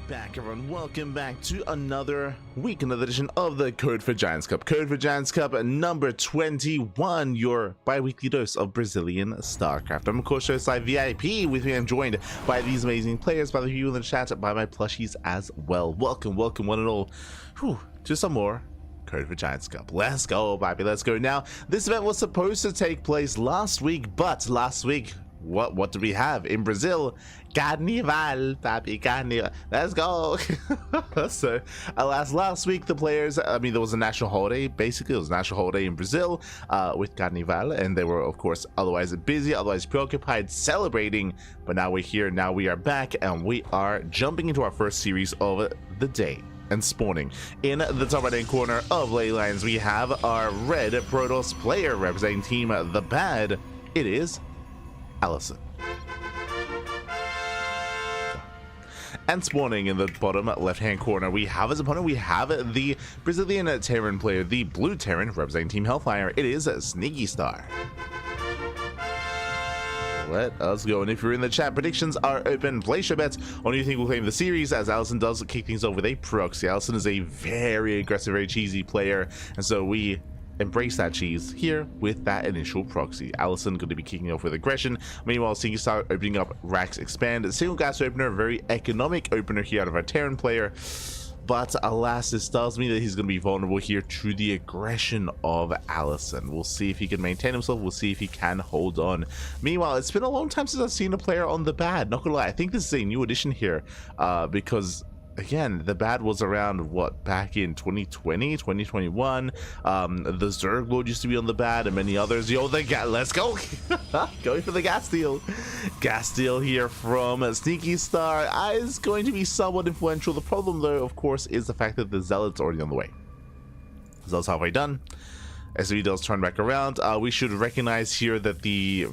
Back everyone, welcome back to another week, another edition of the Code for Giants Cup. Code for Giants Cup number 21, your bi-weekly dose of Brazilian StarCraft. I'm of course Showside VIP. With me I'm joined by these amazing players, by the people in the chat, by my plushies as well. Welcome one and all to some more Code for Giants Cup. Let's go, baby, let's go. Now, this event was supposed to take place last week, but last week, what did we have in Brazil? Carnival, papi, carnival. Let's go. So, alas, last week the players, there was a national holiday. Basically, it was a national holiday in Brazil with Carnival, and they were, of course, otherwise busy, otherwise preoccupied, celebrating. But now we're here, now we are back, and we are jumping into our first series of the day. And spawning in the top right hand corner of Ley Lines, we have our red Protoss player representing Team The Bad. It is AlisoN. And spawning in the bottom left-hand corner, we have as opponent, we have the Brazilian Terran player, the blue Terran representing Team Hellfire. It is SneakyStar. Let us go. And if you're in the chat, predictions are open. Place your bets on who you think will claim the series, as AlisoN does kick things off with a proxy. AlisoN is a very aggressive, very cheesy player, and so we embrace that cheese here with that initial proxy. AlisoN going to be kicking off with aggression. Meanwhile, SneakyStar opening up Racks Expand. Single gas opener, very economic opener here out of our Terran player. But alas, this tells me that he's going to be vulnerable here to the aggression of AlisoN. We'll see if he can maintain himself. We'll see if he can hold on. Meanwhile, it's been a long time since I've seen a player on the Bad. Not gonna lie, I think this is a new addition here because again, the Bad was around, what, back in 2020, 2021. The Zerg Lord used to be on the Bad, and many others. Yo, let's go. Going for the gas deal. Gas deal here from SneakyStar is going to be somewhat influential. The problem, though, of course, is the fact that the Zealot's already on the way. Zealot's halfway done. SB does turn back around. We should recognize here that the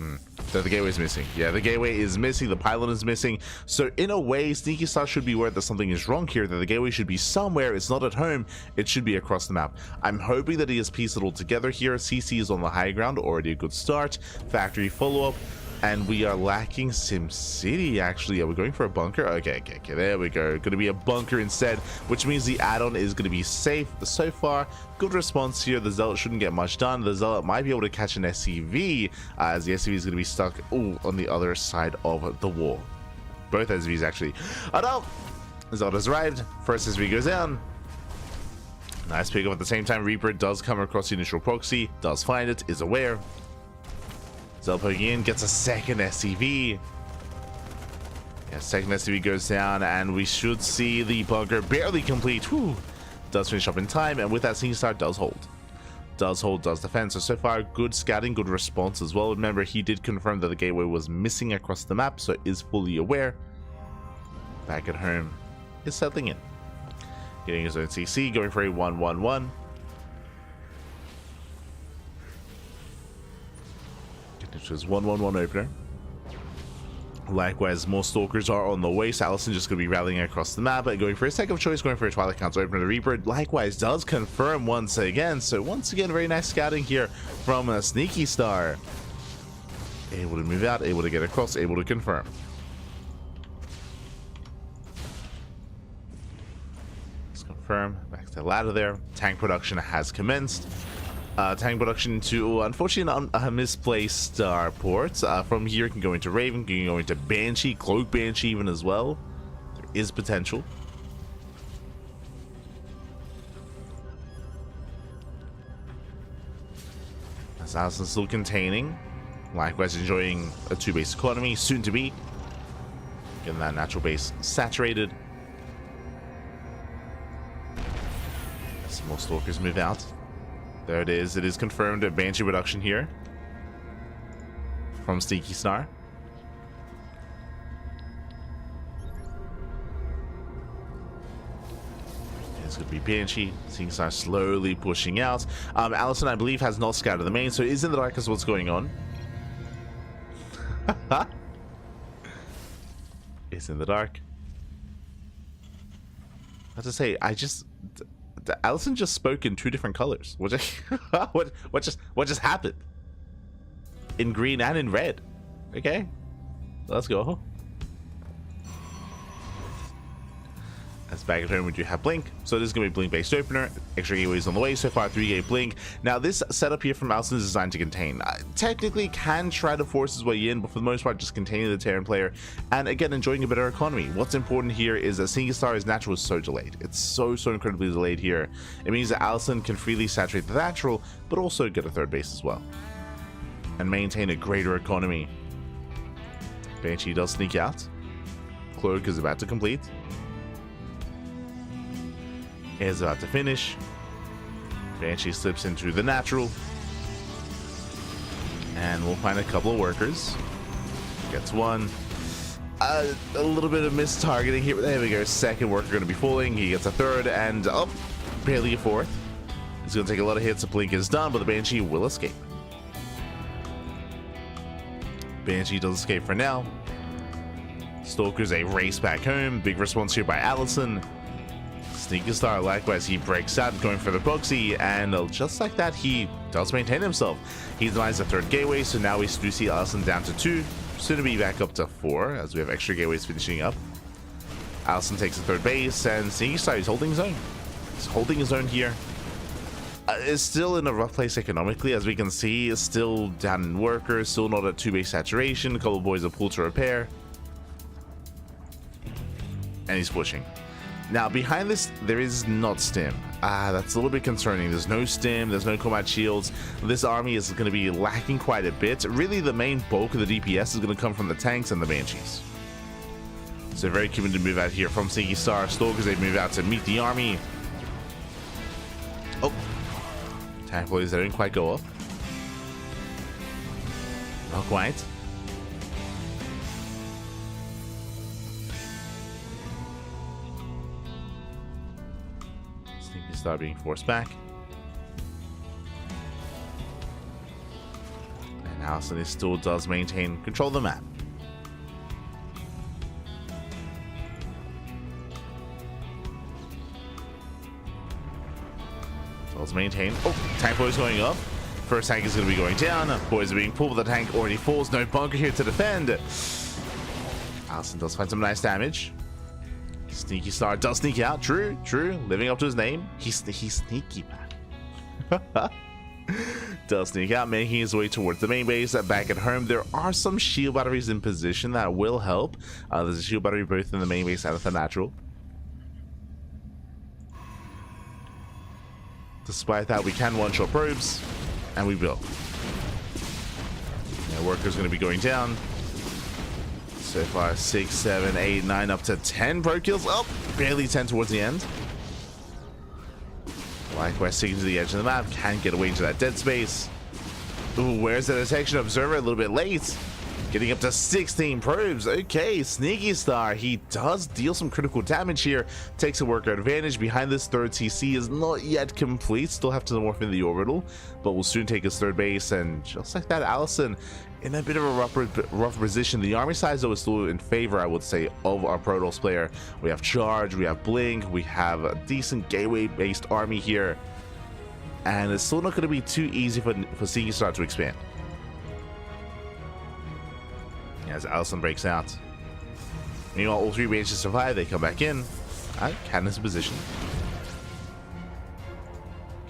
gateway is missing. Yeah, the gateway is missing. The pylon is missing. So in a way, SneakyStar should be aware that something is wrong here, that the gateway should be somewhere. It's not at home. It should be across the map. I'm hoping that he has pieced it all together here. CC is on the high ground. Already a good start. Factory follow-up. And we are lacking SimCity, actually. Are we going for a bunker? Okay, there we go. Going to be a bunker instead, which means the add-on is going to be safe. So far, good response here. The Zealot shouldn't get much done. The Zealot might be able to catch an SCV, as the SCV is going to be stuck on the other side of the wall. Both SCVs, actually. Oh no! The Zealot has arrived. First SCV goes down. Nice pickup at the same time. Reaper does come across the initial proxy, does find it, is aware. Zealot poking in, gets a second SCV. Yeah, second SCV goes down, and we should see the bunker barely complete. Whew. Does finish up in time, and with that, SneakyStar does hold. Does defend. So far, good scouting, good response as well. Remember, he did confirm that the gateway was missing across the map, so is fully aware. Back at home, is settling in. Getting his own CC, going for a 1-1-1. Which is 1-1-1 opener. Likewise, more stalkers are on the way, so AlisoN just going to be rallying across the map, going for a second choice, going for a Twilight Council opener. The Reaper likewise does confirm once again, so once again, very nice scouting here from SneakyStar. Able to move out, able to get across, able to confirm. Let's confirm, back to the ladder there. Tank production has commenced. Tank production to, unfortunately, a misplaced starport. From here, can go into Raven, can go into Banshee, Cloak Banshee even as well. There is potential. As AlisoN still containing. Likewise, enjoying a 2-base economy, soon to be. Getting that natural base saturated. Some more stalkers move out. There it is. It is confirmed a Banshee reduction here from SneakyStar. It's going to be Banshee. SneakyStar slowly pushing out. AlisoN, I believe, has not scouted the main, so it is in the dark as what's going on. It's in the dark. I have to say, AlisoN just spoke in 2 different colors. What just happened? In green and in red. Okay, let's go. As back at home, we do have Blink, so this is going to be Blink based opener. Extra gateways on the way, so far 3-gate Blink. Now this setup here from AlisoN is designed to contain. Technically can try to force his way in, but for the most part just containing the Terran player, and again enjoying a better economy. What's important here is that Sneaky Star's natural is so delayed. It's so incredibly delayed here. It means that AlisoN can freely saturate the natural, but also get a third base as well. And maintain a greater economy. Banshee does sneak out. Cloak is about to complete. Is about to finish. Banshee slips into the natural. And we'll find a couple of workers. Gets one. A little bit of mistargeting here. There we go. Second worker going to be falling. He gets a third and barely a fourth. He's going to take a lot of hits. The Blink is done, but the Banshee will escape. Banshee does escape for now. Stalker's a race back home. Big response here by AlisoN. Sneaky Star, likewise, he breaks out, going for the proxy, and just like that, he does maintain himself. He denies the third gateway, so now we do see AlisoN down to 2, soon to be back up to 4, as we have extra gateways finishing up. AlisoN takes the third base, and Sneaky Star is holding his own. He's holding his own here. Is still in a rough place economically, as we can see. Is still down in workers, still not at 2-base saturation. A couple of boys are pulled to repair. And he's pushing. Now, behind this, there is not stim. That's a little bit concerning. There's no stim, there's no combat shields. This army is going to be lacking quite a bit. Really, the main bulk of the DPS is going to come from the tanks and the Banshees. So very keen to move out here from Sneaky Star. Stalkers, they move out to meet the army. Oh. Tank boys, they didn't quite go up. Not quite. Start being forced back. And AlisoN still does maintain control of the map. Does maintain. Oh, tank boys going up. First tank is going to be going down. Boys are being pulled, but the tank already falls. No bunker here to defend. AlisoN does find some nice damage. Sneaky Star does sneak out. True. Living up to his name. He's sneaky, man. Does sneak out, making his way towards the main base. Back at home, there are some shield batteries in position that will help. There's a shield battery both in the main base and at the natural. Despite that, we can one-shot probes, and we will. Now, worker's going to be going down. So far, 6, 7, 8, 9, up to 10 pro kills. Oh, barely 10 towards the end. Likewise, sticking to the edge of the map. Can't get away into that dead space. Ooh, where's the detection observer? A little bit late. Getting up to 16 probes. Okay, Sneaky Star. He does deal some critical damage here. Takes a worker advantage. Behind this third TC is not yet complete. Still have to morph in the orbital, but will soon take his third base. And just like that, AlisoN in a bit of a rough position. The army size, though, is still in favor, I would say, of our Protoss player. We have Charge, we have Blink, we have a decent gateway-based army here. And it's still not going to be too easy for Sneaky Star to expand. As AlisoN breaks out. Meanwhile, all 3 ranges survive. They come back in. Cannon's in position.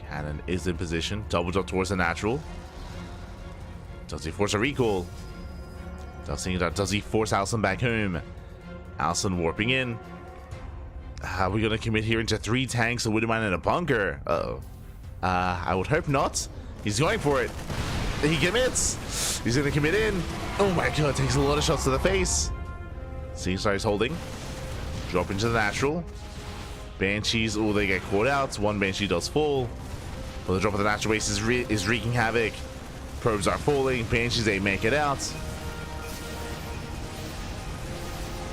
Cannon is in position. Double jump towards the natural. Does he force a recall? Does he force AlisoN back home? AlisoN warping in. Are we going to commit here into 3 tanks, a Widowmine, and a bunker? Uh-oh. I would hope not. He's going for it. He commits. He's going to commit in. Oh my god, takes a lot of shots to the face. Sneaky Star is holding. Drop into the natural. Banshees, oh, they get caught out. One Banshee does fall. But the drop of the natural base is wreaking havoc. Probes are falling. Banshees, they make it out.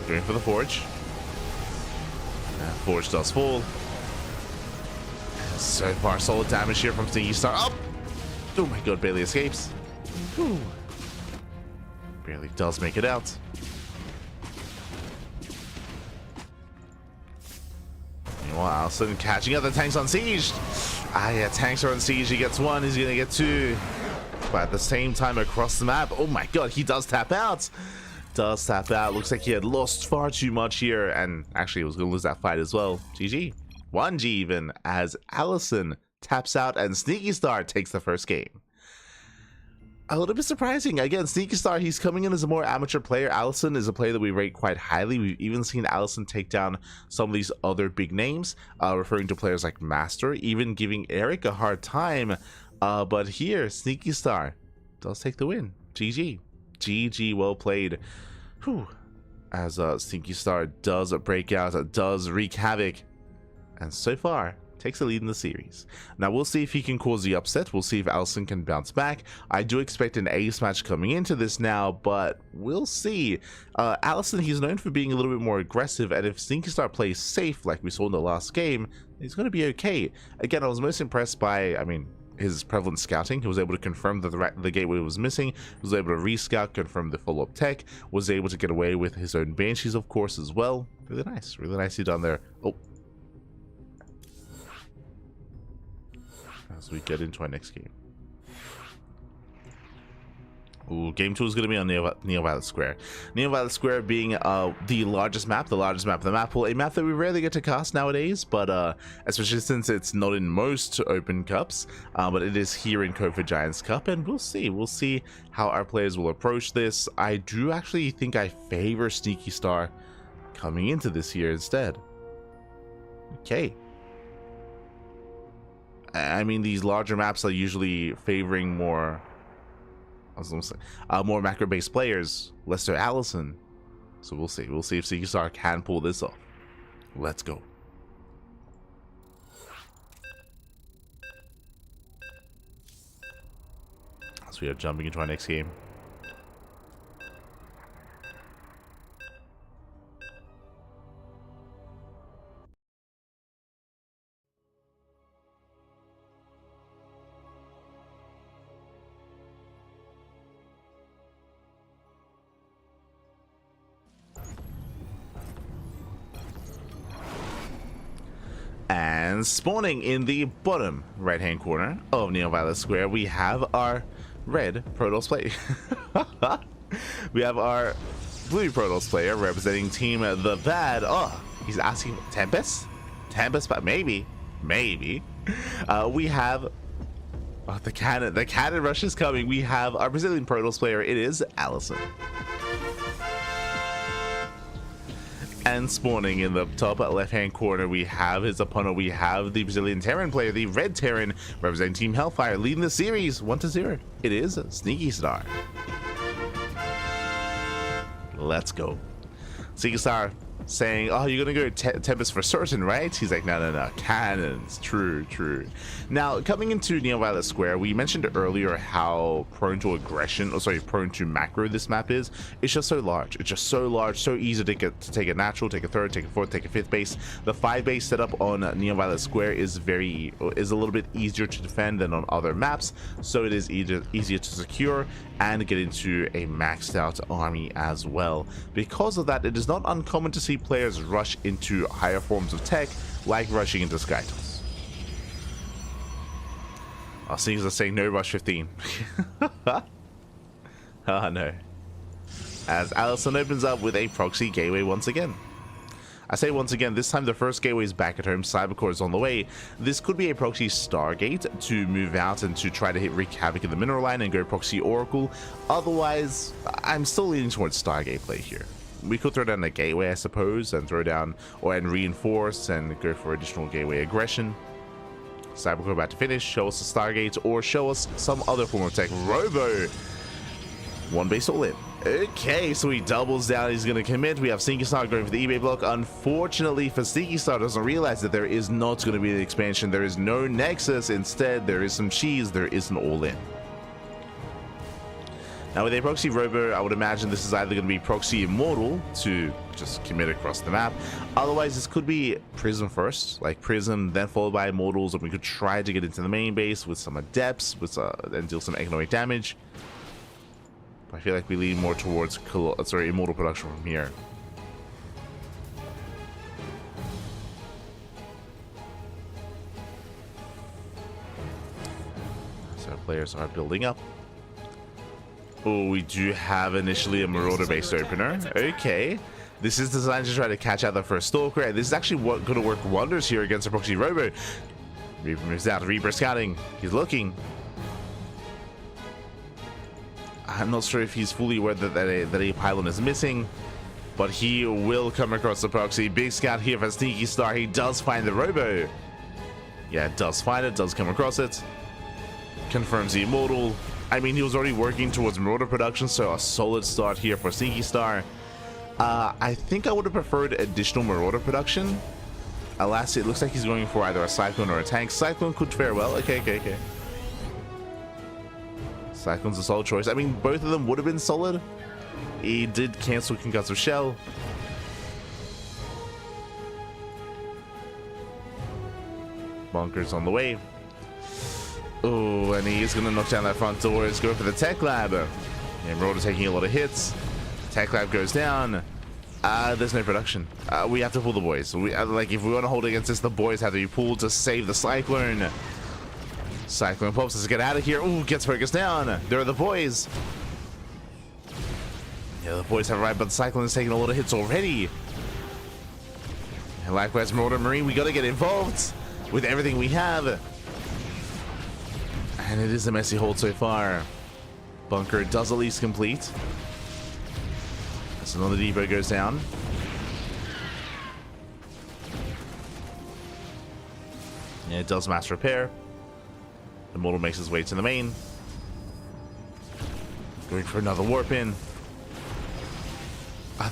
Going for the Forge. Forge does fall. So far, solid damage here from Sneaky Star. Oh my god, barely escapes. Whew. Barely does make it out. Meanwhile, AlisoN catching other tanks on siege. Yeah, tanks are on siege. He gets 1, he's gonna get 2. But at the same time, across the map, oh my god, he does tap out. does tap out. Looks like he had lost far too much here, and actually he was going to lose that fight as well. GG. 1G even, as AlisoN taps out and Sneaky Star takes the first game. A little bit surprising. Again, Sneaky Star, he's coming in as a more amateur player. AlisoN is a player that we rate quite highly. We've even seen AlisoN take down some of these other big names, referring to players like MasTeR, even giving Erik a hard time. But here, Sneaky Star does take the win. GG. GG, well played. Whew. As Sneaky Star does break out, does wreak havoc, and so far takes a lead in the series. Now we'll see if he can cause the upset. We'll see if AlisoN can bounce back. I do expect an ace match coming into this now, but we'll see. AlisoN, he's known for being a little bit more aggressive, and if Sneaky Star plays safe like we saw in the last game, he's going to be okay. Again, I was most impressed by, his prevalent scouting. He was able to confirm that the gateway was missing, was able to rescout, confirm the follow-up tech, was able to get away with his own banshees, of course, as well. Really nicely done there. Oh, as we get into our next game. Ooh, game 2 is going to be on Neo-Violet Square. Neo-Violet Square being the largest map of the map pool, a map that we rarely get to cast nowadays, but especially since it's not in most open cups, but it is here in Code for Giants Cup, and we'll see how our players will approach this. I do actually think I favor Sneaky Star coming into this here instead. Okay. These larger maps are usually favoring more, more macro-based players, less so AlisoN. So we'll see. We'll see if Sneaky Star can pull this off. Let's go. So we are jumping into our next game. And spawning in the bottom right-hand corner of Neo-Violet Square, we have our red Protoss player. We have our blue Protoss player representing Team The Bad. Oh, he's asking Tempest? Tempest, but maybe. We have the cannon rush is coming. We have our Brazilian Protoss player. It is AlisoN. And spawning in the top left-hand corner, we have his opponent. We have the Brazilian Terran player, the red Terran, representing Team Hellfire, leading the series 1-0. It is Sneaky Star. Let's go. Sneaky Star saying, oh, you're gonna go Tempest for certain, right? He's like, no, cannons. True. Now, coming into Neo-Violet Square, we mentioned earlier how prone to aggression, prone to macro this map is. It's just so large. So easy to take a natural, take a third, take a fourth, take a fifth base. The 5 base setup on Neo-Violet Square is a little bit easier to defend than on other maps, so it is easier to secure and get into a maxed out army as well. Because of that, it is not uncommon to see players rush into higher forms of tech, like rushing into Skytoss. Our scenes are saying no rush 15. Oh no. As AlisoN opens up with a proxy gateway once again. I say once again, this time the first gateway is back at home, Cybercore is on the way. This could be a proxy Stargate to move out and to try to wreak havoc in the mineral line and go proxy Oracle. Otherwise, I'm still leaning towards Stargate play here. We could throw down a gateway, I suppose, and throw down and reinforce and go for additional gateway aggression. Cybercore about to finish, show us the Stargate or show us some other form of tech. Robo! 1 base all in. Okay, so he doubles down, he's going to commit. We have Sneaky Star going for the eBay block. Unfortunately for Sneaky Star, doesn't realize that there is not going to be the expansion. There is no Nexus. Instead, there is some cheese. There is an all-in. Now with a proxy Robo, I would imagine this is either going to be proxy Immortal to just commit across the map. Otherwise, this could be Prism first, like Prism, then followed by Immortals, and we could try to get into the main base with some Adepts, and deal some economic damage. I feel like we lean more towards Immortal production from here. So players are building up. Oh, we do have initially a Marauder based opener. Okay. This is designed to try to catch out the first Stalker, and this is actually going to work wonders here against a Proxy Robo. Reaper moves out. Reaper scouting. He's looking. I'm not sure if he's fully aware that a pylon is missing, but he will come across the Proxy. Big scout here for Sneaky Star. He does find the Robo. Yeah, does find it, does come across it. Confirms the Immortal. I mean, he was already working towards Marauder production, so a solid start here for Sneaky Star. I think I would have preferred additional Marauder production. Alas, it looks like he's going for either a Cyclone or a tank. Cyclone could fare well. Okay. Cyclone's a solid choice. I mean, both of them would have been solid. He did cancel Concussive Shell. Bunker's on the way. Oh, and he is going to knock down that front door. He's going for the Tech Lab. And Marauder taking a lot of hits. Tech Lab goes down. There's no production. We have to pull the boys. Like, if we want to hold against this, the boys have to be pulled to save the Cyclone. Cyclone pops us to get out of here. Ooh, gets focused down. There are the boys. Yeah, the boys have arrived, but the Cyclone is taking a lot of hits already. And likewise, Marauder Marine, we got to get involved with everything we have. And it is a messy hold so far. Bunker does at least complete. As another depot goes down. Yeah, it does mass repair. The Immortal makes his way to the main. Going for another warp in.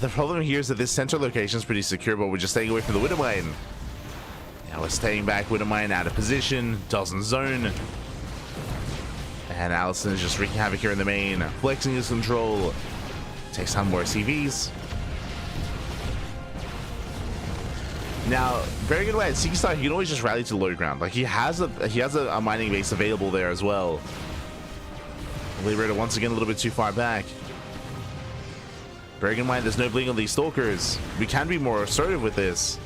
The problem here is that this center location is pretty secure, but we're just staying away from the Widow Mine. Yeah, we're staying back. Widow Mine out of position. Doesn't zone. And AlisoN is just wreaking havoc here in the main. Flexing his control. Takes on more CVs. Now, bearing in mind, Sneaky Star, he can always just rally to low ground. Like, he has a mining base available there as well. Liberator once again a little bit too far back. Bearing in mind, there's no bling on these Stalkers. We can be more assertive with this.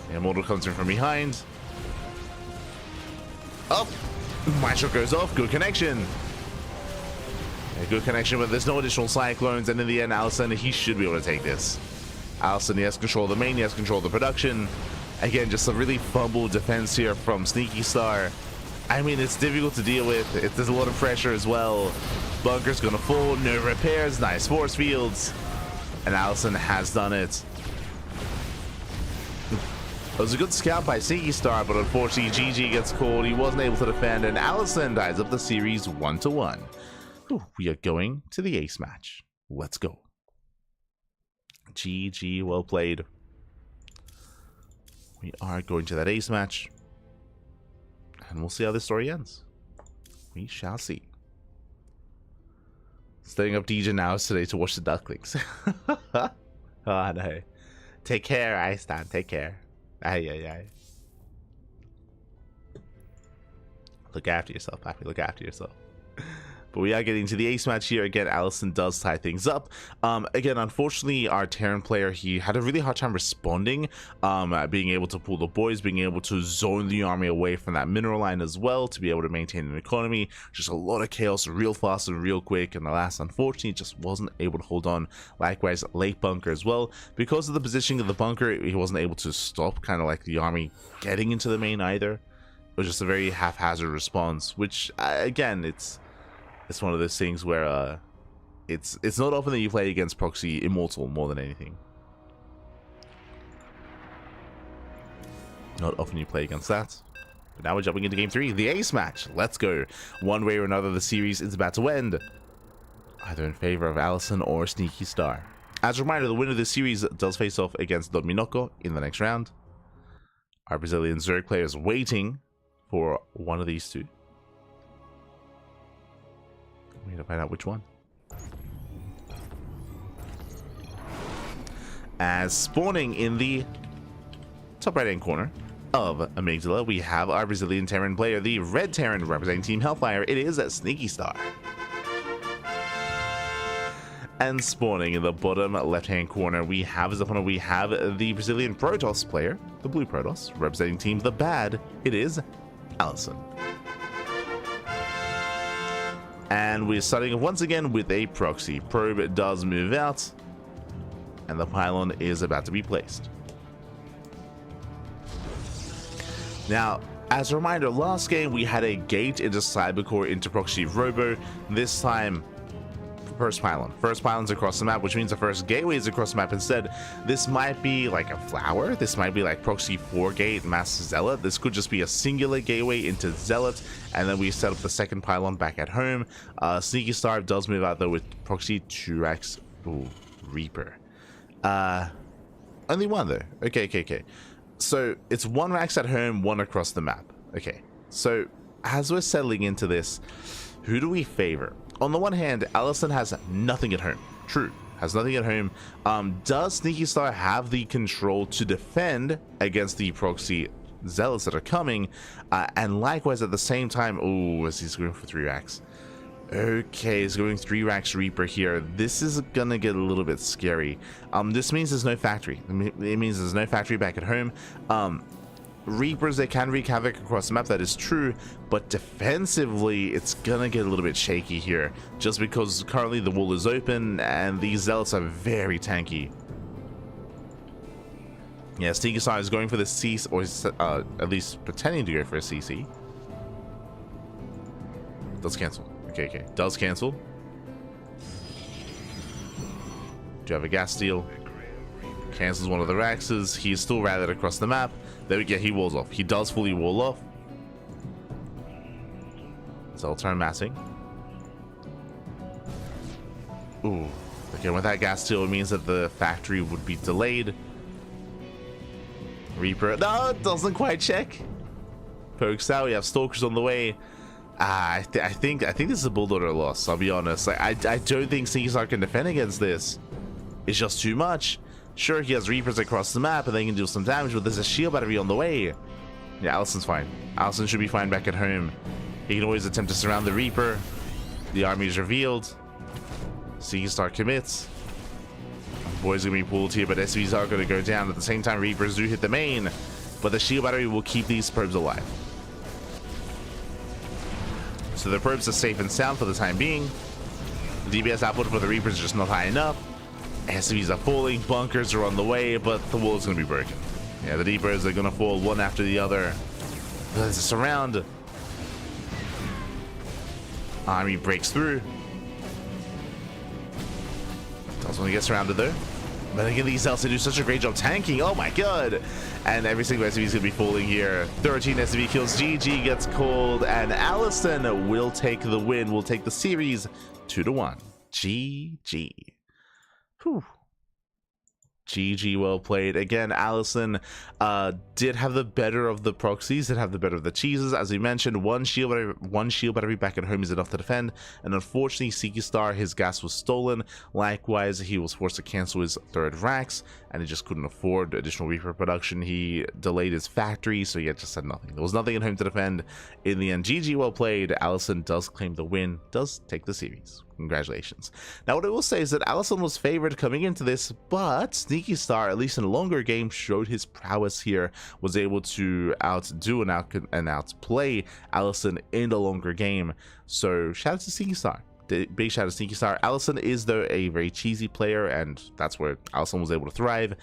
The Immortal comes in from behind. Up! Maestro goes off. Good connection. A good connection, but there's no additional Cyclones, and in the end, AlisoN, he should be able to take this. AlisoN, he has control of the main, he has control of the production. Again, just a really fumbled defense here from Sneaky Star. I mean, it's difficult to deal with. There's a lot of pressure as well. Bunker's gonna fall, no repairs, nice force fields. And AlisoN has done it. It was a good scout by Sneaky Star, but unfortunately GG gets called. He wasn't able to defend, and AlisoN ties up the series 1-1. We are going to the ace match. Let's go. GG, well played. We are going to that ace match. And we'll see how this story ends. We shall see. Staying up DJ now today to watch the Ducklings. Oh no. Take care, AlisoN. Take care. Aye. Look after yourself, Pappy. Look after yourself. But we are getting to the ace match here. Again, AlisoN does tie things up. Again, unfortunately, our Terran player, he had a really hard time responding, being able to pull the boys, being able to zone the army away from that mineral line as well, to be able to maintain an economy. Just a lot of chaos, real fast and real quick. And the last, unfortunately, just wasn't able to hold on. Likewise, late bunker as well. Because of the positioning of the bunker, he wasn't able to stop kind of like the army getting into the main either. It was just a very haphazard response, which, again, it's one of those things where it's not often that you play against proxy Immortal more than anything. Not often you play against that. But now we're jumping into game 3, the ace match. Let's go. One way or another, the series is about to end, either in favor of AlisoN or Sneaky Star. As a reminder, the winner of this series does face off against Dorminhoco in the next round. Our Brazilian Zerg player is waiting for one of these two. We need to find out which one. As spawning in the top right hand corner of Amygdala, we have our Brazilian Terran player, the red Terran representing Team Hellfire. It is Sneaky Star. And spawning in the bottom left hand corner, we have as opponent, we have the Brazilian Protoss player, the blue Protoss, representing Team The Bad. It is AlisoN. And we're starting once again with a proxy. Probe does move out, and the pylon is about to be placed. Now, as a reminder, last game we had a gate into Cybercore into proxy Robo. This time, first pylon. First pylon's across the map, which means the first gateway is across the map instead. This might be like a flower. This might be like proxy 4 gate mass Zealot. This could just be a singular gateway into Zealot, and then we set up the second pylon back at home. Sneaky Star does move out though with proxy 2x Reaper. Only one though. Okay. So it's 1 Rax at home, 1 across the map. Okay, so as we're settling into this, who do we favor? On the one hand, AlisoN has nothing at home. True, has nothing at home. Does Sneaky Star have the control to defend against the proxy Zealots that are coming? And likewise, at the same time, oh, as he's going for 3 racks. Okay, he's going 3 racks Reaper here. This is gonna get a little bit scary. This means there's no factory. It means there's no factory back at home. Reapers, they can wreak havoc across the map, that is true, but defensively it's gonna get a little bit shaky here, just because currently the wall is open and these Zealots are very tanky. Yeah, Sneaky Star is going for the CC, or at least pretending to go for a CC. Does cancel. Okay, does cancel. Do you have a gas steal? Cancels one of the Raxes. He's still rallied across the map. There we go, he walls off. He does fully wall off. So I'll turn massing. Ooh. Okay, with that gas steal, it means that the factory would be delayed. Reaper. No, it doesn't quite check. Pokes out. We have Stalkers on the way. I think this is a Bulldozer loss, I'll be honest. Like, I don't think Sneaky Star can defend against this. It's just too much. Sure, he has Reapers across the map and they can do some damage, but there's a shield battery on the way. Yeah, AlisoN's fine. AlisoN should be fine back at home. He can always attempt to surround the Reaper. The army is revealed. Sneaky Star commits. Boys gonna be pulled here, but SVs are gonna go down. At the same time, Reapers do hit the main, but the shield battery will keep these probes alive. So the probes are safe and sound for the time being. The DPS output for the Reapers is just not high enough. SCVs are falling, bunkers are on the way, but the wall is going to be broken. Yeah, the depots are going to fall one after the other. There's a surround. Army breaks through. Doesn't want to get surrounded though. But again, these Zealots do such a great job tanking. Oh my god! And every single SCV is going to be falling here. 13 SCV kills. GG gets called, and AlisoN will take the win. Will take the series 2-1. GG. Whew. GG, well played. Again, AlisoN did have the better of the proxies, did have the better of the cheeses. As we mentioned, one shield battery back at home is enough to defend, and unfortunately, Sneaky Star, his gas was stolen. Likewise, he was forced to cancel his 3rd Rax, and he just couldn't afford additional Reaper production. He delayed his factory, so he had just had nothing. There was nothing at home to defend. In the end, GG, well played. AlisoN does claim the win, does take the series. Congratulations. Now, what I will say is that AlisoN was favored coming into this, but Sneaky Star, at least in a longer game, showed his prowess here, was able to outdo and outplay AlisoN in the longer game. So shout out to Sneaky Star. Big shout out to Sneaky Star. AlisoN is, though, a very cheesy player, and that's where AlisoN was able to thrive.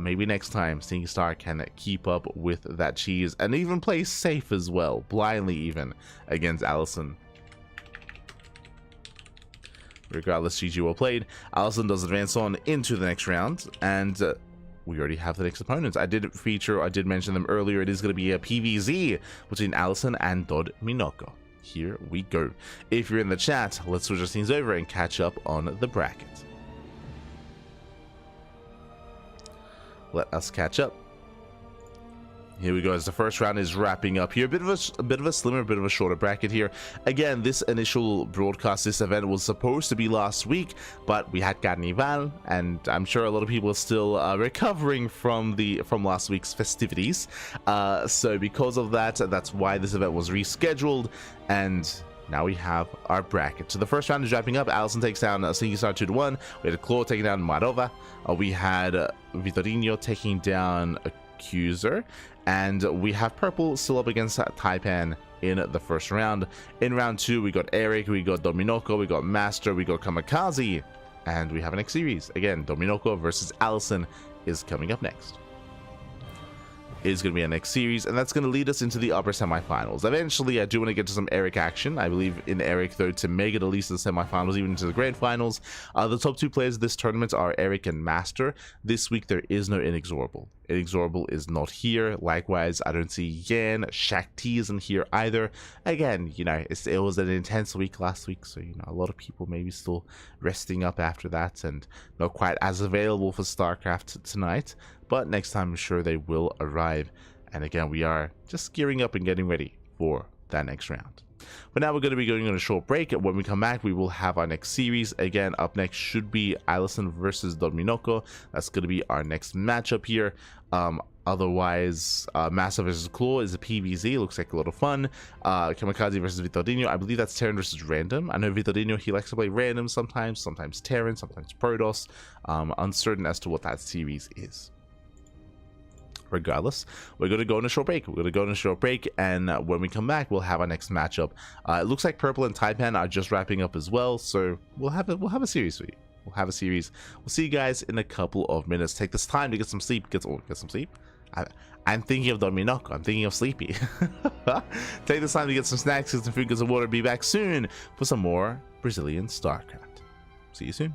Maybe next time Sneaky Star can keep up with that cheese and even play safe as well, blindly even, against AlisoN. Regardless, GG, well played. AlisoN does advance on into the next round, and we already have the next opponents. I did mention them earlier. It is going to be a PvZ between AlisoN and Dorminhoco. Here we go. If you're in the chat, let's switch our scenes over and catch up on the bracket. Let us catch up. Here we go, as the first round is wrapping up here. A bit of a slimmer, bit of a shorter bracket here. Again, this initial broadcast, this event was supposed to be last week, but we had Carnival, and I'm sure a lot of people are still recovering from last week's festivities. So because of that, that's why this event was rescheduled, and now we have our bracket. So the first round is wrapping up. AlisoN takes down Sneaky Star 2-1. We had Claw taking down Marova. We had Vitorino taking down Accuser, and we have purple still up against Taipan in the first round. In round 2, we got Erik, we got Dorminhoco, we got MasTeR, we got Kamikaze, and we have a next series. Again, Dorminhoco versus AlisoN is coming up next. Is going to be our next series, and that's going to lead us into the upper semifinals. Eventually, I do want to get to some Erik action. I believe in Erik, though, to make it at least to the semifinals, even into the grand finals. The top 2 players of this tournament are Erik and MasTeR. This week, there is no Inexorable. Inexorable is not here. Likewise, I don't see Yan. Shakti isn't here either. Again, you know, it was an intense week last week, so, you know, a lot of people maybe still resting up after that and not quite as available for StarCraft tonight. But next time, I'm sure they will arrive. And again, we are just gearing up and getting ready for that next round. But now we're going to be going on a short break. And when we come back, we will have our next series. Again, up next should be AlisoN versus Dorminhoco. That's going to be our next matchup here. Otherwise, MasTeR versus Claw is a PvZ. Looks like a lot of fun. Kamikaze versus Vitorino. I believe that's Terran versus Random. I know Vitorino, he likes to play Random sometimes Terran, sometimes Protoss. Uncertain as to what that series is. Regardless, we're going to go on a short break. And when we come back, we'll have our next matchup. It looks like Purple and Taipan are just wrapping up as well, so we'll have a series for you. We'll see you guys in a couple of minutes. Take this time to get some sleep. Get some sleep. I'm thinking of Dorminhoco. I'm thinking of Sleepy. Take this time to get some snacks, get some food, get some water. Be back soon for some more Brazilian StarCraft. See you soon.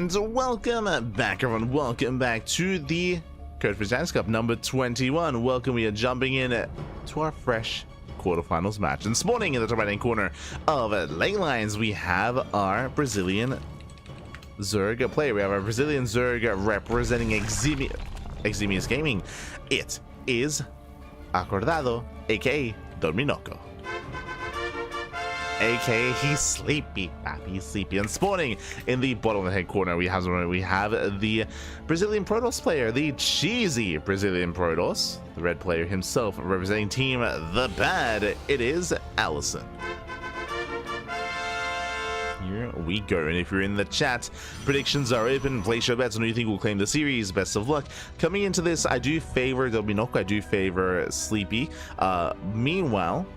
And welcome back, everyone. Welcome back to the Code for Giants Cup number 21. Welcome. We are jumping in to our fresh quarterfinals match. And spawning in the top right hand corner of lane lines, we have our Brazilian Zerg player. We have our Brazilian Zerg representing Eximius Gaming. It is Acordado, aka Dorminhoco, aka he's sleepy, he's sleepy. And spawning in the bottom left hand corner, we have the Brazilian Protoss player, the cheesy Brazilian Protoss, the red player himself, representing team The Bad. It is AlisoN. Here we go. And if you're in the chat, predictions are open. Place your bets on who you think will claim the series. Best of luck. Coming into this, I do favor Dorminhoco. I do favor Sleepy. Meanwhile,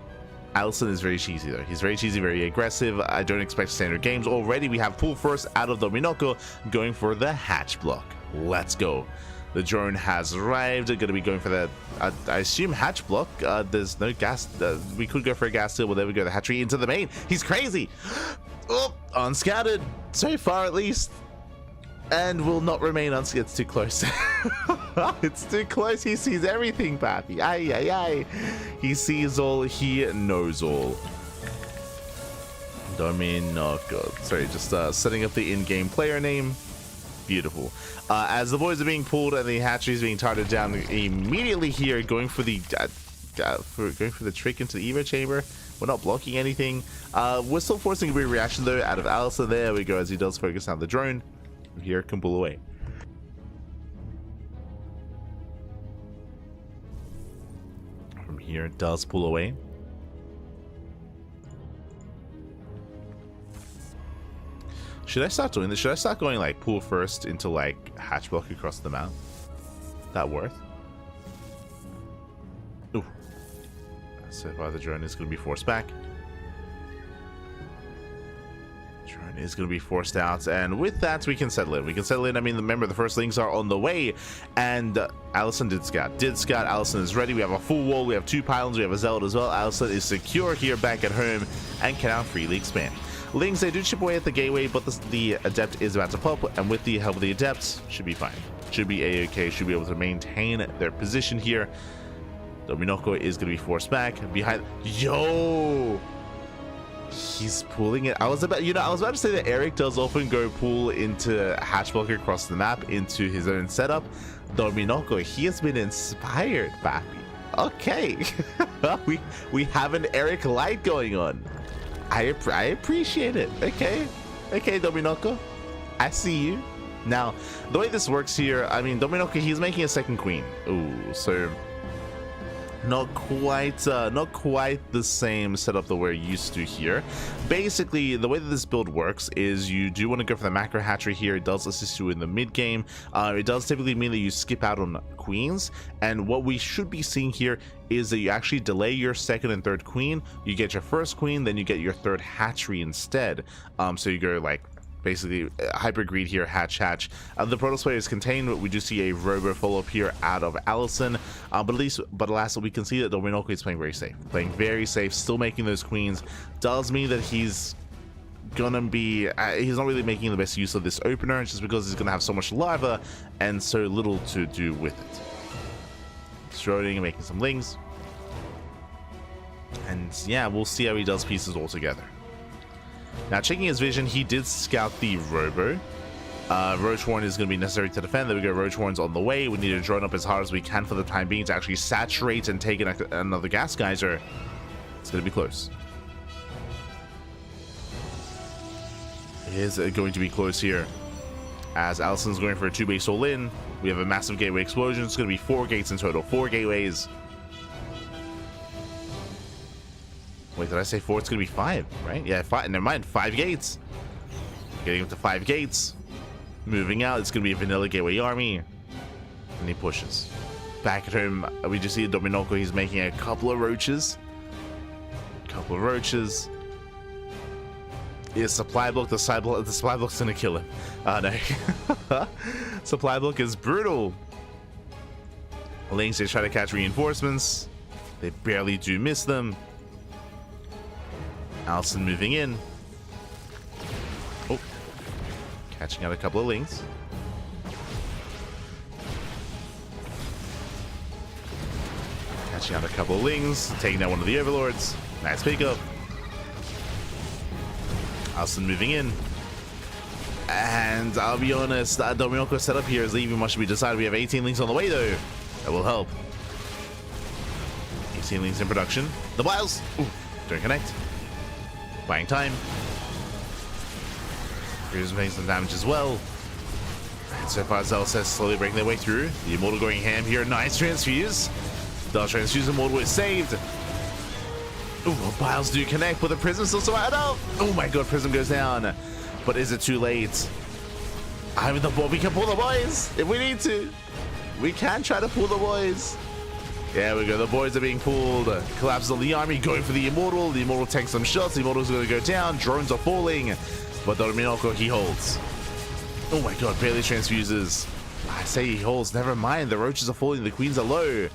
AlisoN is very cheesy though. He's very cheesy, very aggressive. I don't expect standard games. Already we have pull first out of Dorminhoco, going for the hatch block. Let's go. The drone has arrived. Going to be going for the, I assume, hatch block. There's no gas. We could go for a gas steal. Well, there we go. The hatchery into the main. He's crazy. Oh, unscattered. So far, at least. And will not remain unscattered. It's too close. It's too close. He sees everything, Pappy. Aye, aye, aye. He sees all. He knows all. Dorminhoco. Sorry, just setting up the in-game player name. Beautiful. As the boys are being pulled and the hatchery is being targeted down immediately here, going for the trick into the Evo chamber. We're not blocking anything. We're still forcing a big reaction though out of AlisoN. There we go, as he does focus on the drone. Here can pull away. From here it does pull away. Should I start doing this? Should I start going like pull first into like hatch block across the map? That worth? Ooh. So far the drone is going to be forced back. Drone is going to be forced out, and with that we can settle in. We can settle in. I mean, remember the first links are on the way, and AlisoN did scout. AlisoN is ready. We have a full wall. We have 2 pylons. We have a zealot as well. AlisoN is secure here back at home and can now freely expand. Links, they do chip away at the gateway, but the adept is about to pop, and with the help of the adepts, should be fine. Should be a-okay, should be able to maintain their position here. Dorminhoco is going to be forced back behind. Yo, he's pulling it. I was about to say that Erik does often go pull into hatch block across the map into his own setup. Dorminhoco, he has been inspired, Pappy. Okay, we have an Erik light going on. I appreciate it. Okay, Dorminhoco, I see you. Now, the way this works here, I mean, Dorminhoco, he's making a second queen. Ooh, so not quite the same setup that we're used to here. Basically, the way that this build works is you do want to go for the macro hatchery here. It does assist you in the mid game. It does typically mean that you skip out on queens, and what we should be seeing here is that you actually delay your second and third queen. You get your first queen, then you get your third hatchery instead. So you go like basically hyper greed here, hatch. The Protoss player is contained, but we do see a robo follow-up here out of AlisoN. But alas, we can see that Dorminhoco is playing very safe, still making those queens. Does mean that he's gonna be he's not really making the best use of this opener, just because he's gonna have so much lava and so little to do with it. Stroding and making some lings, and yeah, we'll see how he does pieces all together. Now, checking his vision, he did scout the robo. Roach Horn is going to be necessary to defend. There we go. Roach Horn's on the way. We need to drone up as hard as we can for the time being to actually saturate and take another gas geyser. It's going to be close. It is going to be close here, as AlisoN's going for a 2-base all-in. We have a massive gateway explosion. It's going to be 4 gates in total. 4 gateways. Wait, did I say 4? It's going to be 5, right? Yeah, 5. Never mind. 5 gates. Getting up to 5 gates. Moving out. It's going to be a vanilla gateway army. And he pushes. Back at home, we just see Dorminhoco. He's making a couple of roaches. Yeah, supply block. The supply block's going to kill him. No. Supply block is brutal. Lynx, they try to catch reinforcements. They barely do miss them. AlisoN moving in. Oh, Catching out a couple of links. Catching out a couple of lings. Taking out one of the overlords. Nice pickup. AlisoN moving in. And I'll be honest, that Dorminhoco setup here is leaving much to be decided. We have 18 links on the way though. That will help. 18 links in production. The Biles! Ooh, don't connect. Buying time. Here's making some damage as well. And so far, Zealous is slowly breaking their way through. The Immortal going ham here. Nice transfuse. Does transfuse. Immortal is saved. Ooh, Biles do connect, but the Prism still survived. Oh my god, Prism goes down. But is it too late? I'm in the ball. We can pull the boys if we need to. We can try to pull the boys. There we go. The boys are being pulled. Collapses on the army. Going for the Immortal. The Immortal tanks some shots. The Immortal's going to go down. Drones are falling. But Dorminhoco, he holds. Oh my god. Barely transfuses. I say he holds. Never mind. The roaches are falling. The queens are low.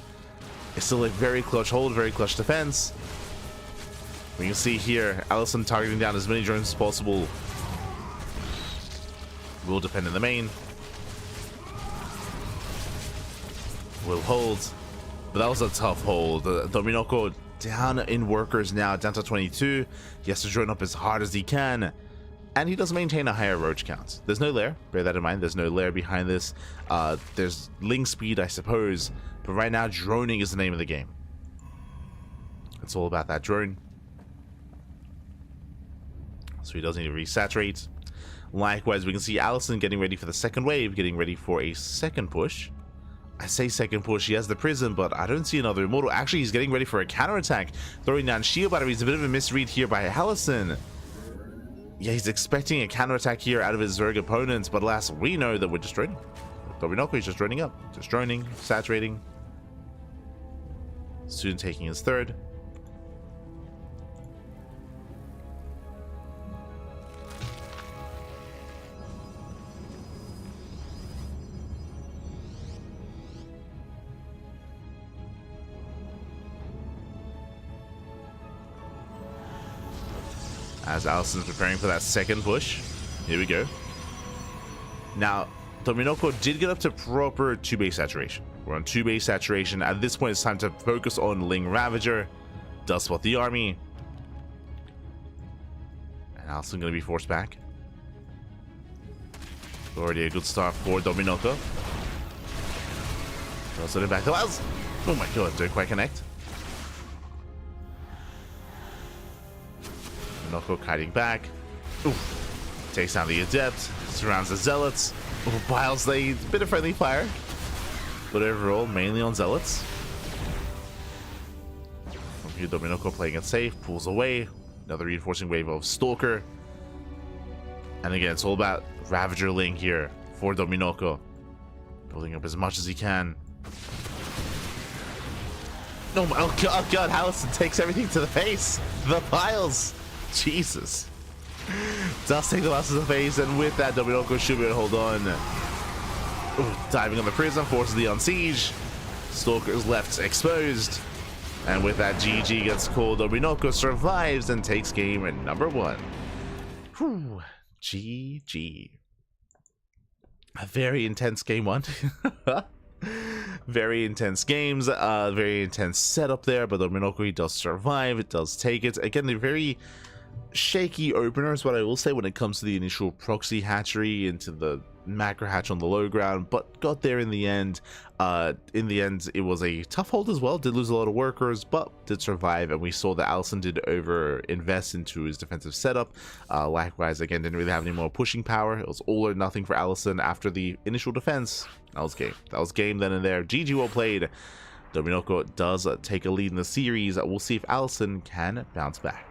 It's still a very clutch hold. Very clutch defense. We can see here AlisoN targeting down as many drones as possible. Will depend in the main. Will hold. But that was a tough hold. Dorminhoco down in workers now, down to 22. He has to join up as hard as he can. And he does maintain a higher roach count. There's no lair. Bear that in mind. There's no lair behind this. There's ling speed, I suppose. But right now, droning is the name of the game. It's all about that drone. So he does need to resaturate. Likewise, we can see AlisoN getting ready for the second wave, getting ready for a second push. I say second push, he has the Prism, but I don't see another Immortal. Actually, he's getting ready for a counterattack, throwing down shield batteries. A bit of a misread here by AlisoN. Yeah, he's expecting a counterattack here out of his Zerg opponents, but alas, we know that we're just droning. Dorminhoco is just droning up. Just droning, saturating. Soon taking his third. As AlisoN's preparing for that second push. Here we go. Now, Dorminhoco did get up to proper 2-base saturation. We're on 2-base saturation. At this point, it's time to focus on Ling Ravager. Does spot the army. And AlisoN going to be forced back. Already a good start for Dorminhoco. Also back to Wells. Oh my god, don't quite connect. Dorminhoco kiting back. Oof. Takes down the Adept. Surrounds the Zealots. Oh, Biles, a bit of friendly fire. But overall, mainly on Zealots. From here, Dorminhoco playing it safe. Pulls away. Another reinforcing wave of Stalker. And again, it's all about Ravager Ling here for Dorminhoco. Building up as much as he can. Oh god, AlisoN takes everything to the face. The Biles. Jesus. Does take the last to the face, and with that, Dorminhoco should be able to hold on. Ooh, diving on the Prism, forces the on siege. Stalker's left exposed. And with that, GG gets called. Dorminhoco survives and takes game number 1. Whew. GG. A very intense game 1. Very intense games, very intense setup there, but Dorminhoco, he does survive. It does take it. Again, they're very shaky openers, what I will say, when it comes to the initial proxy hatchery into the macro hatch on the low ground, but got there in the end. In the end, it was a tough hold as well. Did lose a lot of workers, but did survive, and we saw that AlisoN did over invest into his defensive setup. Likewise, again, didn't really have any more pushing power. It was all or nothing for AlisoN after the initial defense. That was game. That was game then and there. GG, well played. Dorminhoco does take a lead in the series. We'll see if AlisoN can bounce back.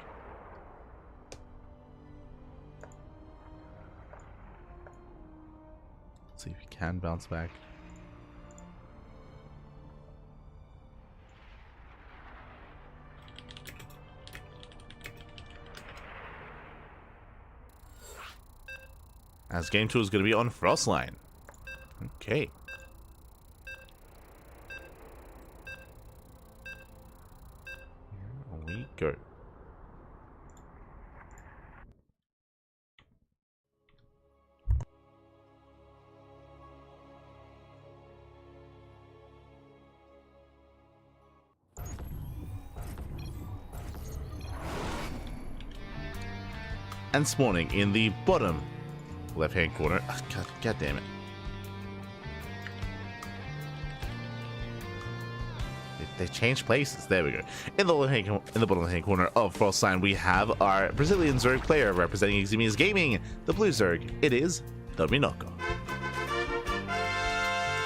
See if he can bounce back. As game 2 is going to be on Frostline. Okay. Here we go. and spawning in the bottom left-hand corner. Oh, God damn it. They changed places. There we go. In the bottom left-hand corner of Frost Sign, we have our Brazilian Zerg player representing Ximius Gaming, the blue Zerg. It is Dorminhoco.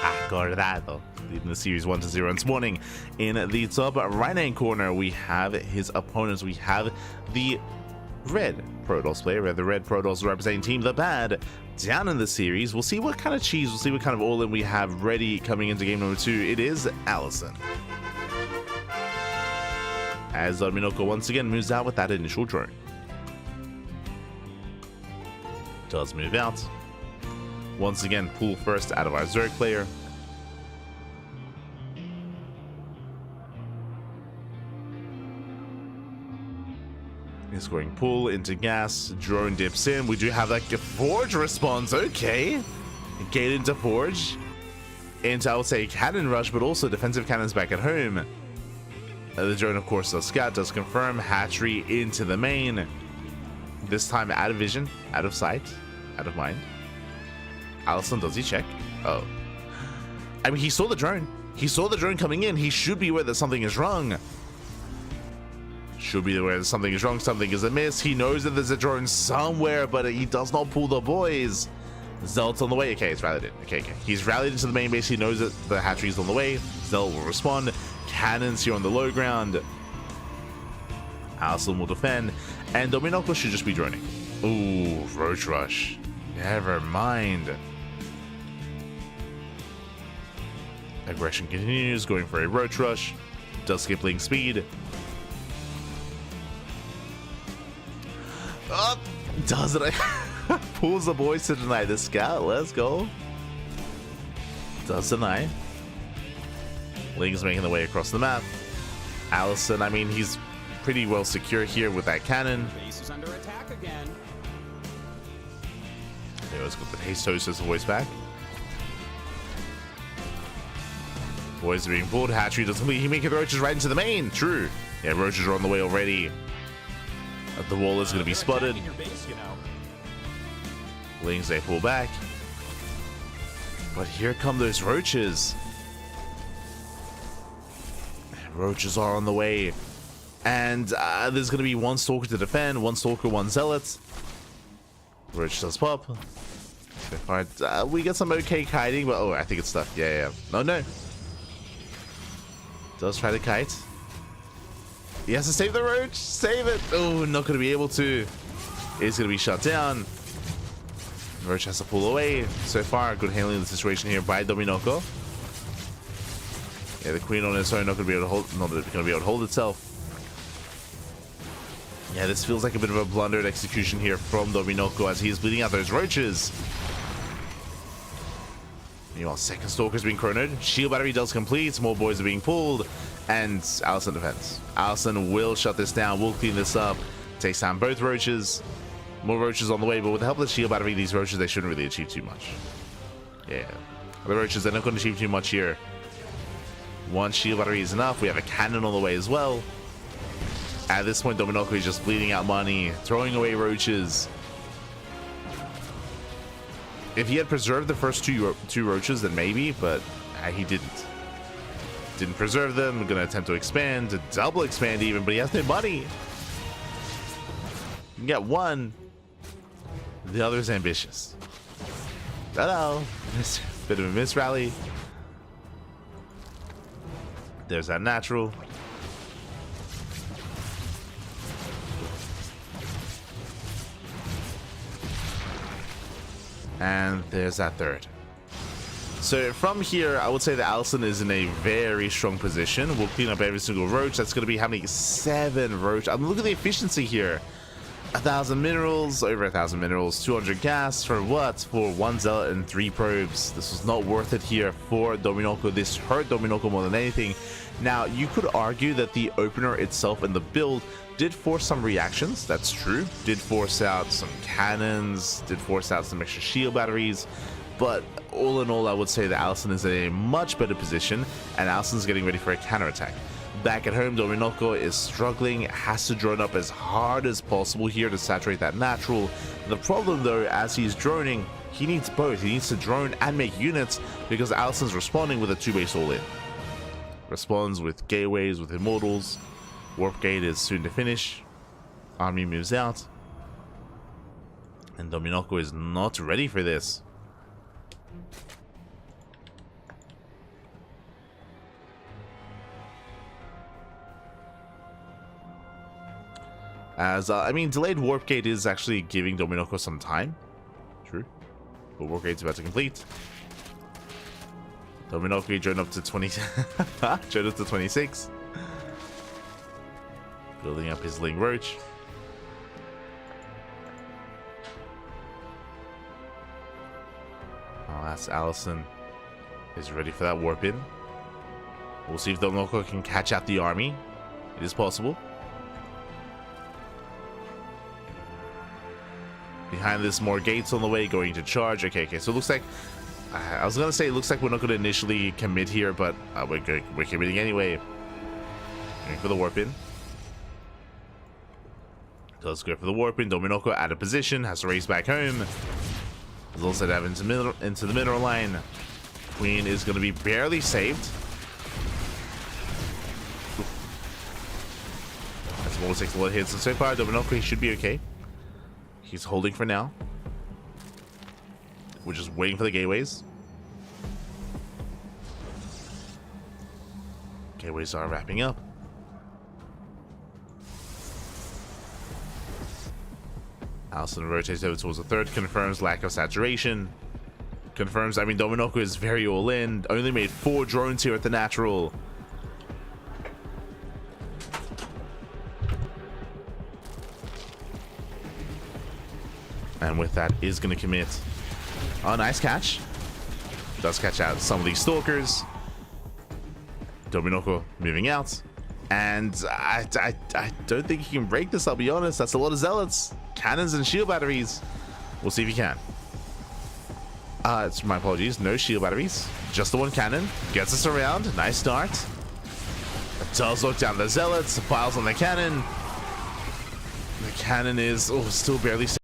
Acordado. Leading the series 1-0 and spawning in the top right-hand corner, we have his opponents. We have the red Protoss player, the red Protoss representing Team the Bad. Down in the series, we'll see what kind of cheese, we'll see what kind of all-in we have ready coming into game number 2. It is AlisoN. As Dorminhoco once again moves out with that initial drone. Does move out. Once again, pull first out of our Zerg player. He's going pull into gas. Drone dips in. We do have that Forge response. Okay. Gate into Forge. Into, I would say, Cannon Rush, but also defensive cannons back at home. The drone, of course, does scout, does confirm. Hatchery into the main. This time out of vision, out of sight, out of mind. AlisoN, does he check? Oh. I mean, he saw the drone. He saw the drone coming in. He should be aware that something is wrong. Should be aware that something is wrong. Something is amiss. He knows that there's a drone somewhere, but he does not pull the boys. Zelt's on the way. Okay, it's rallied in. Okay. He's rallied into the main base. He knows that the hatchery is on the way. Zelt will respond. Cannons here on the low ground. AlisoN will defend. And Dorminhoco should just be droning. Ooh, Roach Rush. Never mind. Aggression continues, going for a Roach Rush. Does skip link speed. Oh, does it? Pulls the boys to deny the scout. Let's go. Does deny. Link's making the way across the map. AlisoN, I mean, he's pretty well secure here with that cannon. Base is under attack again. Okay, let's go with Haste Toast as the voice back. Boys are being pulled. Hatchery does complete. He making the roaches right into the main. True. Yeah, roaches are on the way already. The wall is going to be spotted. Base, you know. Lings, they pull back. But here come those roaches. Roaches are on the way. And there's going to be one Stalker to defend, one Stalker, one Zealot. Roach does pop. Alright, we get some okay kiting, but oh, I think it's stuck. Yeah. No. Does try to kite. He has to save the roach. Save it. Oh, not going to be able to. It's going to be shut down. Roach has to pull away. So far, good handling of the situation here by Dorminhoco. Yeah, the queen on its own not going to be able to hold. Not going to be able to hold itself. Yeah, this feels like a bit of a blundered execution here from Dorminhoco as he is bleeding out those roaches. Meanwhile, second Stalker's being chronoed. Shield battery does complete. More boys are being pulled. And AlisoN defends. AlisoN will shut this down. Will clean this up. Takes down both roaches. More roaches on the way. But with the help of the shield battery, these roaches, they shouldn't really achieve too much. Yeah. The roaches, they're not going to achieve too much here. One shield battery is enough. We have a cannon on the way as well. At this point, Dorminhoco is just bleeding out money. Throwing away roaches. If he had preserved the first two roaches, then maybe, but he didn't. Didn't preserve them. We're going to attempt to expand, to double expand even, but he has no money. You can get one. The other is ambitious. Hello. Bit of a miss rally. There's that natural. And there's that third. So from here, I would say that AlisoN is in a very strong position. We'll clean up every single roach. That's going to be how many? 7 roach. I mean, look at the efficiency here. 1,000 minerals, over 1,000 minerals, 200 gas for what? For 1 zealot and 3 probes. This was not worth it here for Dorminhoco. This hurt Dorminhoco more than anything. Now, you could argue that the opener itself and the build did force some reactions. That's true. Did force out some cannons, did force out some extra shield batteries. But all in all, I would say that AlisoN is in a much better position, and AlisoN's getting ready for a counterattack. Back at home, Dorminhoco is struggling, has to drone up as hard as possible here to saturate that natural. The problem though, as he's droning, he needs both. He needs to drone and make units because AlisoN's responding with a 2-base all-in. Responds with gateways, with immortals. Warp gate is soon to finish. Army moves out. And Dorminhoco is not ready for this. As, I mean, delayed warp gate is actually giving Dorminhoco some time. True. But warp gate's about to complete. Dorminhoco joined up to 20. Joined up to 26. Building up his Ling Roach. Alas, AlisoN is ready for that warp in. We'll see if Dorminhoco can catch out the army. It is possible. Behind this, more gates on the way, going to charge. Okay, so it looks like... I was going to say, it looks like we're not going to initially commit here, but we're committing anyway. Going for the warp in. Does go for the warp in. Dorminhoco out of position, has to race back home. There's also dive into the middle line. Queen is going to be barely saved. That's more takes a lot of hits, and so far Dorminhoco should be okay. He's holding for now. We're just waiting for the gateways. Gateways are wrapping up. AlisoN rotates over towards the third, confirms lack of saturation. Confirms, I mean, Dorminhoco is very all in. Only made 4 drones here at the natural. And with that, is going to commit. Oh, nice catch. Does catch out some of these stalkers. Dorminhoco moving out. And I don't think he can break this, I'll be honest. That's a lot of zealots. Cannons and shield batteries. We'll see if he can. It's my apologies. No shield batteries. Just the one cannon. Gets us around. Nice start. It does look down the zealots. Files on the cannon. The cannon is still barely safe.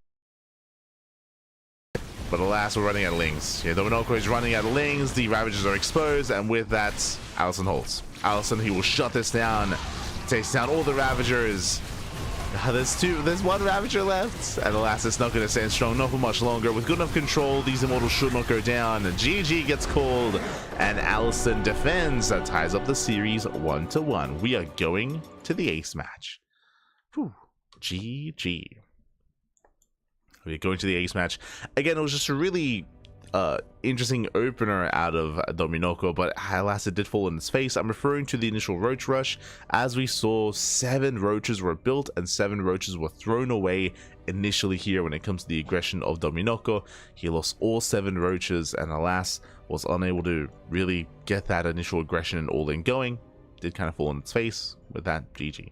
But alas, we're running out of lings. Yeah, Dorminhoco is running out of lings. The Ravagers are exposed, and with that, AlisoN holds. AlisoN, he will shut this down. Takes down all the Ravagers. There's one Ravager left. And alas, it's not going to stand strong not for much longer. With good enough control, these immortals should not go down. GG gets called, and AlisoN defends. That ties up the series 1-1. We are going to the ace match. Whew. GG. We're going to the ace match. Again, it was just a really interesting opener out of Dorminhoco, but alas, it did fall in its face. I'm referring to the initial roach rush, as we saw 7 roaches were built and 7 roaches were thrown away initially here when it comes to the aggression of Dorminhoco. He lost all 7 roaches and alas, was unable to really get that initial aggression and all-in going. Did kind of fall in its face with that. GG.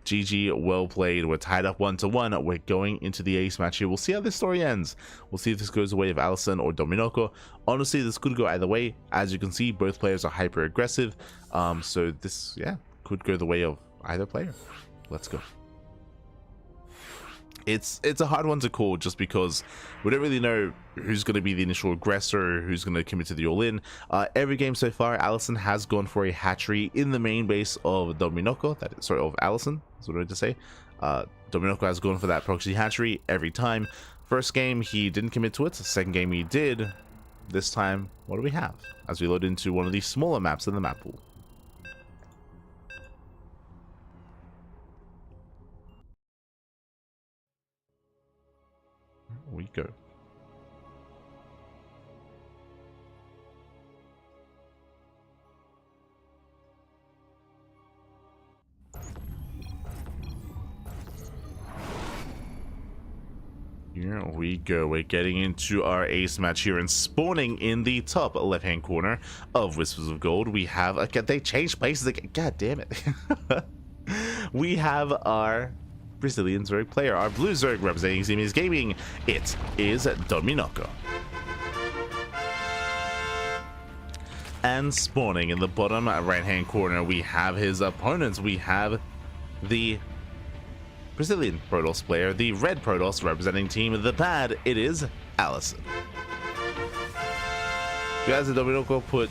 GG, well played. We're tied up 1-1. We're going into the ace match here. We'll see how this story ends. We'll see if this goes the way of AlisoN or Dorminhoco. Honestly, this could go either way. As you can see, both players are hyper aggressive. So this, yeah, could go the way of either player. Let's go. It's a hard one to call just because we don't really know who's going to be the initial aggressor, who's going to commit to the all-in. Every game so far, AlisoN has gone for a hatchery in the main base of Dorminhoco. That is, sorry, of AlisoN. That's what I meant to say. Dorminhoco has gone for that proxy hatchery every time. First game, he didn't commit to it. Second game, he did. This time, what do we have? As we load into one of these smaller maps in the map pool. We go. Here we go. We're getting into our ace match here and spawning in the top left hand corner of Whispers of Gold. We have they changed places again. God damn it. We have our Brazilian Zerg player, our blue Zerg representing Zemi's Gaming. It is Dorminhoco. And spawning in the bottom right-hand corner, we have his opponents. We have the Brazilian Protoss player, the red Protoss representing Team the Pad. It is AlisoN. You guys at Dorminhoco put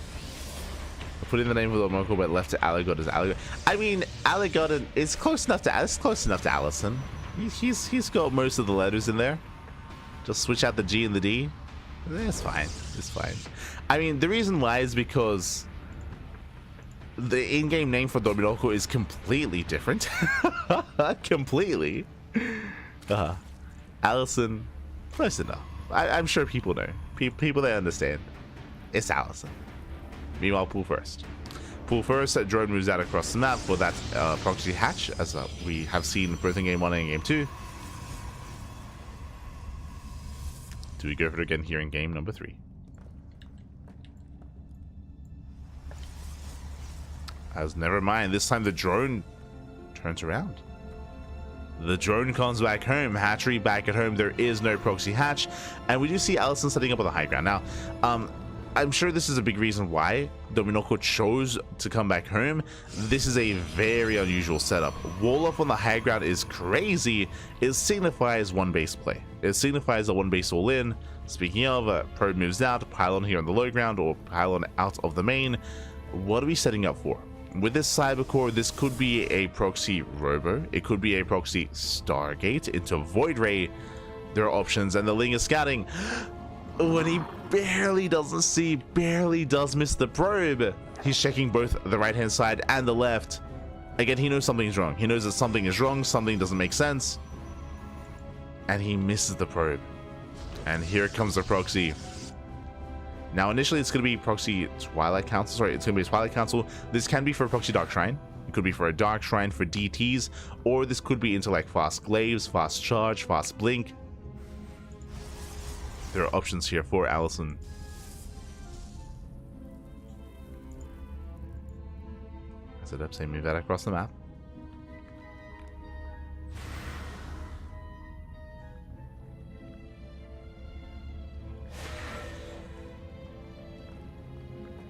in the name of Dorminhoco, but left to Aligot as Aligot. I mean, Aligot is close enough to AlisoN. He's got most of the letters in there. Just switch out the G and the D. It's fine. It's fine. I mean, the reason why is because the in-game name for Dorminhoco is completely different. Completely. AlisoN, close enough. I'm sure people know. People that understand. It's AlisoN. Meanwhile, pool first. Pool first, drone moves out across the map for that proxy hatch, as we have seen both in Game 1 and in Game 2. Do we go for it again here in game number 3? As never mind, this time the drone turns around. The drone comes back home, hatchery back at home. There is no proxy hatch, and we do see AlisoN setting up on the high ground. Now, I'm sure this is a big reason why Dorminhoco chose to come back home. This is a very unusual setup. Wall up on the high ground is crazy. It signifies one base play. It signifies a one base all in. Speaking of, probe moves out, pylon here on the low ground, or pylon out of the main. What are we setting up for? With this cyber core, this could be a proxy robo. It could be a proxy Stargate into Void Ray. There are options, and the Ling is scouting. When he barely does miss the probe. He's checking both the right hand side and the left. Again, he knows something's wrong. He knows that something is wrong, something doesn't make sense. And he misses the probe. And here comes the proxy. Now, initially, it's going to be proxy Twilight Council. Sorry, it's going to be a Twilight Council. This can be for a proxy Dark Shrine. It could be for a Dark Shrine for DTs. Or this could be into like fast glaives, fast charge, fast blink. There are options here for AlisoN. As it ups, they move that across the map.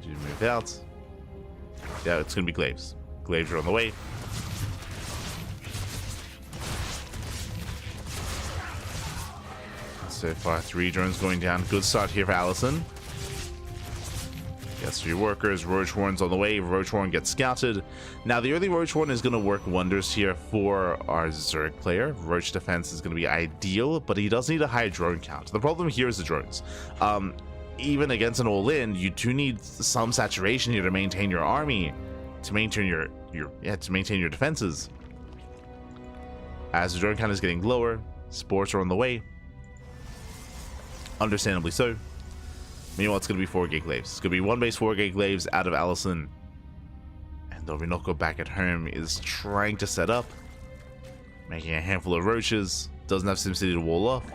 Do move out. Yeah, it's gonna be glaives. Glaives are on the way. So far, 3 drones going down. Good start here for AlisoN. Gets 3 workers. Roach Warren's on the way. Roach Warren gets scouted. Now, the early Roach Warren is going to work wonders here for our Zerg player. Roach defense is going to be ideal, but he does need a high drone count. The problem here is the drones. Even against an all-in, you do need some saturation here to maintain your army, to maintain your defenses. As the drone count is getting lower, sports are on the way. Understandably so. Meanwhile, it's going to be 4 gig glaives. It's going to be 1 base 4 gig glaives out of AlisoN. And Dorminhoco back at home is trying to set up. Making a handful of roaches. Doesn't have SimCity to wall off.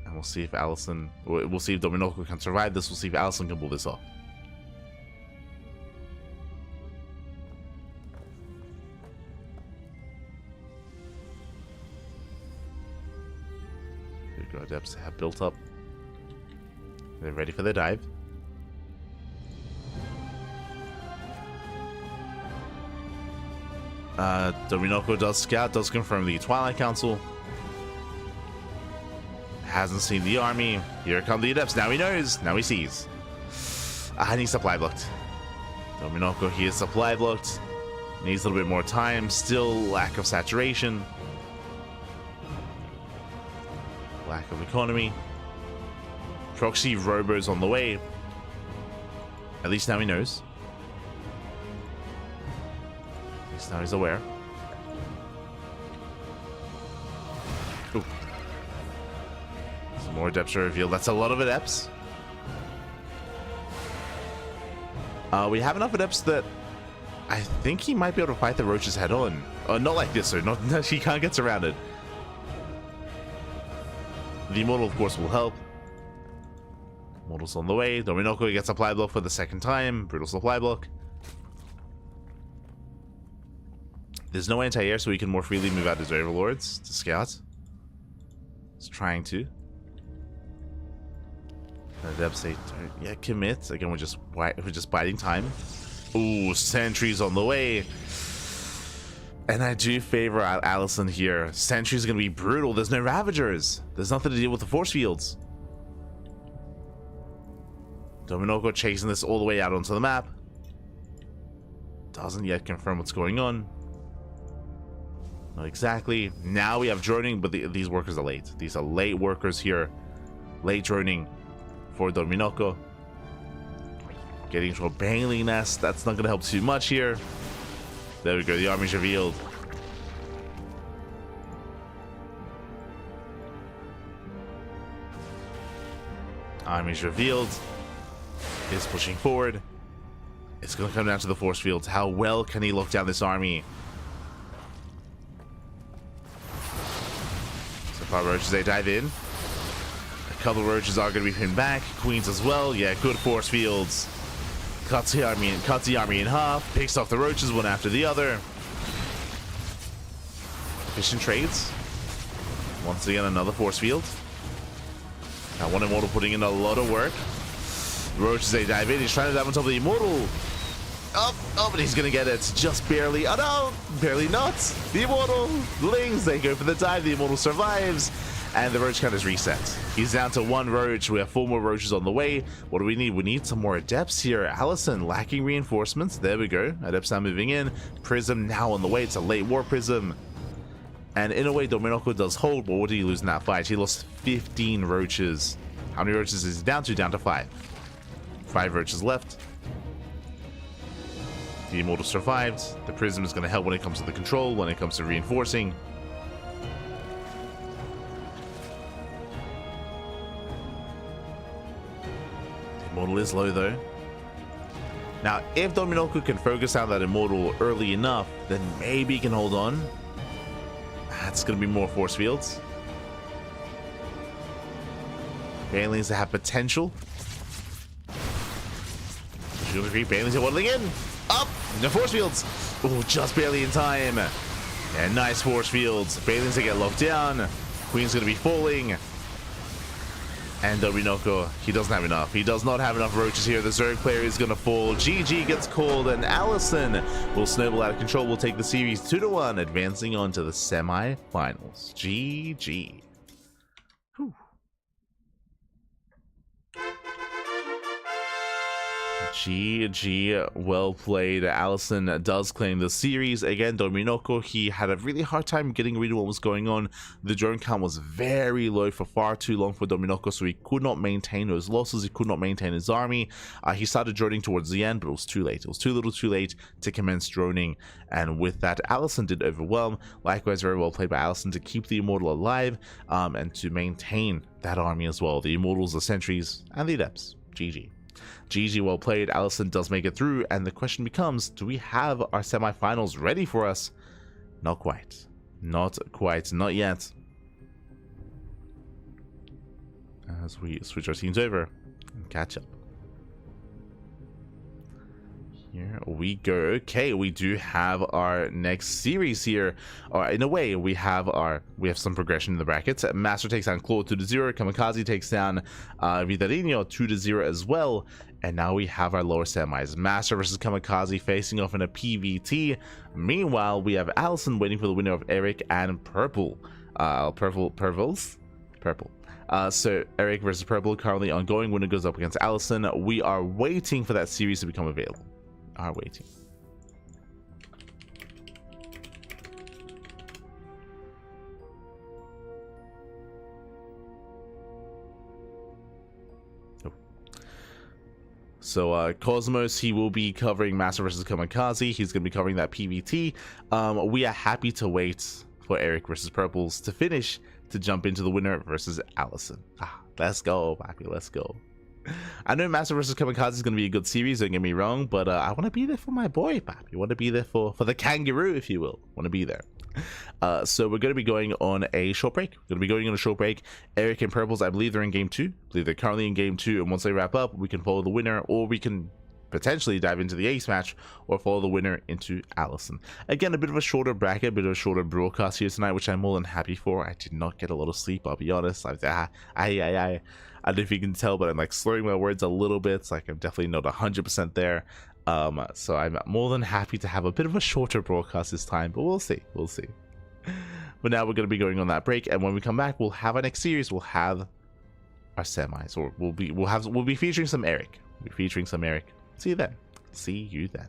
And we'll see if we'll see if Dorminhoco can survive this. We'll see if AlisoN can pull this off. Adepts have built up. They're ready for their dive. Dorminhoco does scout, does confirm the Twilight Council. Hasn't seen the army. Here come the adepts. Now he knows. Now he sees. And he's supply blocked. Dorminhoco, he is supply blocked. Needs a little bit more time. Still lack of saturation. Lack of economy. Proxy robos on the way. At least now he knows. At least now he's aware. Ooh. Some more adepts are revealed. That's a lot of adepts. We have enough adepts that I think he might be able to fight the roaches head on. Not like this, sir. Not, he can't get surrounded. The Immortal, of course, will help. Immortal's on the way. Dorminhoco gets supply block for the second time. Brutal supply block. There's no anti-air, so he can more freely move out his overlords to scout. He's trying to. Adepts say, yeah, commit. Again, we're just biding time. Ooh, sentries on the way. And I do favor AlisoN here. Sentry's gonna be brutal. There's no Ravagers. There's nothing to deal with the force fields. Dorminhoco chasing this all the way out onto the map. Doesn't yet confirm what's going on. Not exactly. Now we have droning, but these workers are late. These are late workers here. Late droning for Dorminhoco. Getting into a Baneling nest. That's not going to help too much here. There we go. The army's revealed. Army's revealed. Is pushing forward. It's going to come down to the force fields. How well can he lock down this army? So far, roaches, they dive in. A couple of roaches are going to be pinned back. Queens as well. Yeah, good force fields. Cuts the army in half. Picks off the roaches one after the other. Efficient trades. Once again, another force field. Now, one Immortal putting in a lot of work. Roaches, they dive in. He's trying to dive on top of the Immortal. Oh, but he's gonna get it. Just barely. Oh no, barely not. The Immortal. Lings, they go for the dive. The Immortal survives. And the roach count is reset. He's down to 1 roach. We have 4 more roaches on the way. What do we need? We need some more adepts here. AlisoN lacking reinforcements. There we go. Adepts now moving in. Prism now on the way. It's a late war Prism. And in a way, Dorminhoco does hold. But what did he lose in that fight? He lost 15 roaches. How many roaches is he down to? Down to 5. 5 roaches left. The Immortal survived. The Prism is going to help when it comes to the control, when it comes to reinforcing. The Immortal is low though. Now, if Dorminhoco can focus out that Immortal early enough, then maybe he can hold on. That's going to be more force fields. Banelings that have potential. Shield of Creep, Banelings are waddling in. Up! The force fields. Oh, just barely in time. And nice force fields. Banelings that get locked down. Queen's going to be falling. And Dorminhoco, he doesn't have enough. He does not have enough roaches here. The Zerg player is going to fall. GG gets called, and AlisoN will snowball out of control. Will take the series 2-1, advancing on to the semi-finals. GG. Whew. GG, well played. AlisoN does claim the series. Again, Dorminhoco, he had a really hard time getting rid of what was going on. The drone count was very low for far too long for Dorminhoco, so he could not maintain those losses. He could not maintain his army. He started droning towards the end, but it was too late. It was too little too late to commence droning, and with that, AlisoN did overwhelm. Likewise, very well played by AlisoN to keep the Immortal alive and to maintain that army as well. The Immortals, the Sentries, and the Adepts. GG. GG, well played. AlisoN does make it through, and the question becomes, do we have our semifinals ready for us? Not quite. Not quite. Not yet. As we switch our teams over and catch up. Here we go. Okay, we do have our next series here. In a way, we have some progression in the brackets. MasTeR takes down Claw 2-0. Kamikaze takes down Vidarinho 2-0 as well. And now we have our lower semis. MasTeR versus Kamikaze facing off in a PvT. Meanwhile, we have AlisoN waiting for the winner of Erik and Purple. Purple. So Erik versus Purple currently ongoing. Winner goes up against AlisoN. We are waiting for that series to become available. Are waiting. So Cosmos, he will be covering MasTeR versus Kamikaze. He's going to be covering that PvT. We are happy to wait for Erik versus Purples to finish to jump into the winner versus AlisoN. Let's go, Papi. Let's go. I know MasTeR versus Kamikaze is going to be a good series, don't get me wrong, but I want to be there for my boy, Papi. I want to be there for the kangaroo, if you will. I want to be there. So we're going to be going on a short break. Erik and Purples, I believe they're in game 2. I believe they're currently in game 2, and once they wrap up, we can follow the winner, or we can potentially dive into the ace match or follow the winner into AlisoN. Again, a bit of a shorter bracket, a bit of a shorter broadcast here tonight, which I'm more than happy for. I did not get a lot of sleep, I'll be honest. I don't know if you can tell, but I'm like slurring my words a little bit. It's like I'm definitely not 100% there. So I'm more than happy to have a bit of a shorter broadcast this time, but we'll see. But now we're going to be going on that break, and when we come back, we'll have our next series. We'll have our semis, or we'll be featuring some Erik. See you then. See you then.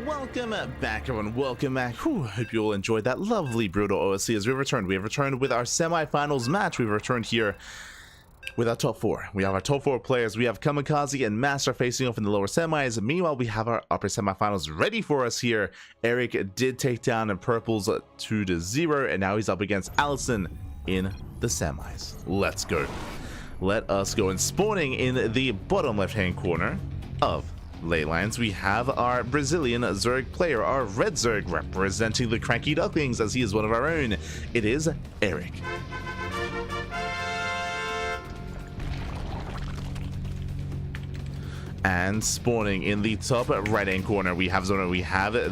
Welcome back, everyone. Welcome back. Hope you all enjoyed that lovely brutal OSC as we returned. We have returned with our semifinals match. We've returned here with our top four. We have our top four players. We have Kamikaze and MasTeR facing off in the lower semis. Meanwhile, we have our upper semifinals ready for us here. Erik did take down in purples 2-0, and now he's up against AlisoN in the semis. Let's go. Let us go. And spawning in the bottom left-hand corner of Leylines, we have our Brazilian Zerg player, our red Zerg, representing the CranKy Ducklings as he is one of our own. It is Erik. And spawning in the top right-hand corner, we have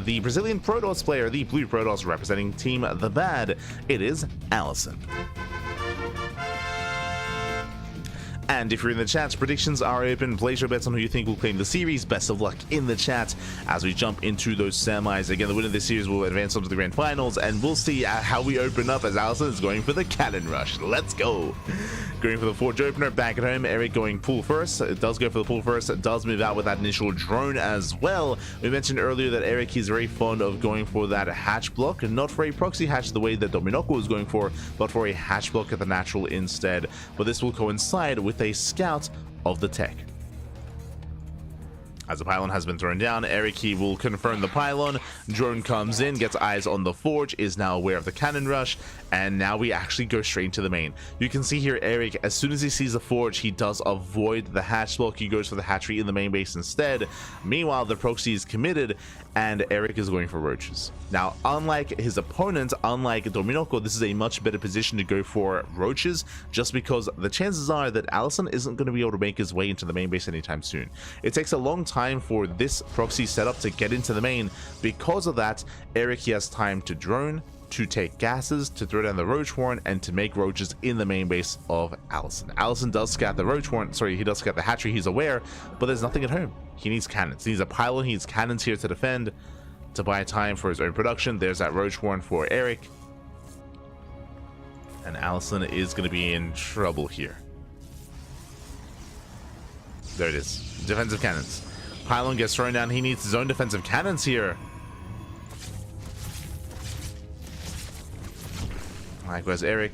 the Brazilian Protoss player, the blue Protoss, representing Team The Bad. It is AlisoN. And if you're in the chat, predictions are open. Place your bets on who you think will claim the series. Best of luck in the chat as we jump into those semis. Again, the winner of this series will advance on to the grand finals, and we'll see how we open up as AlisoN is going for the cannon rush. Let's go. Going for the forge opener back at home. Erik going pull first. It does go for the pull first. It does move out with that initial drone as well. We mentioned earlier that Erik is very fond of going for that hatch block, and not for a proxy hatch the way that Dorminhoco was going for, but for a hatch block at the natural instead. But this will coincide with a scout of the tech. As the pylon has been thrown down, Erik, he will confirm the pylon. Drone comes in, gets eyes on the forge, is now aware of the cannon rush, and now we actually go straight into the main. You can see here Erik, as soon as he sees the forge, he does avoid the hatch block. He goes for the hatchery in the main base instead. Meanwhile, the proxy is committed, and Erik is going for roaches. Now, unlike his opponent, unlike Dorminhoco, this is a much better position to go for roaches, just because the chances are that AlisoN isn't going to be able to make his way into the main base anytime soon. It takes a long time for this proxy setup to get into the main. Because of that, Erik, he has time to drone, to take gases, to throw down the roach warren, and to make roaches in the main base of AlisoN. AlisoN does scout the roach warren, sorry, he does scout the hatchery, he's aware, but there's nothing at home. He needs cannons. He needs a pylon, he needs cannons here to defend, to buy time for his own production. There's that roach warren for Erik. And AlisoN is going to be in trouble here. There it is. Defensive cannons. Pylon gets thrown down. He needs his own defensive cannons here. Likewise, Erik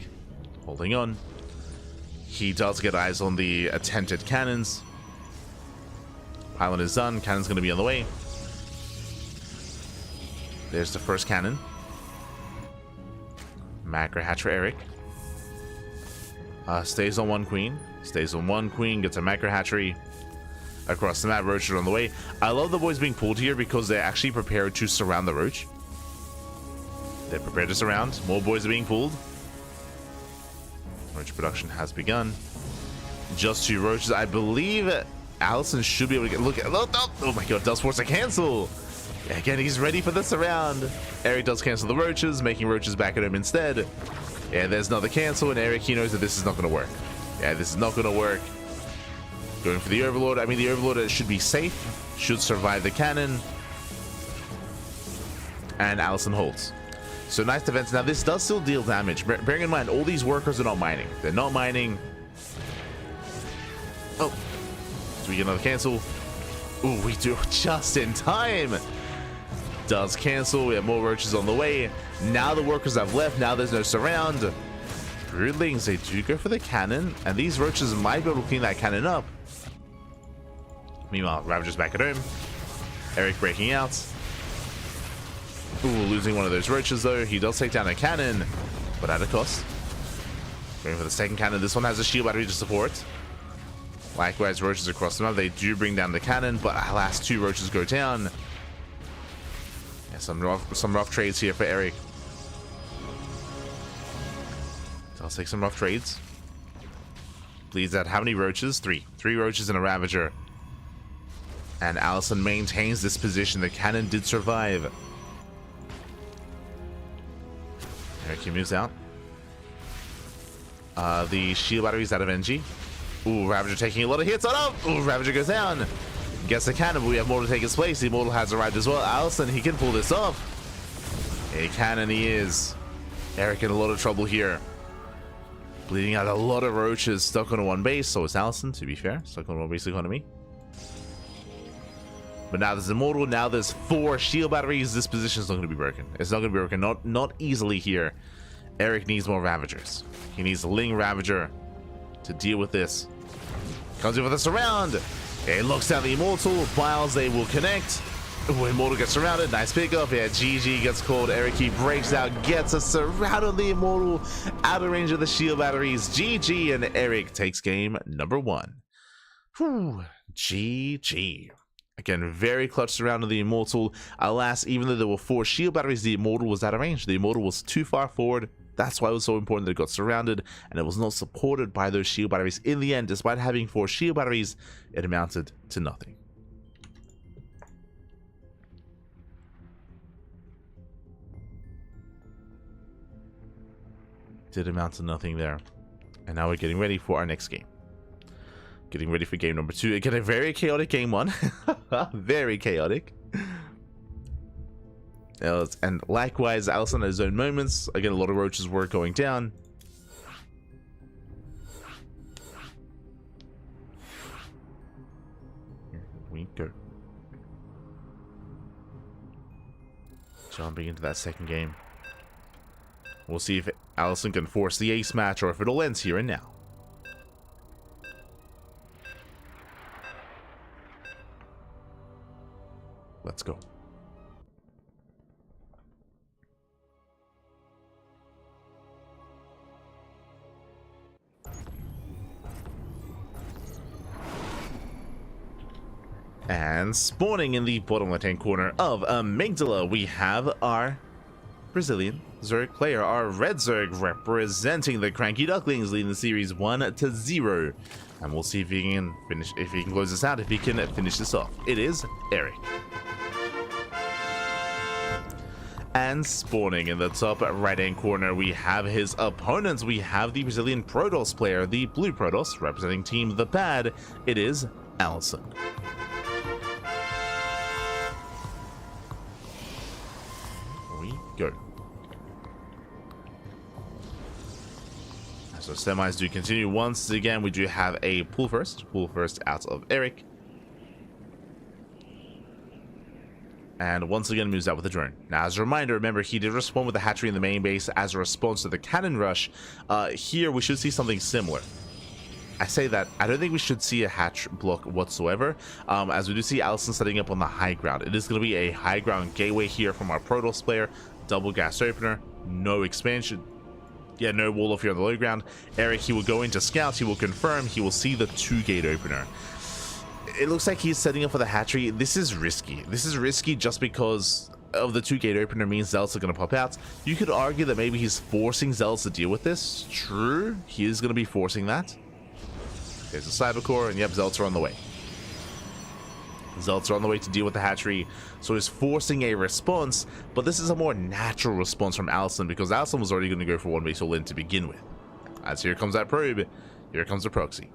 holding on. He does get eyes on the attempted cannons. Pylon is done. Cannon's going to be on the way. There's the first cannon. Macro hatch for Erik. Stays on one queen. Stays on one queen. Gets a macro hatchery. Across the map, roaches are on the way. I love the boys being pulled here because they're actually prepared to surround the roach. They're prepared to surround. More boys are being pulled. Roach production has begun. Just 2 roaches. I believe AlisoN should be able to get... Look at... Oh my god, does force a cancel. Again, he's ready for the surround. Erik does cancel the roaches, making roaches back at him instead. Yeah, there's another cancel, and Erik, he knows that this is not going to work. Yeah, this is not going to work. Going for the Overlord. I mean, the Overlord should be safe. Should survive the cannon. And AlisoN holds. So nice defense. Now, this does still deal damage. Bearing in mind, all these workers are not mining. They're not mining. Oh. Do we get another cancel? Ooh, we do just in time. Does cancel. We have more roaches on the way. Now the workers have left. Now there's no surround. Broodlings, they do go for the cannon. And these roaches might be able to clean that cannon up. Meanwhile, Ravager's back at home. Erik breaking out. Ooh, losing one of those roaches though. He does take down a cannon, but at a cost. Going for the second cannon. This one has a shield battery to support. Likewise, roaches across the map. They do bring down the cannon, but alas, 2 roaches go down. Yeah, some rough trades here for Erik. Does take some rough trades. Bleeds out how many roaches? 3. 3 roaches and a Ravager. And AlisoN maintains this position. The cannon did survive. Erik moves out. The shield battery's out of NG. Ooh, Ravager taking a lot of hits. Oh no! Ooh, Ravager goes down. Gets the cannon, but we have Mortal take his place. The Immortal has arrived as well. AlisoN, he can pull this off. A cannon he is. Erik in a lot of trouble here. Bleeding out a lot of roaches stuck on one base. So it's AlisoN, to be fair. Stuck on one base economy. But now there's Immortal. Now there's 4 shield batteries. This position is not going to be broken. It's not going to be broken. Not easily here. Erik needs more Ravagers. He needs a Ling Ravager to deal with this. Comes in with a surround. It looks down the Immortal. Files, they will connect. Ooh, Immortal gets surrounded. Nice pickup. Yeah, GG gets called. Erik, he breaks out, gets a surround on the Immortal. Out of range of the shield batteries. GG, and Erik takes game number 1. Whew. GG. Again, very clutch surround of the Immortal. Alas, even though there were 4 shield batteries, the Immortal was out of range. The Immortal was too far forward. That's why it was so important that it got surrounded, and it was not supported by those shield batteries. In the end, despite having 4 shield batteries, it amounted to nothing. Did amount to nothing there. And now we're getting ready for our next game. Getting ready for game number 2. Again, a very chaotic game 1. Very chaotic. And likewise, AlisoN has his own moments. Again, a lot of roaches were going down. Here we go. Jumping into that second game. We'll see if AlisoN can force the ace match or if it all ends here and now. Let's go. And spawning in the bottom left-hand corner of Amygdala, we have our Brazilian Zerg player, our red Zerg, representing the CranKy Ducklings, leading the series 1-0. And we'll see if he can finish, if he can close this out, if he can finish this off. It is Erik. And spawning in the top right-hand corner, we have his opponents. We have the Brazilian Protoss player, the blue Protoss, representing Team The Bad. It is AlisoN. Go. So semis do continue. Once again, we do have a pull first out of Erik, and once again moves out with the drone. Now, as a reminder, remember he did respond with the hatchery in the main base as a response to the cannon rush. Here we should see something similar. I say that I don't think we should see a hatch block whatsoever, as we do see AlisoN setting up on the high ground. It is going to be a high ground gateway here from our Protoss player. Double gas opener, no expansion. Yeah, no wall off here on the low ground. Erik, he will go into scouts, he will confirm, he will see the 2-gate opener. It looks like he's setting up for the hatchery. This is risky. This is risky just because of the 2-gate opener means Zealots are going to pop out. You could argue that maybe he's forcing Zealots to deal with this. True, he is going to be forcing that. There's a Cyber Core, and yep, Zealots are on the way. Zealots are on the way to deal with the hatchery, so he's forcing a response, but this is a more natural response from AlisoN because AlisoN was already going to go for 1-base all-in to begin with. As here comes that probe, here comes the proxy.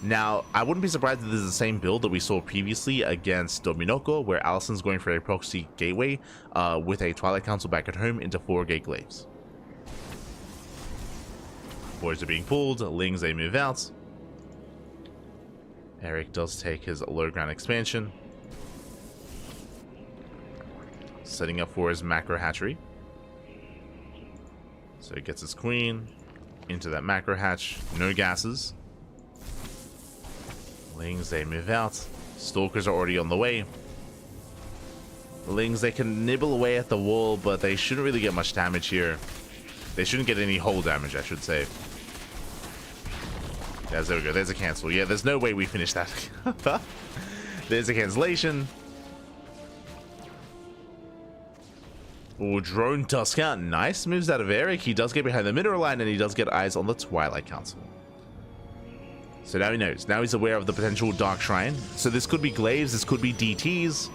Now, I wouldn't be surprised if this is the same build that we saw previously against Dorminhoco, where AlisoN's going for a proxy gateway with a Twilight Council back at home into 4-gate glaives. Boys are being pulled, Lings they move out. Erik does take his low ground expansion, setting up for his macro hatchery. So he gets his queen into that macro hatch, no gases. Lings they move out. Stalkers are already on the way. Lings, they can nibble away at the wall, but they shouldn't really get much damage here. They shouldn't get any hull damage, I should say. Yes, there we go. There's a cancel. Yeah, there's no way we finish that. There's a cancellation. Oh, drone tusk out. Nice moves out of Erik. He does get behind the mineral line, and he does get eyes on the Twilight Council. So now he knows. Now he's aware of the potential Dark Shrine. So this could be glaives. This could be DTs.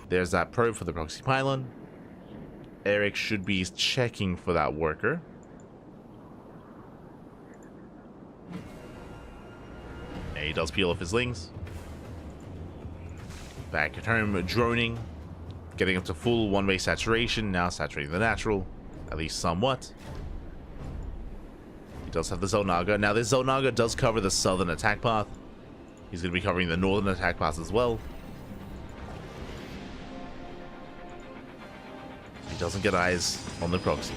There's that probe for the proxy pylon. Erik should be checking for that worker. He does peel off his Lings. Back at home, droning. Getting up to full 1-way saturation. Now saturating the natural. At least somewhat. He does have the Xel'Naga. Now this Xel'Naga does cover the southern attack path. He's going to be covering the northern attack path as well. He doesn't get eyes on the proxy.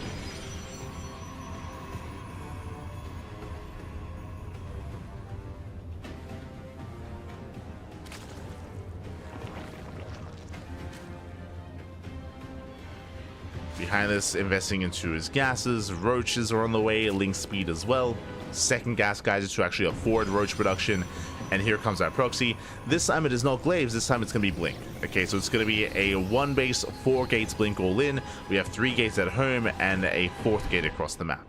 Behind this, investing into his gases. Roaches are on the way, link speed as well. Second gas geyser to actually afford roach production. And here comes our proxy. This time it is not glaives, this time it's going to be blink. Okay, so it's going to be a 1-base, 4 gates blink all in. We have 3 gates at home and a 4th gate across the map.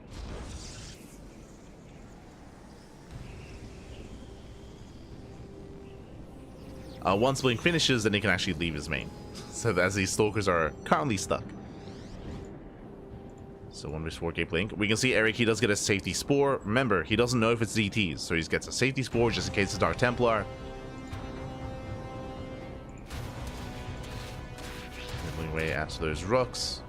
Once blink finishes, then he can actually leave his main. So as these stalkers are currently stuck. So 1v4 Gape Link. We can see Erik, he does get a safety spore. Remember, he doesn't know if it's DTs, so he gets a safety spore just in case it's Dark Templar. Nibbling away after those rooks.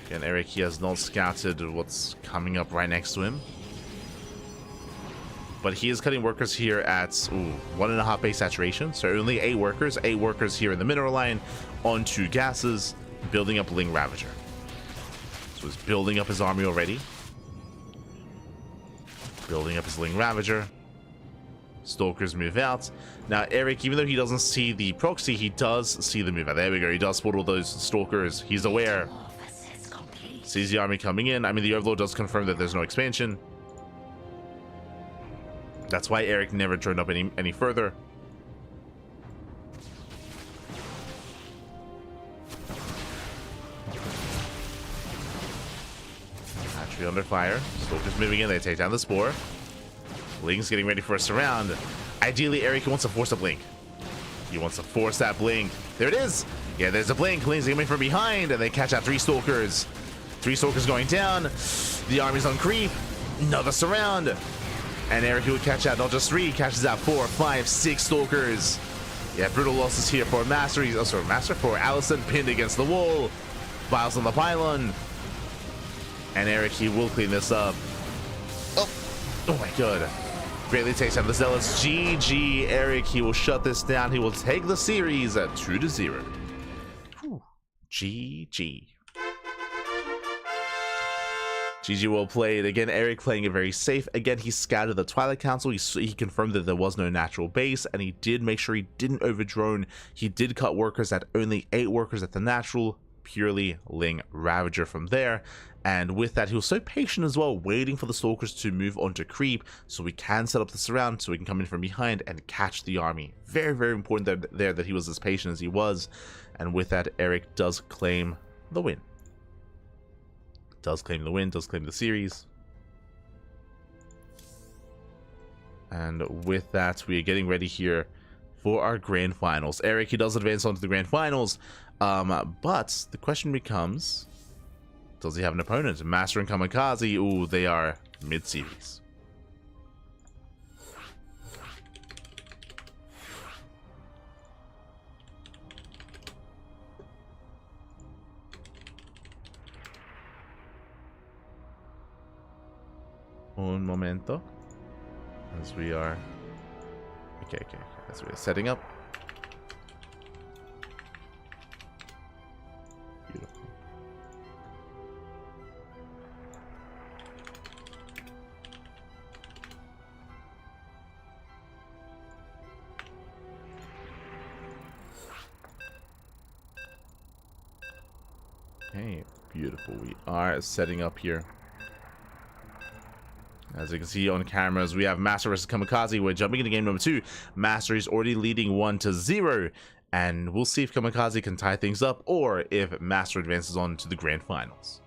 Again, Erik, he has not scouted what's coming up right next to him. But he is cutting workers here at 1.5 base saturation. So only 8 workers. 8 workers here in the mineral line on 2 gases, building up Ling Ravager. So he's building up his army already. Building up his Ling Ravager. Stalkers move out. Now, Erik, even though he doesn't see the proxy, he does see the move out. There we go. He does spot all those Stalkers. He's aware. Sees the army coming in. I mean, the Overlord does confirm that there's no expansion. That's why Erik never turned up any further. Hatchery under fire. Stalkers moving in. They take down the spore. Ling's getting ready for a surround. Ideally, Erik wants to force a blink. He wants to force that blink. There it is. Yeah, there's a blink. Ling's coming from behind, and they catch out 3 Stalkers. 3 Stalkers going down. The army's on creep. Another surround. And Erik, who would catch out not just 3, catches out 4, 5, 6 Stalkers. Yeah, brutal losses here for MasTeR. He's also MasTeR for AlisoN, pinned against the wall. Biles on the pylon. And Erik, he will clean this up. Oh my god. Greatly takes down the Zealots. GG, Erik, he will shut this down. He will take the series at 2-0. GG. GG well played. Again, Erik playing it very safe. Again, he scouted the Twilight Council. He confirmed that there was no natural base, and he did make sure he didn't overdrone. He did cut workers at only 8 workers at the natural, purely Ling Ravager from there. And with that, he was so patient as well, waiting for the Stalkers to move on to creep, so we can set up the surround, so we can come in from behind and catch the army. Very, very important that he was as patient as he was. And with that, Erik does claim the win. Does claim the win, does claim the series. And with that, we are getting ready here for our grand finals. Erik, he does advance on to the grand finals, but the question becomes, does he have an opponent? MasTeR and Kamikaze, ooh, they are mid-series. Un momento. As we are... Okay. As we are setting up. Beautiful. Okay, beautiful. We are setting up here. As you can see on cameras, we have MasTeR versus Kamikaze. We're jumping into game number 2. MasTeR is already leading 1-0. And we'll see if Kamikaze can tie things up or if MasTeR advances on to the grand finals.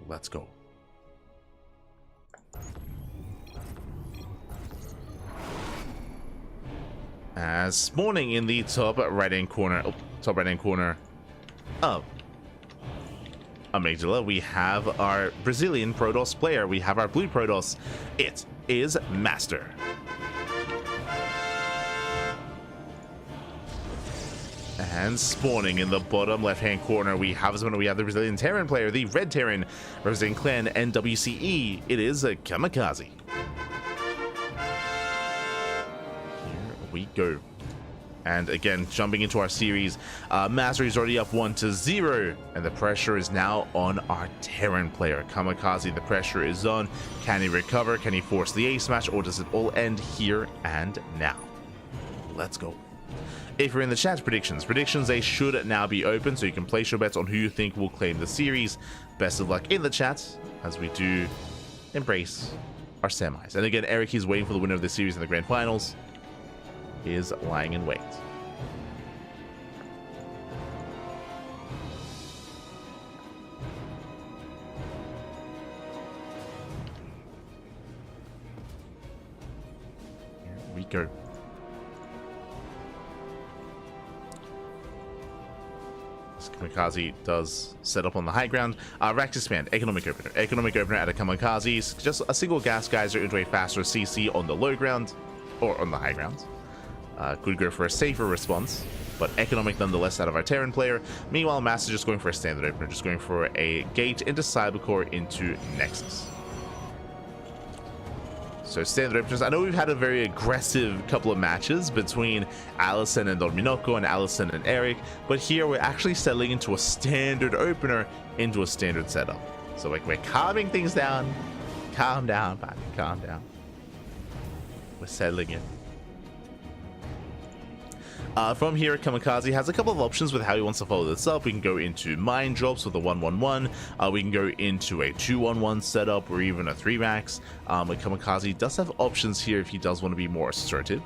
Let's go. As spawning in the top right-hand corner of Amygdala, we have our Brazilian Protoss player. We have our blue Protoss. It is MasTeR. And spawning in the bottom left-hand corner, we have the Brazilian Terran player, the red Terran, representing clan NWCE. It is a Kamikaze. Here we go. And again, jumping into our series, MasTeR is already up 1-0, and the pressure is now on our Terran player. Kamikaze, the pressure is on. Can he recover? Can he force the ace match, or does it all end here and now? Let's go. If you're in the chat, predictions, they should now be open, so you can place your bets on who you think will claim the series. Best of luck in the chat as we do embrace our semis. And again, Erik, he's waiting for the winner of this series in the grand finals. Is lying in wait. Here we go. Kamikaze does set up on the high ground. Rack Expand, Economic Opener. Economic Opener at a Kamikaze. Just a single Gas Geyser into a faster CC on the low ground, or on the high ground. Could go for a safer response, but economic nonetheless out of our Terran player. Meanwhile, MasTeR just going for a standard opener, just going for a gate into Cybercore into Nexus. So standard openers. I know we've had a very aggressive couple of matches between AlisoN and Dorminhoco and AlisoN and Erik, but here we're actually settling into a standard opener into a standard setup. So like we're calming things down. Calm down, buddy. Calm down. We're settling in. From here, Kamikaze has a couple of options with how he wants to follow this up. We can go into mine drops with a 1-1-1. We can go into a 2-1-1 setup or even a 3-max. Kamikaze does have options here if he does want to be more assertive.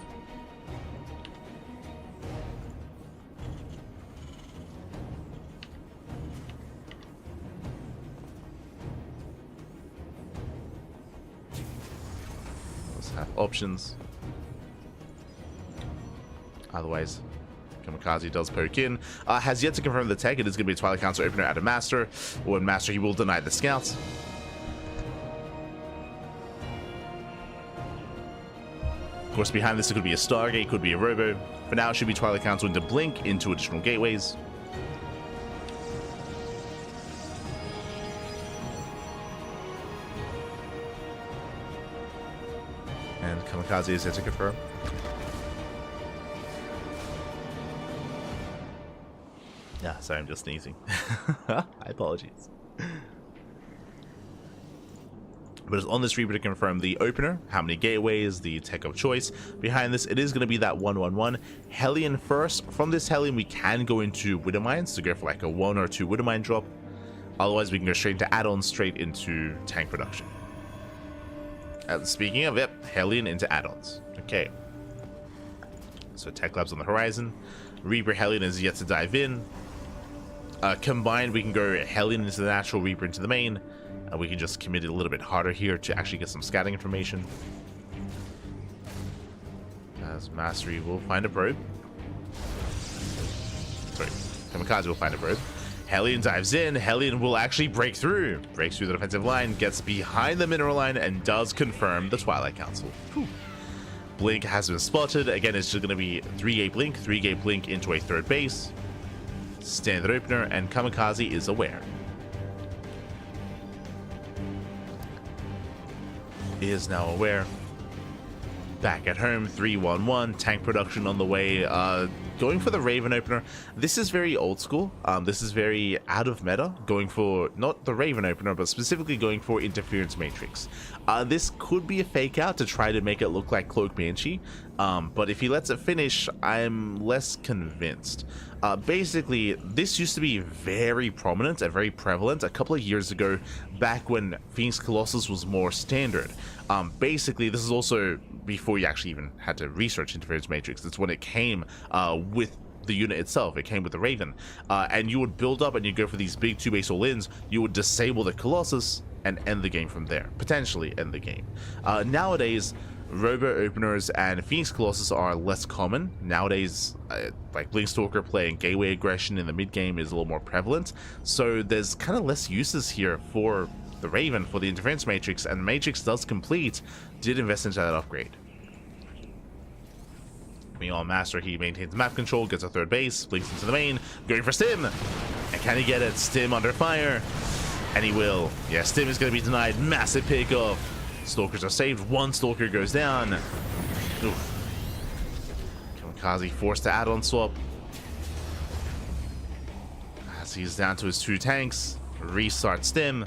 Does have options. Otherwise, Kamikaze does poke in. Has yet to confirm the tech. It is going to be a Twilight Council opener at a MasTeR. Or in MasTeR, he will deny the scouts. Of course, behind this, it could be a Stargate, it could be a Robo. For now, it should be Twilight Council into Blink, into additional gateways. And Kamikaze is yet to confirm. Yeah, sorry, I'm just sneezing. I apologize. But it's on this Reaper to confirm the opener, how many gateways, the tech of choice. Behind this, it is going to be that 1-1-1. Hellion first. From this Hellion, we can go into Widow Mines to go for like a 1 or 2 Widow Mine drop. Otherwise, we can go straight into add-ons, straight into tank production. Speaking of it, Hellion into add-ons. Okay. So Tech Labs on the horizon. Reaper Hellion is yet to dive in. Combined, we can go Hellion into the natural, Reaper into the main. We can just commit it a little bit harder here to actually get some scouting information. As MasTeR will find a probe. Sorry, Kamikaze will find a probe. Hellion dives in. Hellion will actually breaks through the defensive line, gets behind the mineral line, and does confirm the Twilight Council. Whew. Blink has been spotted. Again, it's just going to be 3-gate blink, 3-gate blink into a third base. Standard opener, and Kamikaze is aware. He is now aware. Back at home, 3-1-1, tank production on the way. Going for the Raven opener. This is very old school. This is very out of meta. Going for not the Raven opener, but specifically going for Interference Matrix. This could be a fake out to try to make it look like Cloak Banshee. But if he lets it finish, I'm less convinced. Basically, this used to be very prominent and very prevalent a couple of years ago, back when Phoenix Colossus was more standard. Basically, this is also before you actually even had to research Interference Matrix. It's when it came with the unit itself. It came with the Raven. And you would build up and you go for these big 2-base all-ins. You would disable the Colossus and end the game from there. Potentially end the game. Nowadays, Robo openers and Phoenix Colossus are less common. Nowadays, like Blinkstalker play and gateway aggression in the mid game is a little more prevalent. So there's kind of less uses here for the Raven, for the Interference Matrix, and the Matrix does complete. Did invest into that upgrade. Meanwhile, MasTeR, he maintains map control, gets a third base, blinks into the main, going for Stim. And can he get it? Stim under fire. And he will. Yeah, Stim is going to be denied. Massive pickoff. Stalkers are saved. One Stalker goes down. Oof. Kamikaze forced to add-on swap. As he's down to his 2 tanks. Restart Stim.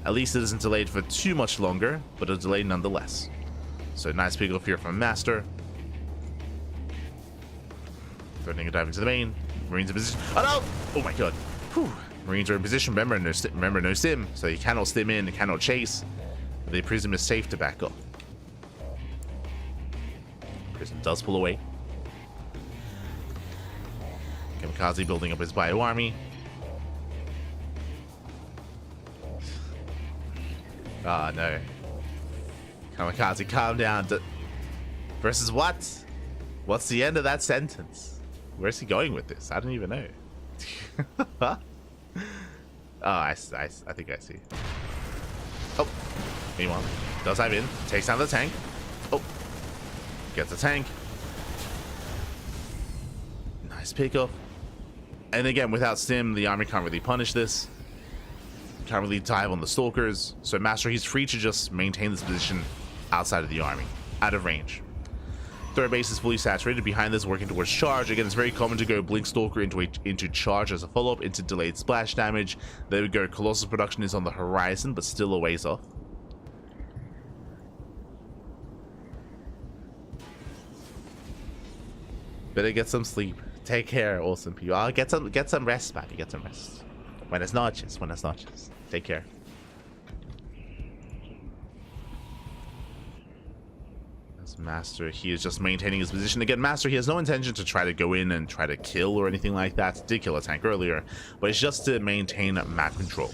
At least it isn't delayed for too much longer, but a delay nonetheless. So nice pickoff here from MasTeR. Threatening a dive into the main. Marines in position. Oh no! Oh my god. Whew. Marines are in position. Remember, no stim. So you cannot stim in, cannot chase. The Prism is safe to back up. Prism does pull away. Kamikaze building up his bio army. Ah, no. Kamikaze, calm down. Versus what? What's the end of that sentence? Where's he going with this? I don't even know. Oh, I think I see. Oh, meanwhile, does dive in, takes down the tank. Oh, gets the tank. Nice pickup. And again, without Stim, the army can't really punish this. Can't really dive on the stalkers. So MasTeR, he's free to just maintain this position outside of the army, out of range. Third base is fully saturated. Behind this, working towards charge. Again, it's very common to go Blink Stalker into charge as a follow-up, into delayed splash damage. There we go. Colossus production is on the horizon, but still a ways off. Better get some sleep. Take care, awesome people. I'll get some rest, buddy. Get some rest. Buenas noches. Buenas noches. Take care. MasTeR, he is just maintaining his position. Again, MasTeR, he has no intention to try to go in and try to kill or anything like that. Did kill a tank earlier, but it's just to maintain map control.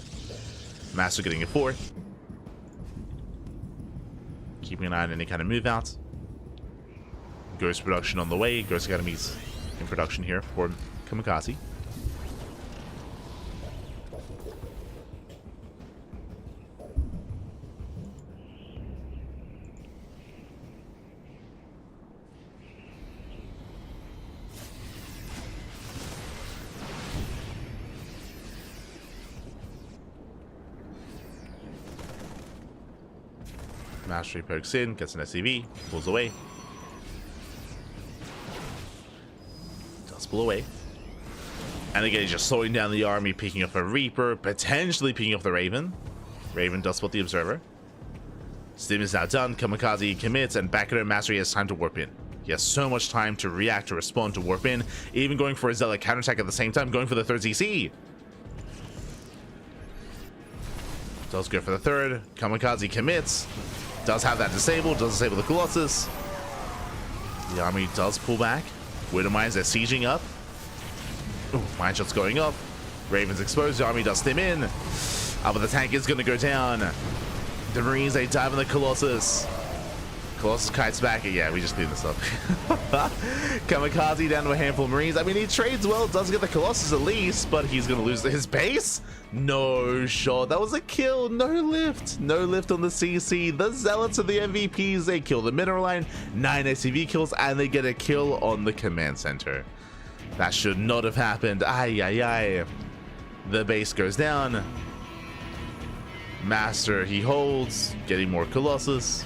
MasTeR getting a fourth. Keeping an eye on any kind of move out. Ghost production on the way. Ghost Academy's in production here for Kamikaze. MasTeR pokes in, gets an SCV, pulls away. Does pull away. And again, he's just slowing down the army, picking up a Reaper, potentially picking up the Raven. Raven does spot the Observer. Stim is now done, Kamikaze commits, and back at home, MasTeR, he has time to warp in. He has so much time to react, to respond, to warp in, even going for a Zealot counterattack at the same time, going for the third CC. Does go for the third, Kamikaze commits. Does have that disabled, does disable the Colossus. The army does pull back. Widow Mines are sieging up. Ooh, mine shots going up. Raven's exposed, the army does stim in. But the tank is going to go down. The Marines, they dive on the Colossus. Colossus kites back. Yeah, we just cleaned this up. Kamikaze down to a handful of Marines. I mean, he trades well, does get the Colossus at least, but he's going to lose his base? No shot. That was a kill. No lift. No lift on the CC. The Zealots are the MVPs. They kill the mineral line. 9 SCV kills, and they get a kill on the command center. That should not have happened. Ay, ay, ay. The base goes down. MasTeR, he holds, getting more Colossus.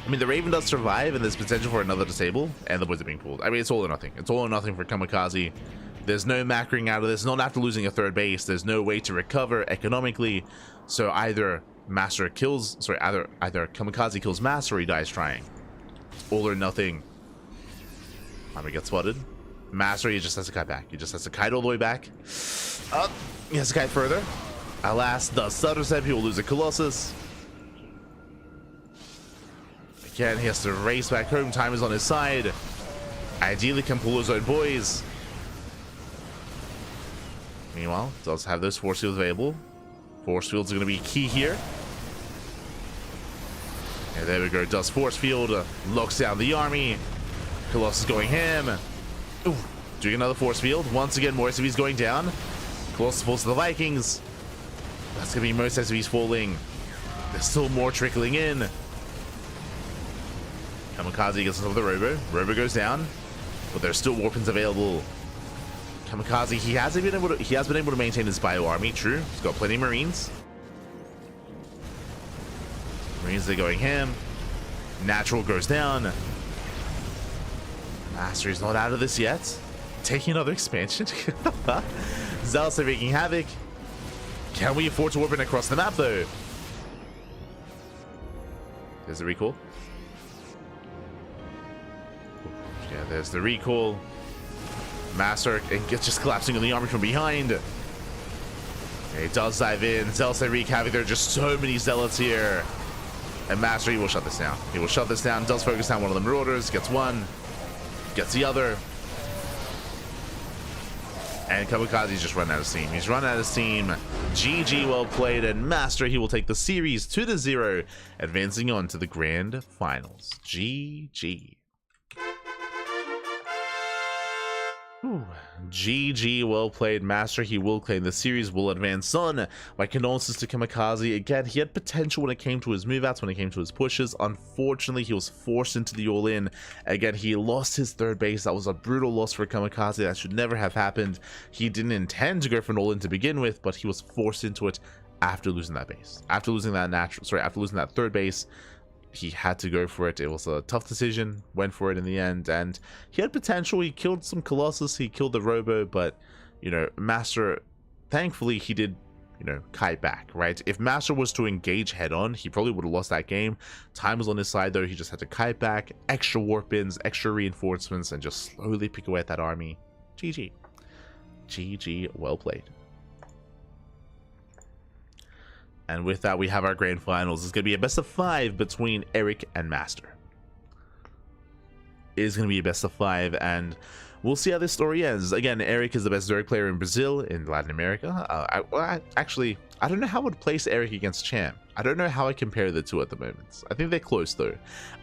I mean, the Raven does survive, and there's potential for another disable, and the boys are being pulled. I mean, it's all or nothing. It's all or nothing for Kamikaze. There's no macroing out of this. Not after losing a third base. There's no way to recover economically. So either MasTeR kills, sorry, either Kamikaze kills MasTeR or he dies trying. All or nothing. Army gets spotted. MasTeR, he just has to kite back. He just has to kite all the way back. Up. He has to kite further. Alas, the stutter step. He will lose a Colossus. Again, he has to race back home. Time is on his side. Ideally can pull his own boys. Meanwhile, does have those force fields available. Force fields are going to be key here. And there we go. Does force field. Locks down the army. Colossus going ham. Ooh, doing another force field. Once again, more SCVs going down. Colossus falls to the Vikings. That's going to be most SCVs falling. There's still more trickling in. Kamikaze gets on top of the Robo. Robo goes down, but there's still weapons available. Kamikaze, he has been able to maintain his bio army. True, he's got plenty of Marines. Marines, they're going ham. Natural goes down. MasTeR is not out of this yet. Taking another expansion. Zealots are wreaking havoc. Can we afford to open across the map though? There's the recall. Yeah, there's the recall. MasTeR gets just collapsing on the army from behind. He does dive in. Zealots wreak havoc. There are just so many Zealots here. And MasTeR, he will shut this down. He will shut this down. Does focus down one of the Marauders. Gets one. Gets the other. And Kamikaze's just run out of steam. He's run out of steam. GG, well played. And MasTeR, he will take the series 2-0, advancing on to the grand finals. GG. Ooh, GG, well played, MasTeR. He will claim the series, will advance on. My condolences to Kamikaze. Again, he had potential when it came to his move outs, when it came to his pushes. Unfortunately, he was forced into the all-in. Again, he lost his third base. That was a brutal loss for Kamikaze. That should never have happened. He didn't intend to go for an all-in to begin with, but he was forced into it after losing that base. After losing that third base. He had to go for it. It was a tough decision, went for it in the end, and he had potential. He killed some Colossus, he killed the Robo, but, you know, MasTeR, thankfully, he did, you know, kite back, right? If MasTeR was to engage head-on, he probably would have lost that game. Time was on his side, though. He just had to kite back, extra warp-ins, extra reinforcements, and just slowly pick away at that army. GG. GG, well played. And with that, we have our grand finals. It's going to be a best of 5 between Erik and MasTeR. It is going to be a best of 5, and we'll see how this story ends. Again, Erik is the best Zerg player in Brazil, in Latin America. I don't know how I would place Erik against Cham. I don't know how I compare the two at the moment. I think they're close, though.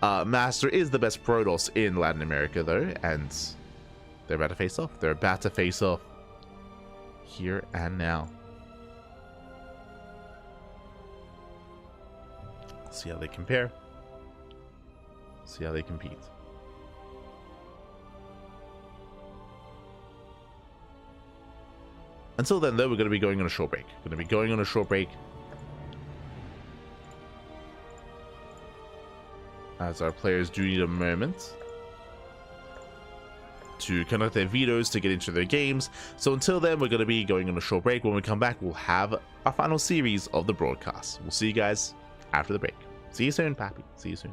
MasTeR is the best Protoss in Latin America, though, and they're about to face off. They're about to face off here and now. See how they compare. See how they compete. Until then, though, we're going to be going on a short break. As our players do need a moment to conduct their vetoes to get into their games. So until then, we're going to be going on a short break. When we come back, we'll have our final series of the broadcast. We'll see you guys after the break. See you soon, Pappy. See you soon.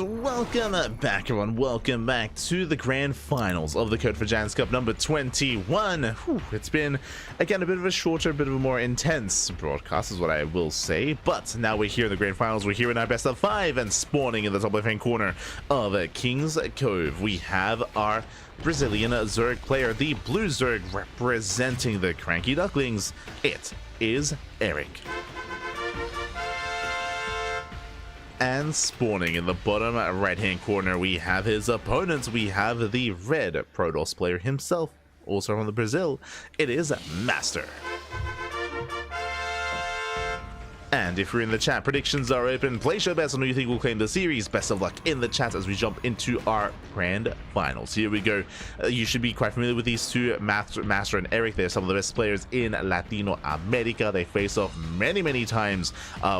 welcome back, everyone. Welcome back to the grand finals of the Code for Jans Cup number 21. Whew, it's been, again, a bit of a shorter, bit of a more intense broadcast is what I will say. But now we're here in the grand finals. We're here in our best of 5 and spawning in the top left-hand corner of King's Cove. We have our Brazilian Zerg player, the Blue Zerg, representing the CranKy Ducklings. It is Erik. And spawning in the bottom right-hand corner, we have his opponents. We have the red Protoss player himself, also from the Brazil. It is MasTeR. And if you're in the chat, predictions are open. Place your bets on who you think will claim the series. Best of luck in the chat as we jump into our grand finals. Here we go. You should be quite familiar with these two, MasTeR and Erik. They're some of the best players in Latino America. They face off many times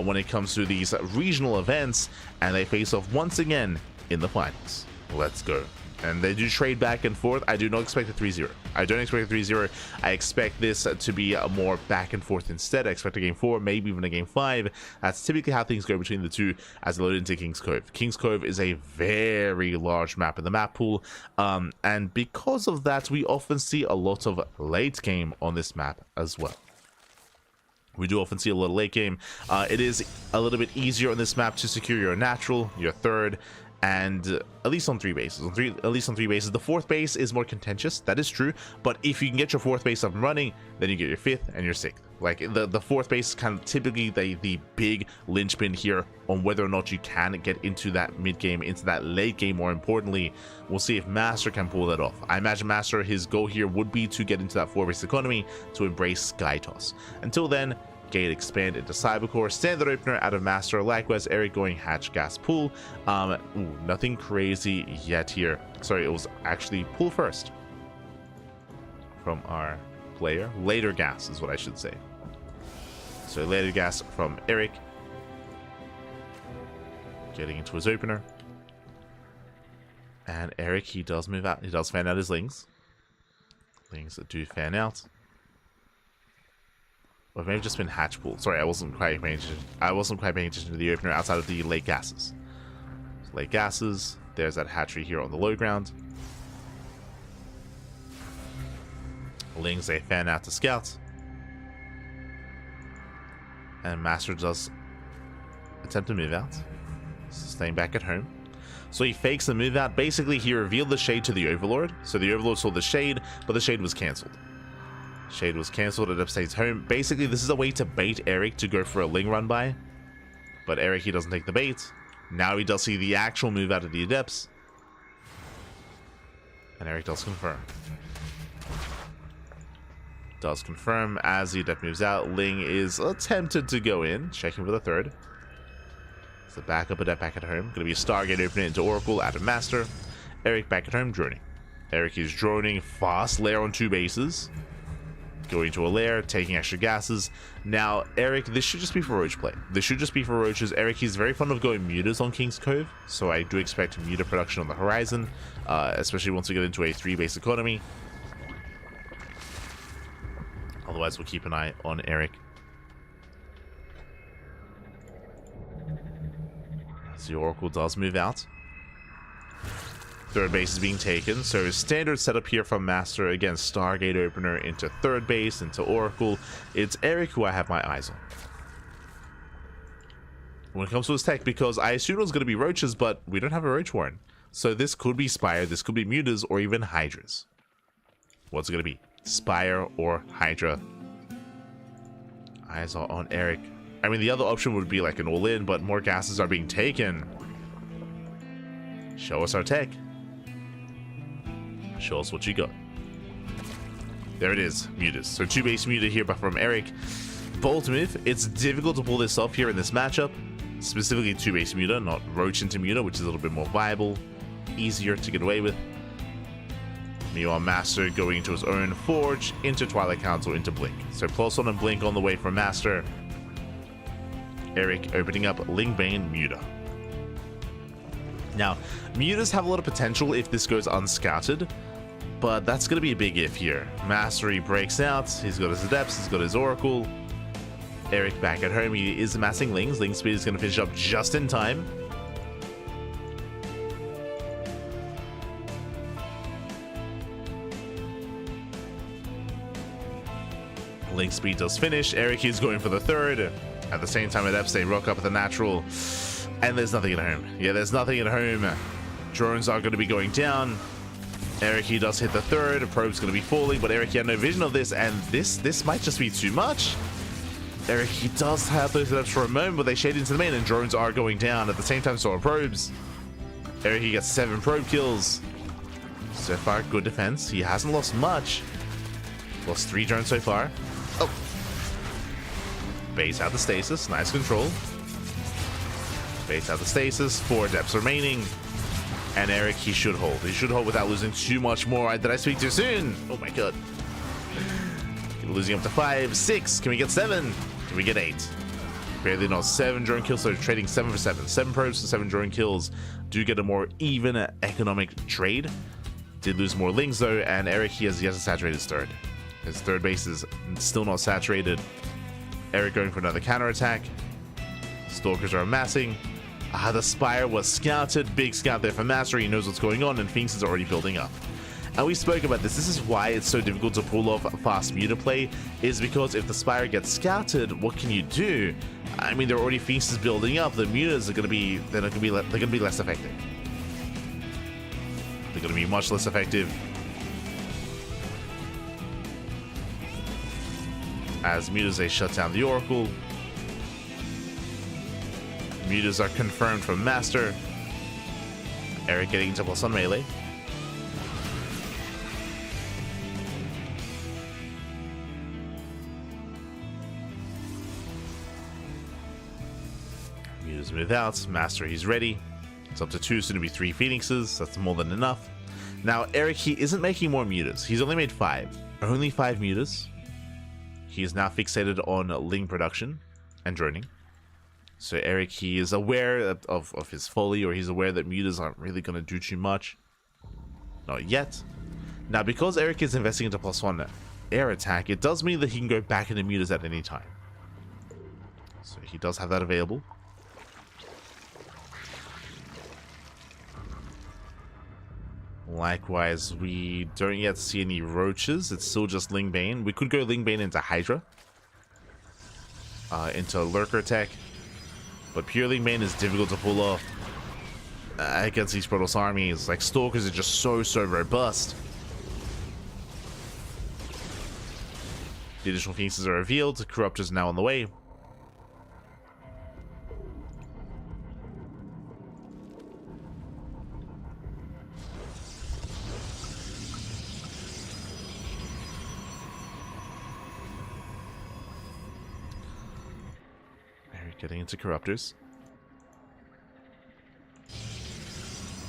when it comes to these regional events, and they face off once again in the finals. Let's go. And they do trade back and forth. I do not expect a 3-0. I don't expect a 3-0. I expect this to be a more back and forth instead. I expect a game 4, maybe even a game 5. That's typically how things go between the two as they load into King's Cove. King's Cove is a very large map in the map pool. And because of that, we often see a lot of late game on this map as well. We do often see a little late game. It is a little bit easier on this map to secure your natural, your third, and at least on 3 bases. At least on 3 bases. The 4th base is more contentious, that is true, but if you can get your 4th base up and running, then you get your 5th and your 6th. Like the 4th base is kind of typically the big linchpin here on whether or not you can get into that mid game, into that late game. More importantly, we'll see if MasTeR can pull that off. I imagine MasTeR, his goal here would be to get into that 4-base economy to embrace Sky Toss. Until then, Gate expand into Cybercore, standard opener out of MasTeR. Likewise, Erik going hatch gas pool. Nothing crazy yet here. Sorry, it was actually pool first from our player. Later gas is what I should say. So later gas from Erik. Getting into his opener. And Erik, he does move out. He does fan out his Lings. Lings that do fan out. Or maybe just been hatch pool. Sorry, I wasn't quite paying attention. I wasn't quite paying attention to the opener outside of the late gases. So late gases. There's that hatchery here on the low ground. Lings a fan out to scout. And MasTeR does attempt to move out. Staying back at home. So he fakes the move out. Basically, he revealed the shade to the Overlord. So the Overlord saw the shade, but the shade was cancelled. Shade was cancelled at Upstate's home. Basically, this is a way to bait Erik to go for a Ling run by. But Erik, he doesn't take the bait. Now he does see the actual move out of the Adepts. And Erik does confirm. Does confirm as the Adept moves out. Ling is attempted to go in. Checking for the 3rd. It's the backup Adept back at home. Going to be a Stargate opening into Oracle out of MasTeR. Erik back at home droning. Erik is droning fast. Lair on 2 bases. Going to a lair, taking extra gases. Now, Erik, this should just be for Roach play. This should just be for Roaches. Erik, he's very fond of going mutas on King's Cove, so I do expect muta production on the horizon, especially once we get into a 3-base economy. Otherwise, we'll keep an eye on Erik. As the Oracle does move out. 3rd base is being taken, so standard setup here from MasTeR. Again, Stargate opener into 3rd base, into Oracle. It's Erik who I have my eyes on when it comes to his tech, because I assumed it was going to be Roaches, but we don't have a Roach Warren. So this could be Spire, this could be Mutas, or even Hydras. What's it going to be? Spire or Hydra? Eyes are on Erik. I mean, the other option would be like an all-in, but more gases are being taken. Show us our tech. Show us what you got. There it is, Mutas. So 2-base Muta here, but from Erik. Bold move. It's difficult to pull this off here in this matchup. Specifically 2-base Muta, not Roach into Muta, which is a little bit more viable. Easier to get away with. Meanwhile, MasTeR going into his own Forge, into Twilight Council, into Blink. So Pulse on and Blink on the way from MasTeR. Erik opening up Lingbane Muta. Now, Mutas have a lot of potential if this goes unscouted, but that's going to be a big if here. MasTeR, he breaks out, he's got his Adepts, he's got his Oracle. Erik back at home, he is amassing Lings. Ling speed is going to finish up just in time. Link speed does finish. Erik is going for the third. At the same time, Adepts, they rock up at the natural. And there's nothing at home. Yeah, there's nothing at home. Drones are going to be going down. Erik, he does hit the third. Probe's going to be falling, but Erik, he had no vision of this, and this might just be too much. Erik, he does have those Adepts for a moment, but they shade into the main, and drones are going down. At the same time, so are probes. Erik, he gets 7 probe kills. So far, good defense. He hasn't lost much. Lost 3 drones so far. Oh. Base out the stasis. Nice control. Base out the stasis. 4 Adepts remaining. And Erik, he should hold. He should hold without losing too much more. Did I speak too soon? Oh my god. We're losing up to 5, 6. Can we get 7? Can we get 8? Barely not. 7 drone kills, so trading 7 for 7. 7 probes to 7 drone kills. Do get a more even economic trade. Did lose more links though, and Erik, he has yet to saturate his third. His third base is still not saturated. Erik going for another counterattack. Stalkers are amassing. The Spire was scouted. Big scout there for MasTeR. He knows what's going on, and Phoenix is already building up. And we spoke about this. This is why it's so difficult to pull off fast muta play, is because if the Spire gets scouted, what can you do? I mean, there are already Phoenixes building up. The mutas are going to be they're going to be less effective. They're going to be much less effective. As mutas, they shut down the Oracle. Mutas are confirmed from MasTeR. Erik getting into +1 melee. Mutas move out. MasTeR, he's ready. It's up to 2, soon to be 3 Phoenixes. That's more than enough. Now, Erik, he isn't making more mutas. He's only made 5. Only 5 mutas. He is now fixated on Ling production and droning. So Erik, he is aware of his folly, or he's aware that mutas aren't really going to do too much. Not yet. Now, because Erik is investing into +1 air attack, it does mean that he can go back into mutas at any time. So he does have that available. Likewise, we don't yet see any roaches. It's still just Ling Bane. We could go Ling Bane into Hydra. Into Lurker Tech. But pure Ling Bane is difficult to pull off against these Protoss armies. Like, Stalkers are just so robust. The additional Phoenixes are revealed. Corruptors now on the way. Getting into Corruptors.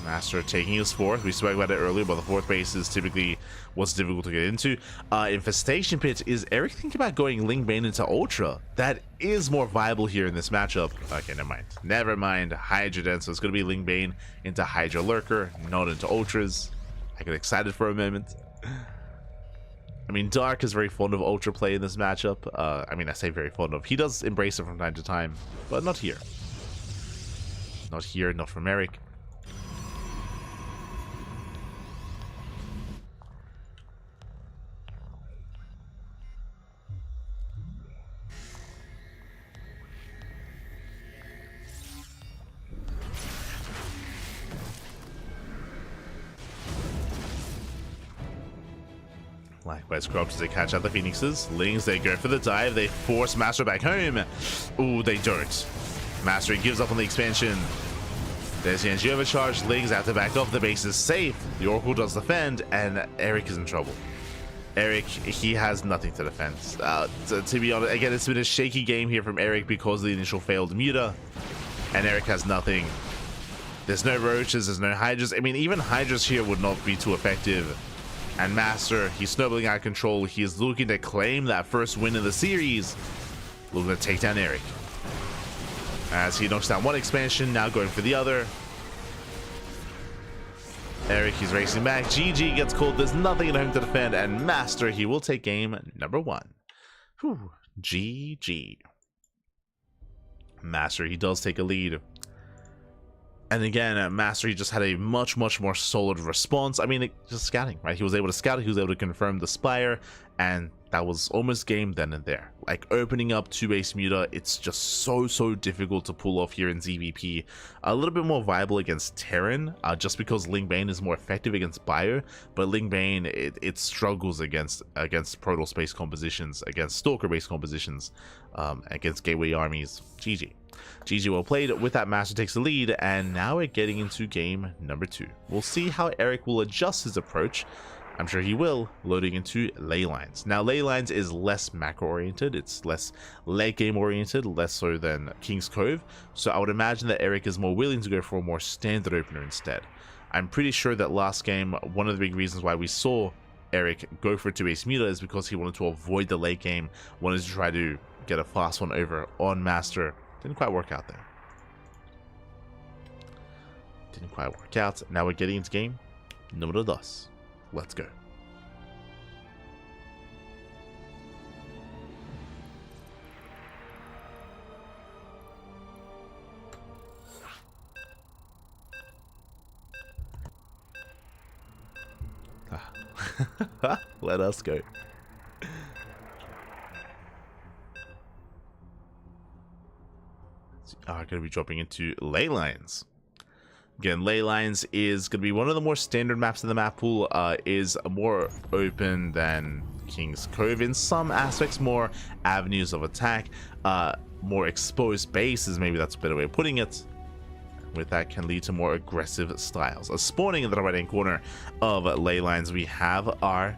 MasTeR taking his 4th. We spoke about it earlier, but the 4th base is typically what's difficult to get into. Infestation Pit. Is Erik thinking about going Ling Bane into Ultra? That is more viable here in this matchup. Okay, never mind. Never mind. Hydra then. So it's going to be Ling Bane into Hydra Lurker, not into Ultras. I get excited for a moment. I mean, Dark is very fond of Ultra play in this matchup. I mean, I say very fond of. He does embrace it from time to time, but not here. Not here, not from Erik. Likewise, Corruptors, they catch out the Phoenixes. Lings, they go for the dive. They force MasTeR back home. Ooh, they don't. MasTeR gives up on the expansion. There's the energy overcharge. Lings have to back off. The base is safe. The Oracle does defend, and Erik is in trouble. Erik, he has nothing to defend. To be honest, again, it's been a shaky game here from Erik because of the initial failed muta, and Erik has nothing. There's no roaches, there's no Hydras. I mean, even Hydras here would not be too effective. And MasTeR, he's snowballing out of control. He is looking to claim that first win in the series. Looking to take down Erik. As he knocks down one expansion, now going for the other. Erik, he's racing back. GG gets called. There's nothing at home to defend. And MasTeR, he will take game number 1. Whew. GG. MasTeR, he does take a lead. And again, MasTeR, he just had a much more solid response. I mean, just scouting, right? He was able to scout it. He was able to confirm the Spire. And that was almost game then and there. Like opening up to base muta, it's just so difficult to pull off here in ZVP. A little bit more viable against Terran, just because Ling Bane is more effective against Bio, but Ling Bane, it struggles against Protoss based compositions, against Stalker based compositions, against Gateway armies. GG well played. With that, MasTeR takes the lead, and now we're getting into game number 2. We'll see how Erik will adjust his approach. I'm sure he will, loading into ley lines. Now, ley lines is less macro oriented, it's less late game oriented, less so than King's Cove, so I would imagine that Erik is more willing to go for a more standard opener instead. I'm pretty sure that last game, one of the big reasons why we saw Erik go for 2-base muta is because he wanted to avoid the late game, wanted to try to get a fast one over on MasTeR. Didn't quite work out there. Didn't quite work out. Now we're getting into game number 2. Let's go. Let us go. Are going to be dropping into ley lines. Again, ley lines is going to be one of the more standard maps in the map pool. Is more open than King's Cove in some aspects, more avenues of attack, more exposed bases, maybe that's a better way of putting it. With that can lead to more aggressive styles. Spawning in the right hand corner of ley lines, we have our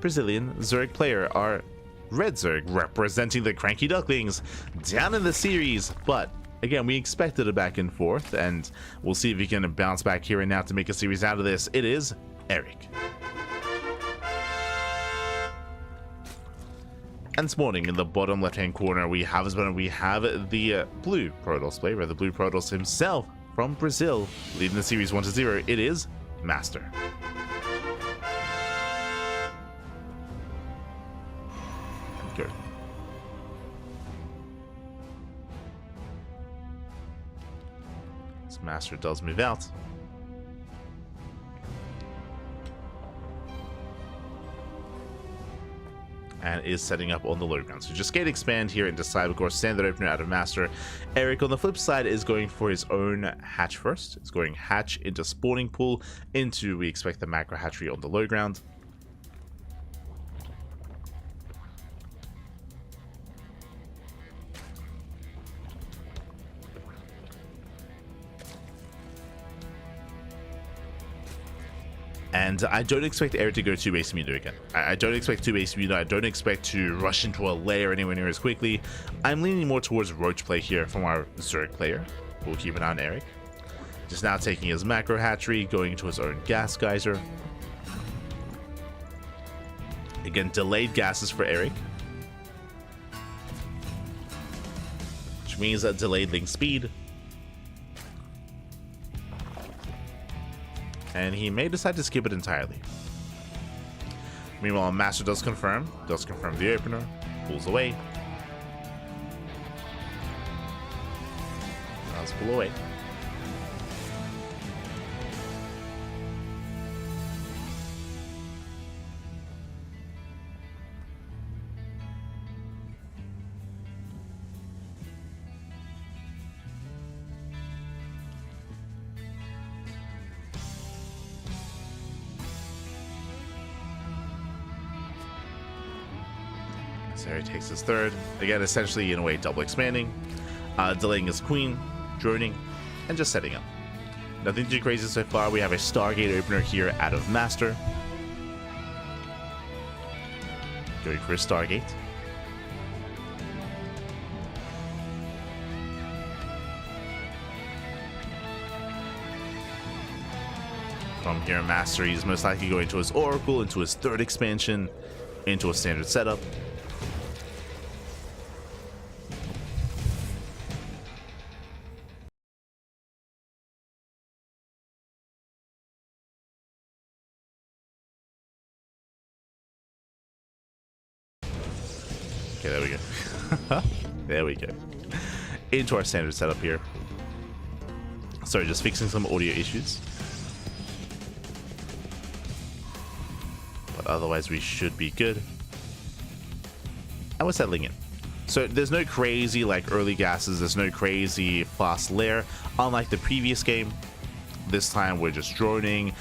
Brazilian Zerg player, our red Zerg, representing the CranKy Ducklings down in the series, but again, we expected a back and forth, and we'll see if he can bounce back here and now to make a series out of this. It is Erik. And spawning in the bottom left-hand corner, we have the blue Protoss player, or the blue Protoss himself from Brazil, leading the series 1-0. It is MasTeR. Good. MasTeR does move out. And is setting up on the low ground. So just gate expand here and decide, of course, standard opener out of MasTeR. Erik on the flip side is going for his own hatch first. It's going hatch into spawning pool into, we expect, the macro hatchery on the low ground. And I don't expect Erik to go 2-base muta again. I don't expect 2-base muta. I don't expect to rush into a lair anywhere near as quickly. I'm leaning more towards roach play here from our Zerg player. We'll keep an eye on Erik. Just now taking his macro hatchery, going into his own gas geyser. Again, delayed gases for Erik, which means a delayed link speed. And he may decide to skip it entirely. Meanwhile, MasTeR does confirm the opener, pulls away. Does pull away. Erik takes his third. Again, essentially, in a way, double expanding, delaying his queen, droning, and just setting up. Nothing too crazy so far. We have a Stargate opener here out of MasTeR. Going for a Stargate. From here, MasTeR is most likely going to his Oracle, into his third expansion, into a standard setup. Okay, there we go. There we go. Into our standard setup here. Sorry, just fixing some audio issues. But otherwise, we should be good. and we're settling in. So there's no crazy like early gases, there's no crazy fast lair, unlike the previous game. This time we're just droning,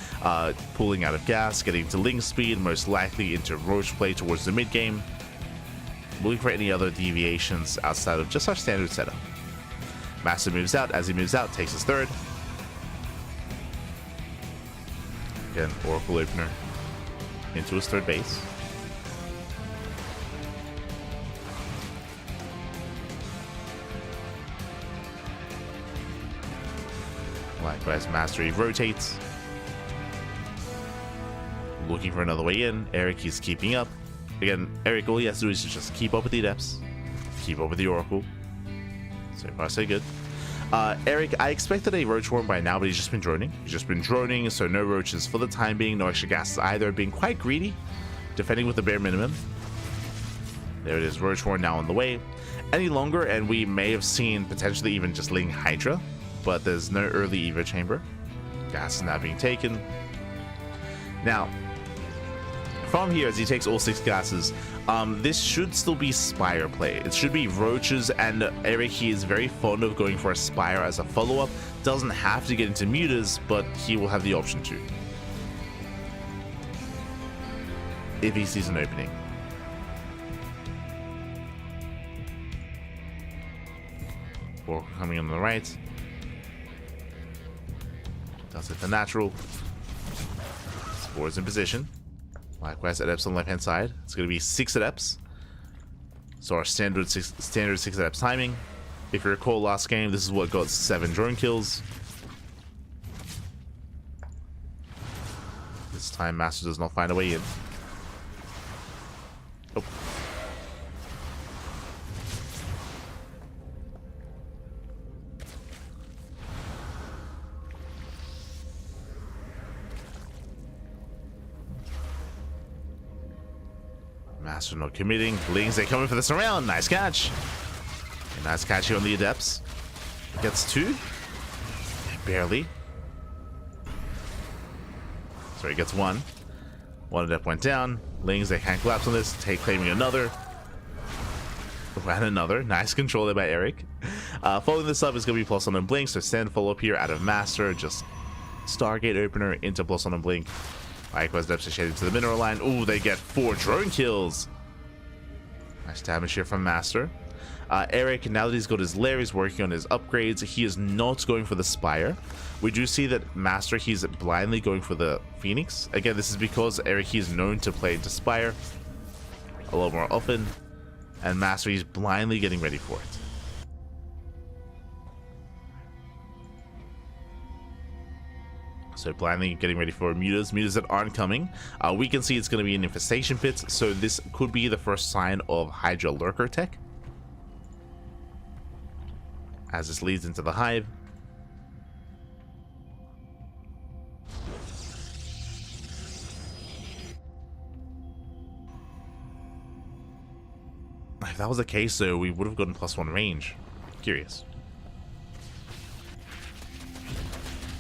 pulling out of gas, getting to link speed, most likely into roach play towards the mid game. Looking for any other deviations outside of just our standard setup. MasTeR moves out. As he moves out, takes his third. Again, Oracle opener into his third base. Likewise, MasTeR, he rotates. Looking for another way in. Erik is keeping up. Again, Erik, all he has to do is just keep up with the Adepts. Keep up with the Oracle. So far, so good. Erik, I expected a Roach Worm by now, but he's just been droning. He's just been droning, so no roaches for the time being. No extra gases either. Being quite greedy. Defending with the bare minimum. There it is. Roach Worm now on the way. Any longer, and we may have seen potentially even just Ling Hydra. But there's no early Evo chamber. Gas is now being taken. Now, from here, as he takes all 6 gases, this should still be Spire play. It should be roaches, and Erik, he is very fond of going for a Spire as a follow-up. Doesn't have to get into mutas, but he will have the option to, if he sees an opening. Oracle coming on the right. Does it the natural. Spores in position. Likewise, Adepts on the left hand side. It's going to be 6 Adepts. So our standard 6 Adepts timing. If you recall last game, this is what got 7 drone kills. This time, MasTeR does not find a way in. Oh. MasTeR not committing. Lings, they coming for the surround. Nice catch. A nice catch here on the Adepts. Gets 2. Barely. Sorry, gets 1. 1 Adept went down. Lings, they can't collapse on this. Claiming another. And another. Nice control there by Erik. Following this up is going to be plus on and blink. So stand follow up here out of MasTeR. Just Stargate opener into plus on and blink. Likewise, Adepts are shaded to the mineral line. Ooh, they get 4 drone kills. Nice damage here from MasTeR. Erik, now that he's got his lair, he's working on his upgrades. He is not going for the Spire. We do see that MasTeR, he's blindly going for the Phoenix. Again, this is because Erik, he is known to play into Spire a lot more often. And MasTeR, he's blindly getting ready for it. So blindly getting ready for mutas that aren't coming. We can see it's going to be an infestation pit, so this could be the first sign of Hydra lurker tech. As this leads into the hive. If that was the case, though, we would have gotten +1 range. Curious.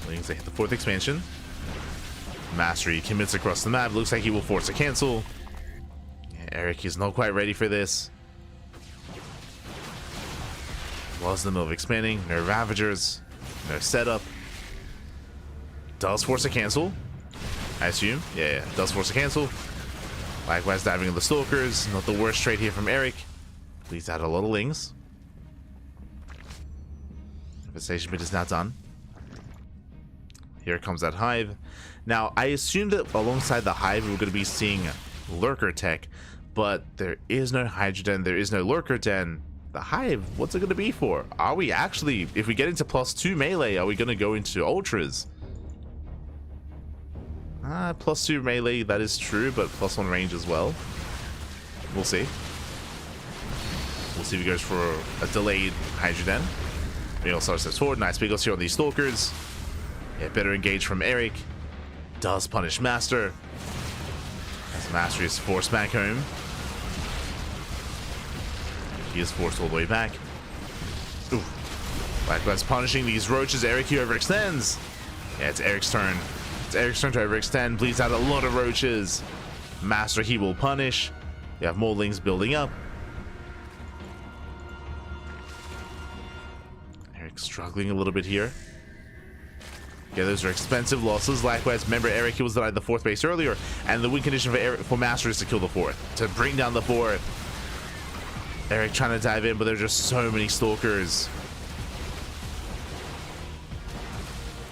Lings, they hit the 4th expansion. MasTeR commits across the map. Looks like he will force a cancel. Yeah, Erik is not quite ready for this. Was in the middle of expanding. No Ravagers. No setup. Does force a cancel, I assume. Yeah, does force a cancel. Likewise, diving in the Stalkers. Not the worst trade here from Erik. Leads out a lot of Lings. Infestation pit is now done. Here comes that hive. Now, I assume that alongside the hive, we're going to be seeing lurker tech, but there is no Hydra Den, there is no lurker den. The hive, what's it going to be for? Are we actually, if we get into +2 melee, are we going to go into ultras? +2 melee, that is true, but +1 range as well. We'll see. We'll see if he goes for a delayed Hydra Den. He also steps forward. Nice pickles here on these Stalkers. Yeah, better engage from Erik. Does punish MasTeR. As MasTeR is forced back home. He is forced all the way back. Ooh. Likewise punishing these roaches. Erik here overextends. Yeah, it's Erik's turn. It's Erik's turn to overextend. Bleeds out a lot of roaches. MasTeR, he will punish. You have more Lings building up. Erik struggling a little bit here. Yeah, those are expensive losses. Likewise, remember Erik, he was denied the 4th base earlier, and the win condition for MasTeR is to kill the 4th, to bring down the 4th. Erik trying to dive in, but there's just so many stalkers.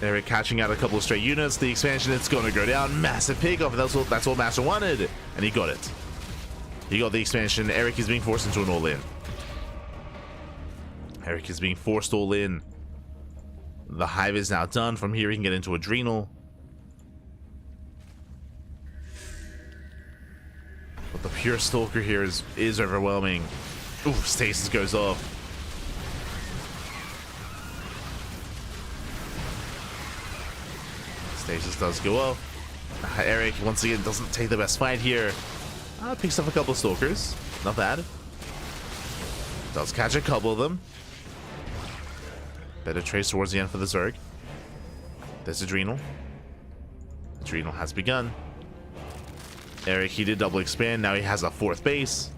Erik catching out a couple of straight units. The expansion, it's going to go down. Massive pickoff. That's what MasTeR wanted, and he got it. He got the expansion. Erik is being forced into an all-in. Erik is being forced all in. The hive is now done. From here, he can get into Adrenal. But the pure Stalker here is overwhelming. Ooh, Stasis goes off. Stasis does go off. Erik, once again, doesn't take the best fight here. Picks up a couple of Stalkers. Not bad. Does catch a couple of them. Better trace towards the end for the Zerg. There's Adrenal. Adrenal has begun. Erik, he did double expand. Now he has a 4th base.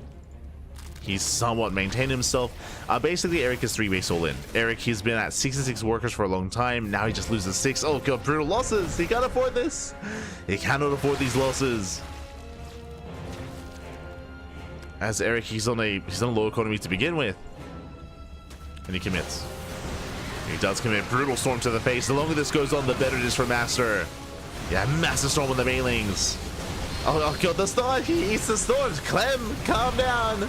He's somewhat maintained himself. Basically, Erik is 3 base all in. Erik, he's been at 66 workers for a long time. Now he just loses 6. Oh god, brutal losses. He can't afford this. He cannot afford these losses. As Erik, he's on a low economy to begin with. And he commits. He does commit. Brutal Storm to the face. The longer this goes on, the better it is for MasTeR. Yeah, massive Storm with the Mailings. Oh god, the Storm. He eats the Storms. Clem, calm down.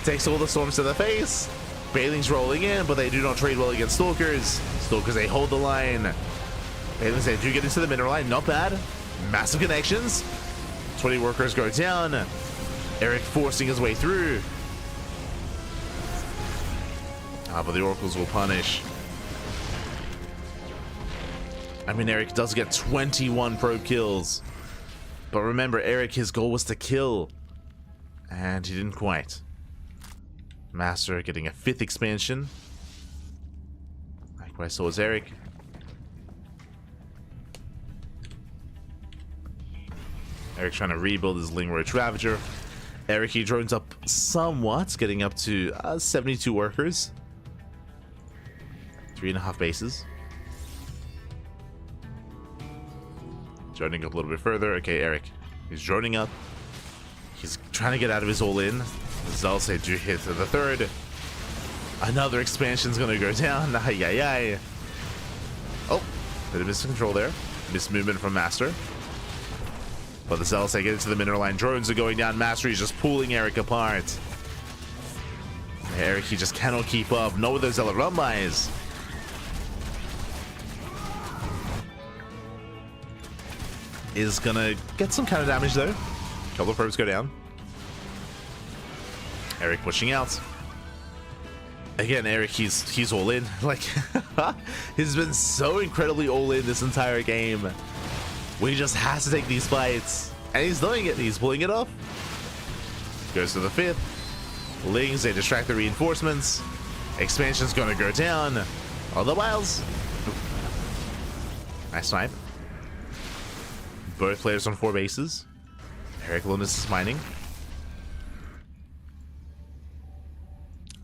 Takes all the Storms to the face. Bailings rolling in, but they do not trade well against Stalkers. Stalkers, they hold the line. Bailings, they do get into the mineral line. Not bad. Massive connections. 20 workers go down. Erik forcing his way through. But the Oracles will punish. I mean, Erik does get 21 probe kills. But remember, Erik, his goal was to kill. And he didn't quite. MasTeR getting a 5th expansion. Likewise, so is Erik. Erik trying to rebuild his Lingroach Ravager. Erik, he drones up somewhat, getting up to 72 workers. 3.5 bases. Droning up a little bit further. Okay, Erik. He's droning up. He's trying to get out of his all-in. Zalse do hit to the 3rd. Another expansion's gonna go down. Ay, ay, ay. Oh, bit of miscontrol there. Mismovement from MasTeR. But the Zalse get into the mineral line. Drones are going down. MasTeR is just pulling Erik apart. Erik, he just cannot keep up. Not with those Zealot run-bys. Is gonna get some kind of damage though. Couple of probes go down. Erik pushing out. Again, Erik, he's all in. Like, he's been so incredibly all in this entire game. Where he just has to take these fights. And he's doing it. He's pulling it off. Goes to the 5th. Lings, they distract the reinforcements. Expansion's gonna go down. All the whiles. Nice snipe. Both players on 4 bases. Erik Lunas is mining.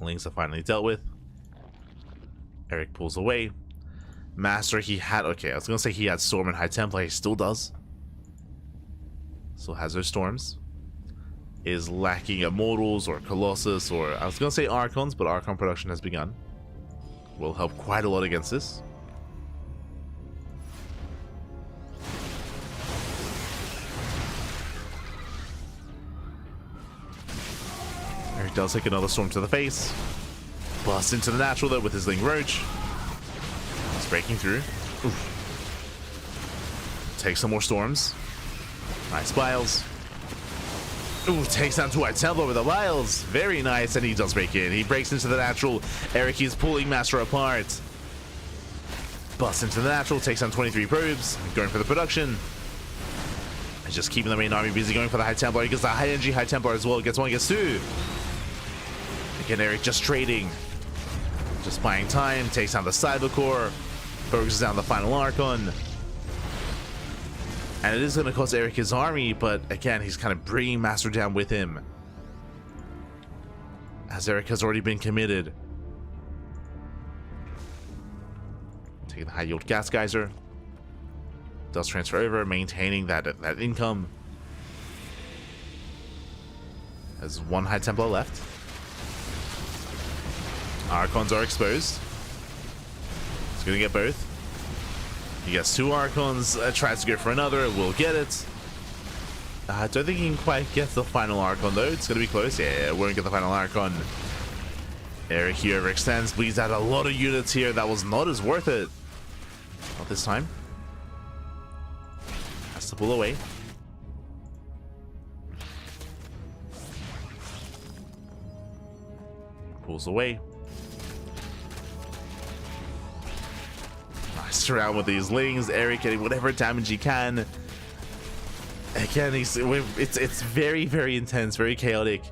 Lings are finally dealt with. Erik pulls away. MasTeR, he had... Okay, I was going to say he had Storm and High Templar. He still does. Still has those Storms. Is lacking Immortals or Colossus or... I was going to say Archons, but Archon production has begun. Will help quite a lot against this. Erik does take another Storm to the face. Busts into the natural though with his Lingroach. He's breaking through. Oof. Takes some more Storms. Nice Biles. Ooh, takes down 2 White Templar with the Biles. Very nice, and he does break in. He breaks into the natural. Erik is pulling MasTeR apart. Busts into the natural, takes down 23 probes. Going for the production. He's just keeping the main army busy, going for the High Templar. He gets the high energy High Templar as well. Gets 1, gets 2. Again, Erik just trading. Just buying time. Takes down the Cyber Core. Focuses down the final Archon. And it is going to cost Erik his army, but again, he's kind of bringing MasTeR down with him. As Erik has already been committed. Taking the high yield gas geyser. Does transfer over, maintaining that income. Has one high tempo left. Archons are exposed. He's gonna get both. He gets 2 Archons, tries to go for another, will get it. I don't think he can quite get the final Archon though. It's gonna be close. Yeah, won't get the final Archon. Erik here overextends, bleeds out a lot of units here. That was not as worth it. Not this time. Has to pull away. Pulls away. Nice around with these lings. Erik getting whatever damage he can. Again, it's very, very intense, very chaotic.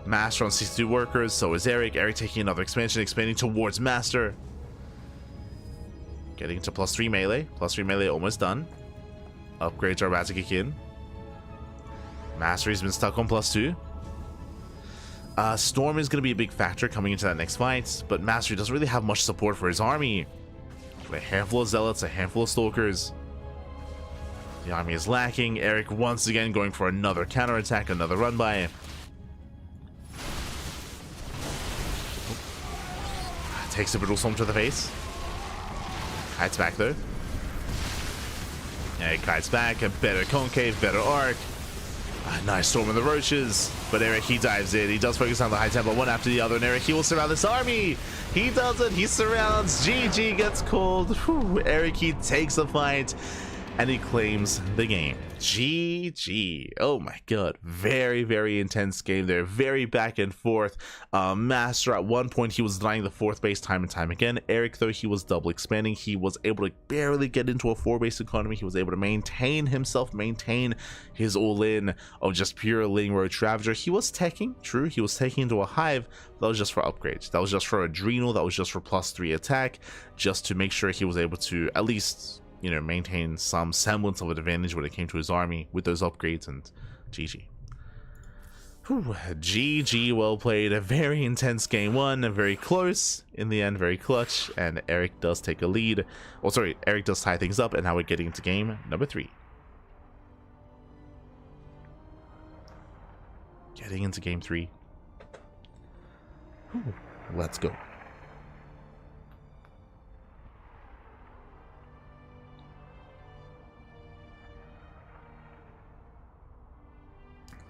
MasTeR on 62 workers, so is Erik. Erik taking another expansion, expanding towards MasTeR. Getting to +3 melee. +3 melee almost done. Upgrades are about to kick in. MasTeR's been stuck on +2. Storm is going to be a big factor coming into that next fight, but MasTeR doesn't really have much support for his army. A handful of zealots, a handful of stalkers. The army is lacking. Erik once again going for another counterattack, another run by. Takes a brutal storm to the face. Kites back though. Yeah, he kites back. A better concave, better arc. Nice storm in the roaches. But Erik, he dives in. He does focus on the high tempo one after the other. And Erik, he will surround this army. He does it. He surrounds. GG gets called. Whew. Erik, he takes the fight. And he claims the game. GG. Oh my god. Very, very intense game there. Very back and forth. MasTeR at one point, he was denying the 4th base time and time again. Erik, though, he was double expanding. He was able to barely get into a 4-base economy. He was able to maintain himself, maintain his all-in of just pure Ling Roach Ravager. He was teching, true. He was taking into a hive. That was just for upgrades. That was just for Adrenal. That was just for +3 attack. Just to make sure he was able to at least, you know, maintain some semblance of an advantage when it came to his army with those upgrades, and GG. Whew, GG, well played. A very intense game one, very close in the end, very clutch, and Erik does take a lead. Oh, sorry, Erik does tie things up, and now we're getting into game number 3. Getting into game 3. Whew, let's go.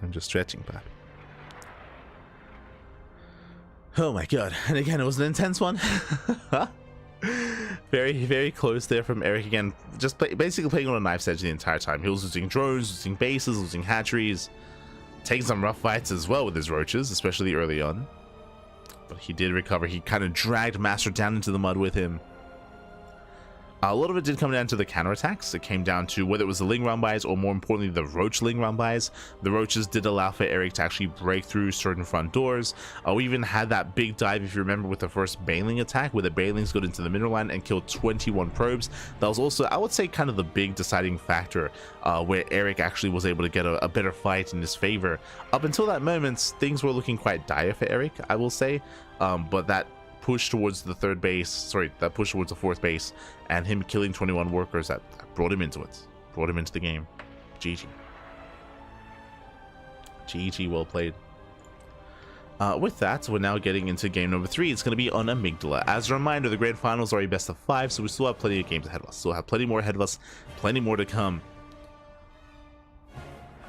I'm just stretching, but oh my god. And again, it was an intense one. Very, very close there from Erik again. Just basically playing on a knife's edge the entire time. He was losing drones, losing bases, losing hatcheries, taking some rough fights as well with his roaches, especially early on. But he did recover. He kind of dragged MasTeR down into the mud with him. A lot of it did come down to the counterattacks. It came down to whether it was the Ling round buys or, more importantly, the Roach Ling round buys. The Roaches did allow for Erik to actually break through certain front doors. We even had that big dive, if you remember, with the first Baneling attack, where the Banelings got into the mineral line and killed 21 probes. That was also, I would say, kind of the big deciding factor, where Erik actually was able to get a better fight in his favor. Up until that moment, things were looking quite dire for Erik, I will say, but that push towards the 3rd base, sorry, that push towards the 4th base, and him killing 21 workers, that brought him into it, brought him into the game. GG. GG, well played. With that, we're now getting into game number 3. It's going to be on Amygdala. As a reminder, the grand finals are a best of 5, so we still have plenty of games ahead of us. Still have plenty more ahead of us, plenty more to come.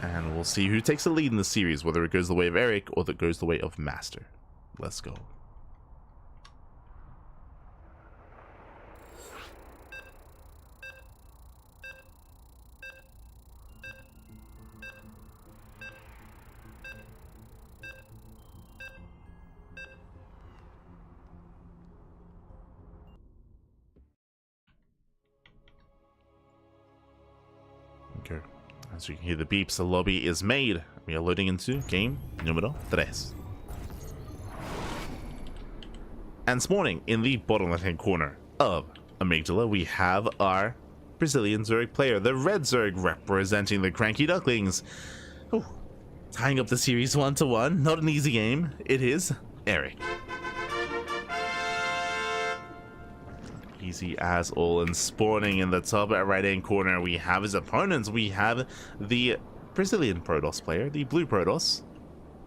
And we'll see who takes the lead in the series, whether it goes the way of Erik or that goes the way of MasTeR. Let's go. Okay. As you can hear the beeps, the lobby is made. We are loading into game número 3. And spawning in the bottom left-hand corner of Amygdala, we have our Brazilian Zerg player, the Red Zerg, representing the CranKy Ducklings. Oh, tying up the series 1-1. Not an easy game. It is Erik. Easy as all. And spawning in the top right hand corner, we have his opponents. We have the Brazilian Protoss player, the blue Protoss,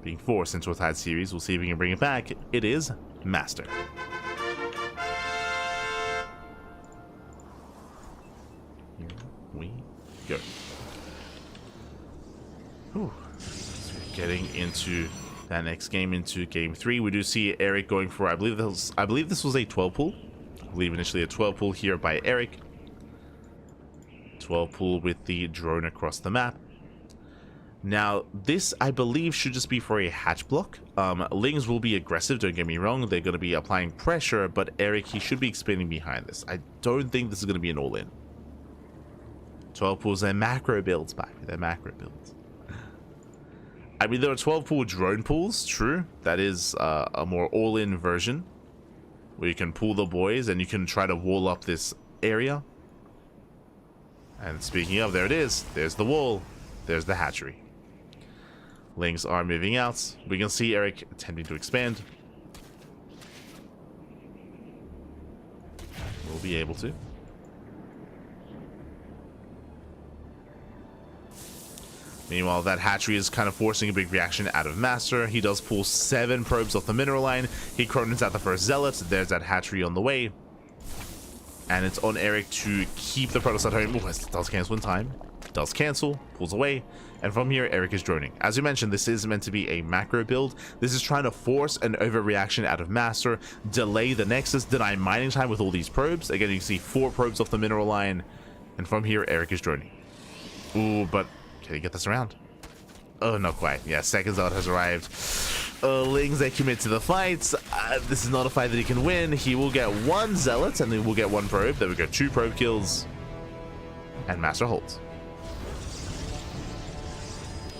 being forced into a tied series. We'll see if we can bring it back. It is MasTeR. Here we go. Whew. So getting into that next game, into game 3, we do see Erik going for, I believe this was a 12 pool. I believe initially a 12 pool here by Erik. 12 pool with the drone across the map. Now, this, I believe, should just be for a hatch block. Lings will be aggressive, don't get me wrong. They're going to be applying pressure, but Erik, he should be expanding behind this. I don't think this is going to be an all-in. 12 pools, they're macro builds back. They're macro builds. I mean, there are 12 pool drone pools, true. That is a more all-in version, where you can pull the boys and you can try to wall up this area. And speaking of, there it is. There's the wall. There's the hatchery. Lings are moving out. We can see Erik attempting to expand. We'll be able to. Meanwhile, that hatchery is kind of forcing a big reaction out of MasTeR. He does pull 7 probes off the mineral line. He chronons out the first zealot. There's that hatchery on the way. And it's on Erik to keep the Protoss at home. Ooh, it does cancel in time. Does cancel, pulls away, and from here Erik is droning. As you mentioned, this is meant to be a macro build. This is trying to force an overreaction out of MasTeR, delay the Nexus, deny mining time with all these probes. Again, you can see 4 probes off the mineral line, and from here Erik is droning. Ooh, but can he get this around? Oh, not quite. Yeah, second zealot has arrived. Lings, they commit to the fight. This is not a fight that he can win. He will get 1 zealot, and then we'll get 1 probe. There we go, 2 probe kills, and MasTeR holds.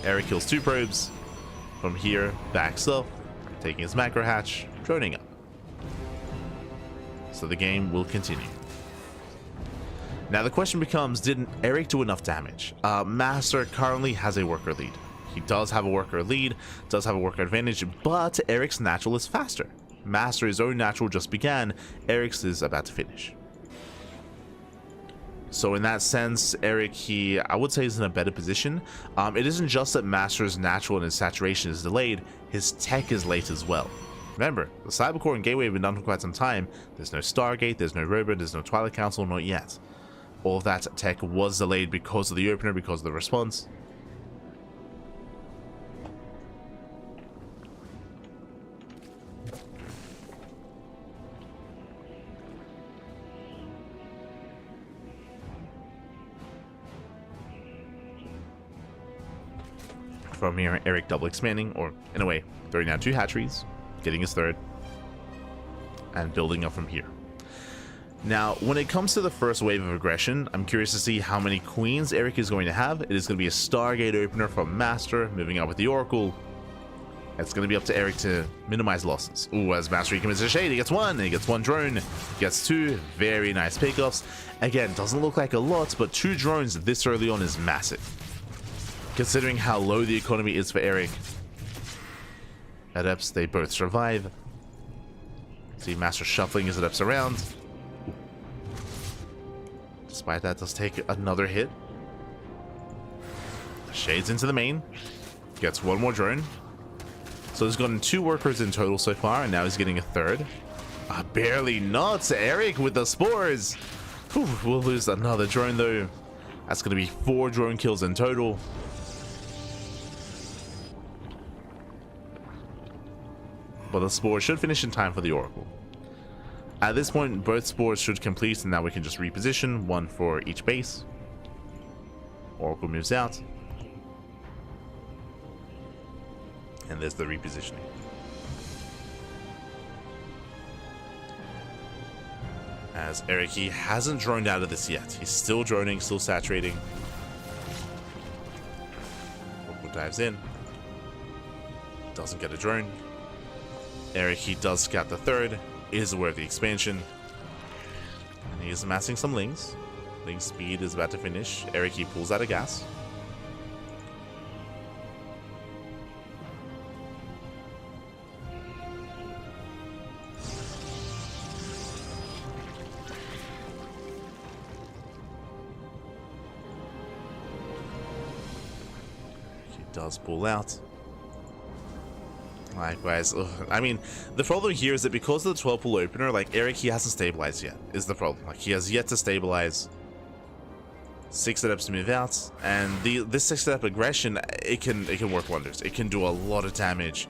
Erik kills 2 probes. From here, backs up, taking his macro hatch, droning up. So the game will continue. Now the question becomes, did Erik do enough damage? MasTeR currently has a worker lead. He does have a worker lead, does have a worker advantage, but Erik's natural is faster. MasTeR's own natural just began, Erik's is about to finish. So in that sense, Erik, I would say, is in a better position. It isn't just that MasTeR's natural and his saturation is delayed, his tech is late as well. Remember, the Cybercore and Gateway have been done for quite some time. There's no Stargate, there's no Robot, there's no Twilight Council, not yet. All of that tech was delayed because of the opener, because of the response. From here, Erik double expanding, or in a way, throwing down 2 hatcheries, getting his 3rd, and building up from here. Now, when it comes to the first wave of aggression, I'm curious to see how many queens Erik is going to have. It is going to be a Stargate opener from MasTeR, moving out with the Oracle. It's going to be up to Erik to minimize losses. Ooh, as MasTeR commits to shade, he gets 1, he gets 1 drone, he gets 2, very nice pickups. Again, doesn't look like a lot, but 2 drones this early on is massive, considering how low the economy is for Erik. Adepts, they both survive. See MasTeR shuffling his Adepts around. Ooh. Despite that, does take another hit. Shades into the main. Gets 1 more drone. So he's gotten 2 workers in total so far, and now he's getting a 3rd. Barely not. Erik with the spores. Whew, we'll lose another drone though. That's going to be 4 drone kills in total. But the spore should finish in time for the Oracle. At this point, both spores should complete, and now we can just reposition, 1 for each base. Oracle moves out. And there's the repositioning. As Erik, he hasn't droned out of this yet. He's still droning, still saturating. Oracle dives in. Doesn't get a drone. Erik, he does scout the 3rd, is aware of the expansion, and he is amassing some Lings. Ling speed is about to finish. Erik, he pulls out a gas. does pull out. Likewise, I mean, the problem here is that because of the 12 pull opener, like Erik, he hasn't stabilized yet, is the problem. Like, he has yet to stabilize. 6 setups to move out, and this 6 setup aggression, it can work wonders. It can do a lot of damage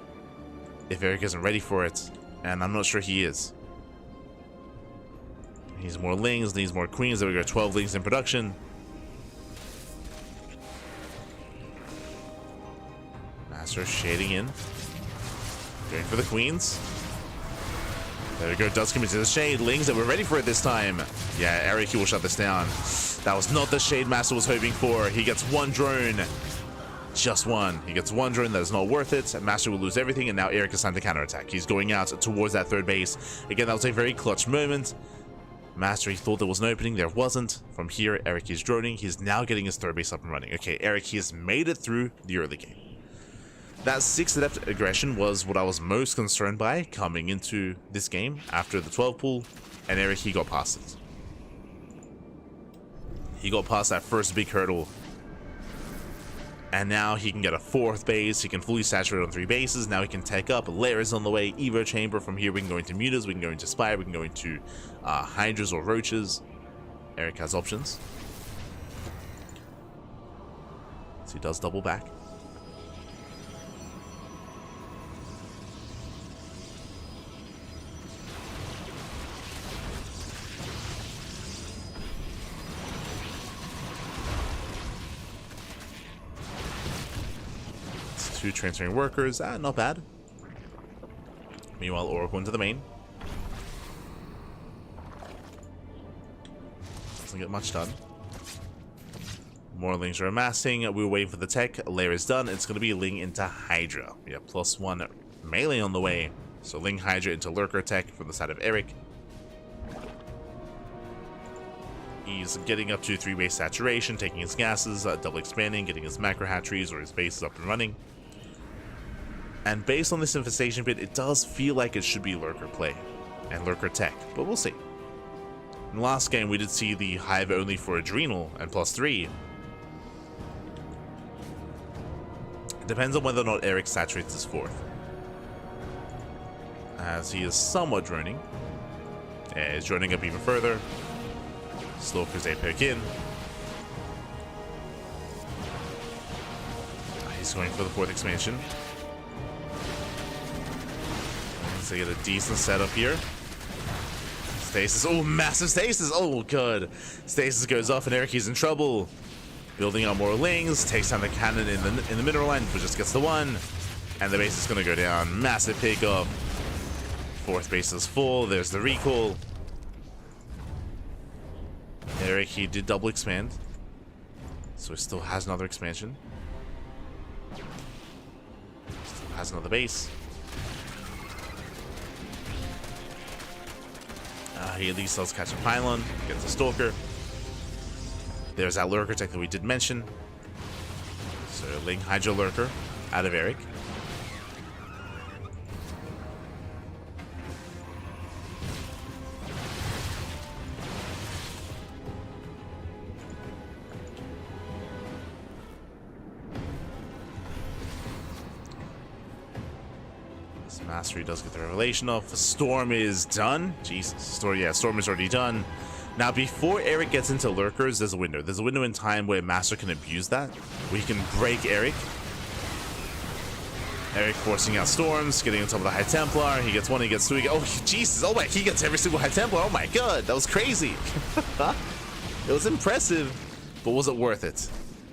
if Erik isn't ready for it, and I'm not sure he is. He needs more lings, needs more queens. There we go, 12 lings in production. MasTeR shading in. Going for the queens. There we go, does come into the shade. Lings that were ready for it this time. Yeah, Erik, he will shut this down. That was not the shade MasTeR was hoping for. He gets one drone. Just one. He gets one drone that is not worth it. MasTeR will lose everything, and now Erik is time to counterattack. He's going out towards that third base. Again, that was a very clutch moment. MasTeR, he thought there was an opening. There wasn't. From here, Erik is droning. He's now getting his third base up and running. Okay, Erik, he has made it through the early game. That 6 adept aggression was what I was most concerned by coming into this game after the 12 pull, and Erik, he got past it. He got past that first big hurdle, and now he can get a 4th base. He can fully saturate on 3 bases. Now he can take up. Lair is on the way. Evo Chamber. From here we can go into Mutas, we can go into Spire, we can go into Hydras or Roaches. Erik has options. So he does double back. Two transferring workers, not bad. Meanwhile, Oracle into the main. Doesn't get much done. More lings are amassing. We're waiting for the tech. Lair is done. It's going to be Ling into Hydra. We have +1 melee on the way. So Ling Hydra into Lurker tech from the side of Erik. He's getting up to 3 base saturation, taking his gases, double expanding, getting his macro hatcheries or his bases up and running. And based on this infestation pit, it does feel like it should be Lurker play and Lurker tech, but we'll see. In the last game, we did see the Hive only for Adrenal and +3. It depends on whether or not Erik saturates his 4th, as he is somewhat droning. Yeah, he's droning up even further. Stalkers APEC in. He's going for the 4th expansion. So you get a decent setup here. Stasis. Oh, massive stasis. Oh, good. Stasis goes off and Erik is in trouble. Building up more lings. Takes down the cannon in the mineral line, but just gets the 1. And the base is going to go down. Massive pickup. 4th base is full. There's the recall. Erik, he did double expand. So he still has another expansion. Still has another base. He at least does catch a pylon, gets a stalker. There's that Lurker tech that we did mention. So Ling Hydra Lurker out of Erik. Mastery does get the revelation off. Storm is done. Jesus. Storm is already done. Now, before Erik gets into Lurkers, there's a window. There's a window in time where MasTeR can abuse that. We can break Erik. Erik forcing out Storms, getting on top of the High Templar. He gets 1, he gets 2. Oh, Jesus. Oh, my. He gets every single High Templar. Oh, my God. That was crazy. It was impressive, but was it worth it?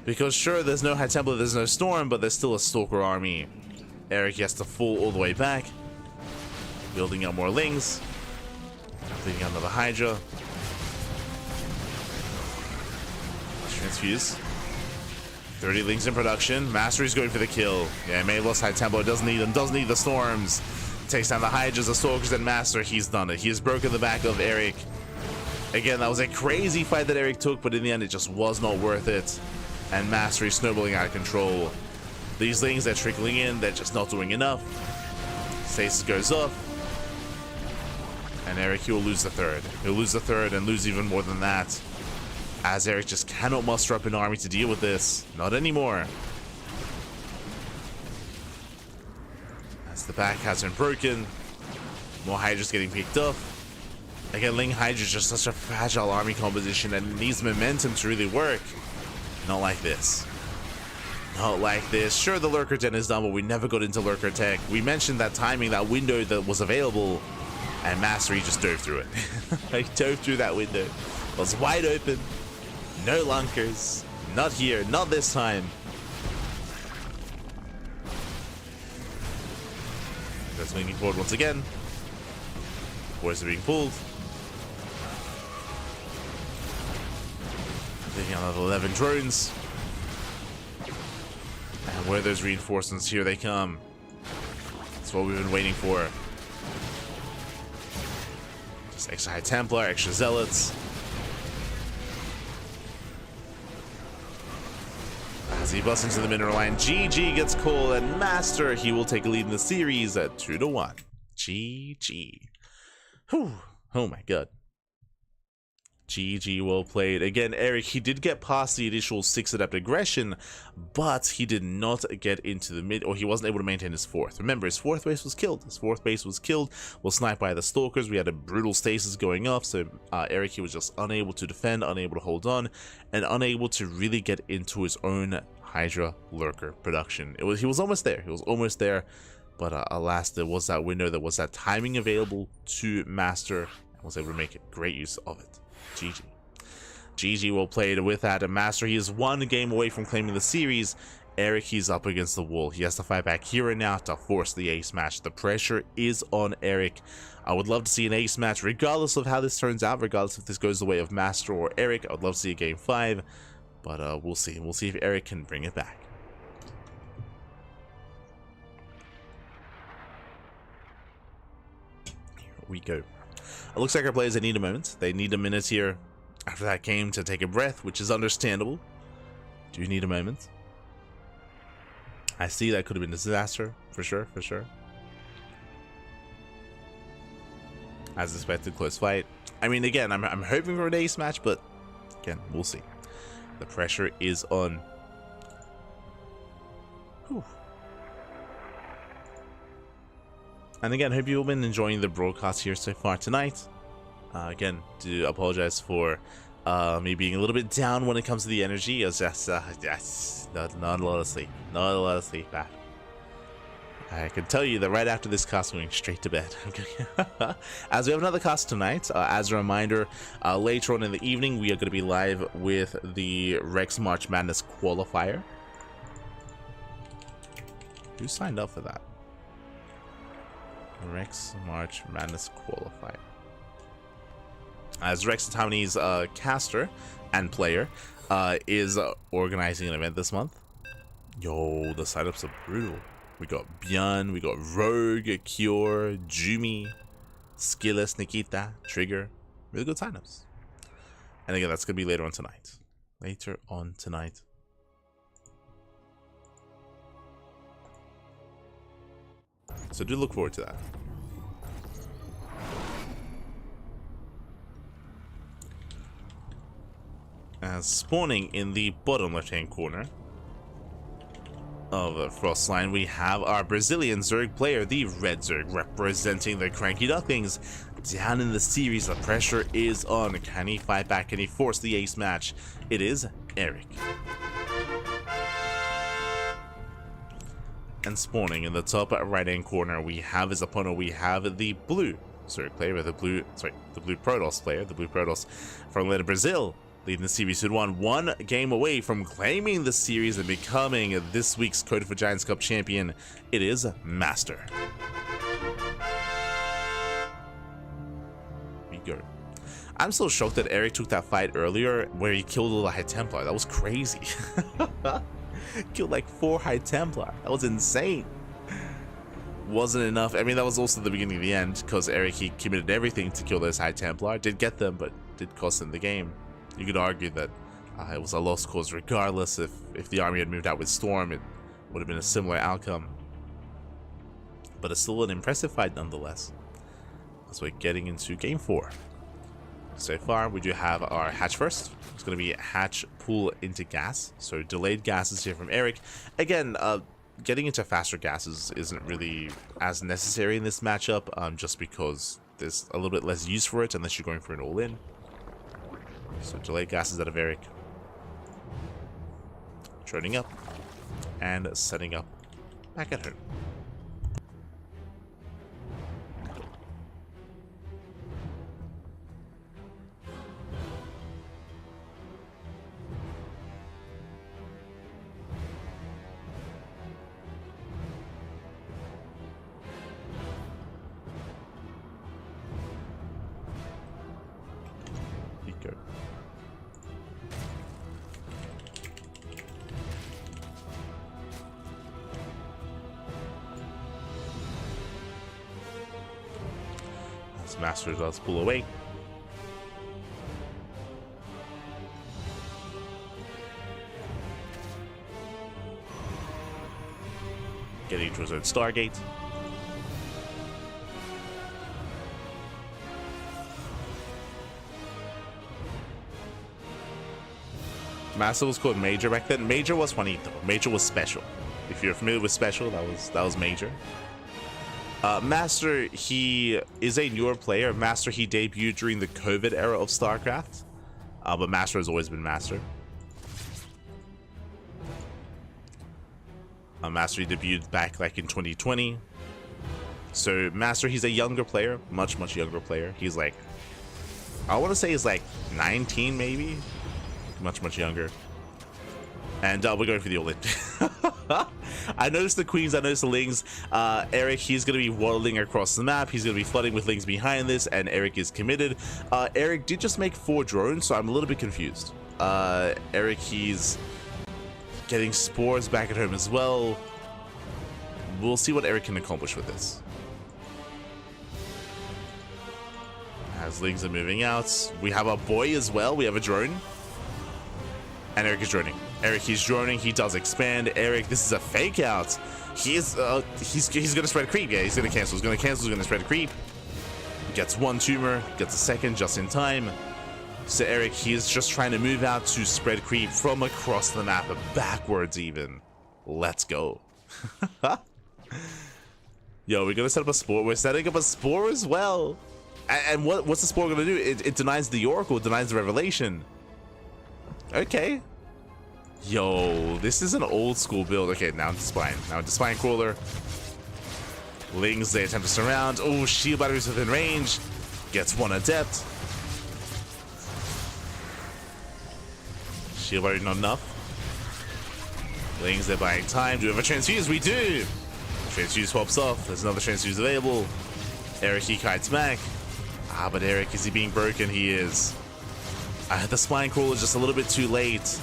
Because, sure, there's no High Templar, there's no Storm, but there's still a Stalker army. Erik has to fall all the way back, building up more lings, completing another Hydra. Transfuse. 30 lings in production. MasTeR is going for the kill. Yeah, may have lost High Templar, doesn't need them, doesn't need the Storms. Takes down the Hydras, the Stalkers, and MasTeR. He's done it. He has broken the back of Erik. Again, that was a crazy fight that Erik took, but in the end, it just was not worth it. And MasTeR is snowballing out of control. These lings, they're trickling in, they're just not doing enough. Stasis goes up. And Erik, he will lose the 3rd. He'll lose the 3rd and lose even more than that. As Erik just cannot muster up an army to deal with this. Not anymore. As the back has been broken, more Hydras getting picked up. Again, Ling Hydra is just such a fragile army composition and it needs momentum to really work. Not like this. Not like this. Sure, the Lurker Den is done, but we never got into Lurker Tech. We mentioned that timing, that window that was available, and MasTeR just dove through it. He dove through that window. It was wide open. No Lunkers. Not here. Not this time. They're swinging forward once again. Boys are being pulled. Taking out level 11 drones. And where those reinforcements, here they come. That's what we've been waiting for. Just extra High Templar, extra Zealots. As he busts into the mineral line, GG gets called, and MasTeR, he will take a lead in the series at 2-1. GG. Whew. Oh my god. GG, well played. Again, Erik, he did get past the initial 6 adept aggression, but he did not get into the mid, or he wasn't able to maintain his 4th. Remember, his 4th base was killed. His 4th base was killed, was sniped by the Stalkers. We had a brutal stasis going off, so Erik, he was just unable to defend, unable to hold on, and unable to really get into his own Hydra Lurker production. He was almost there. He was almost there, but alas, there was that window, there was that timing available to MasTeR, and was able to make great use of it. GG. GG, well played. With that, MasTeR, he is 1 game away from claiming the series. Erik, he's up against the wall. He has to fight back here and now to force the ace match. The pressure is on Erik. I would love to see an ace match, regardless of how this turns out, regardless if this goes the way of MasTeR or Erik. I would love to see a game 5, but we'll see. We'll see if Erik can bring it back. Here we go. It looks like our players, they need a moment. They need a minute here after that game to take a breath, which is understandable. Do you need a moment? I see that could have been a disaster, for sure, for sure. As expected, close fight. I mean, again, I'm hoping for an ace match, but again, we'll see. The pressure is on. Whew. And again, hope you've all been enjoying the broadcast here so far tonight. Again, do apologize for me being a little bit down when it comes to the energy. It's just, not a lot of sleep. Not a lot of sleep. I can tell you that right after this cast, I'm going straight to bed. As we have another cast tonight, as a reminder, later on in the evening, we are going to be live with the Rex March Madness qualifier. Who signed up for that? Rex March Madness qualifier. As Rex Taiwanese caster and player is organizing an event this month. Yo, the signups are brutal. We got Björn, we got Rogue, Cure, Jumi, Skillless, Nikita, Trigger. Really good signups. And again, that's gonna be later on tonight. Later on tonight. So do look forward to that. As spawning in the bottom left-hand corner of the frost line, we have our Brazilian Zerg player, the Red Zerg, representing the CranKy Ducklings. Down in the series, the pressure is on. Can he fight back? Can he force the ace match? It is Erik. And spawning in the top right-hand corner, we have his opponent. We have the blue Zerg player, the blue Protoss player, the blue Protoss from Latin Brazil, leading the series 2-1, 1 game away from claiming the series and becoming this week's Code for Giants Cup champion. It is MasTeR. We go. I'm still shocked that Erik took that fight earlier where he killed a little High Templar. That was crazy. Killed like 4 High Templar. That was insane. Wasn't enough. I mean, that was also the beginning of the end, because Erik, he committed everything to kill those High Templar. Did get them, but did cost him the game. You could argue that it was a lost cause regardless. If the army had moved out with Storm, it would have been a similar outcome. But it's still an impressive fight nonetheless. As we're getting into game 4. So far, we do have our hatch first. It's going to be hatch pull into gas. So delayed gases here from Erik. Again, getting into faster gases isn't really as necessary in this matchup, just because there's a little bit less use for it unless you're going for an all-in. So delayed gases out of Erik. Droning up and setting up back at home. Go. As MasTeR does pull away. Getting to his own Stargate. MasTeR was called Major back then. Major was Juanito. Major was special. If you're familiar with special, that was Major. MasTeR, he is a newer player. MasTeR, he debuted during the COVID era of StarCraft, but MasTeR has always been MasTeR. MasTeR, he debuted back like in 2020. So MasTeR, he's a younger player, much younger player. He's like, I want to say he's like 19 maybe. Much younger. And we're going for the all-in. I noticed the queens, I noticed the lings. Erik, he's going to be waddling across the map. He's going to be flooding with lings behind this, and Erik is committed. Erik did just make 4 drones, so I'm a little bit confused. Erik, he's getting spores back at home as well. We'll see what Erik can accomplish with this. As lings are moving out, we have a boy as well. We have a drone. And Erik is droning. Erik, he's droning. He does expand. Erik, this is a fake out. He's gonna spread a creep. Yeah, he's gonna cancel. He's gonna spread a creep. Gets 1 tumor. Gets a second just in time. So Erik, he's just trying to move out to spread creep from across the map, backwards even. Let's go. Yo, we're gonna set up a spore. We're setting up a spore as well. And what's the spore gonna do? It denies the Oracle. It denies the Revelation. Okay. Yo, this is an old school build. Okay, now it's Spine. Now it's Spine Crawler. Lings, they attempt to surround. Oh, shield batteries within range. Gets 1 adept. Shield battery not enough. Lings, they're buying time. Do we have a transfuse? We do. Transfuse pops off. There's another transfuse available. Erik, he kites back. Ah, but Erik, is he being broken? He is. The Spine Crawler is just a little bit too late,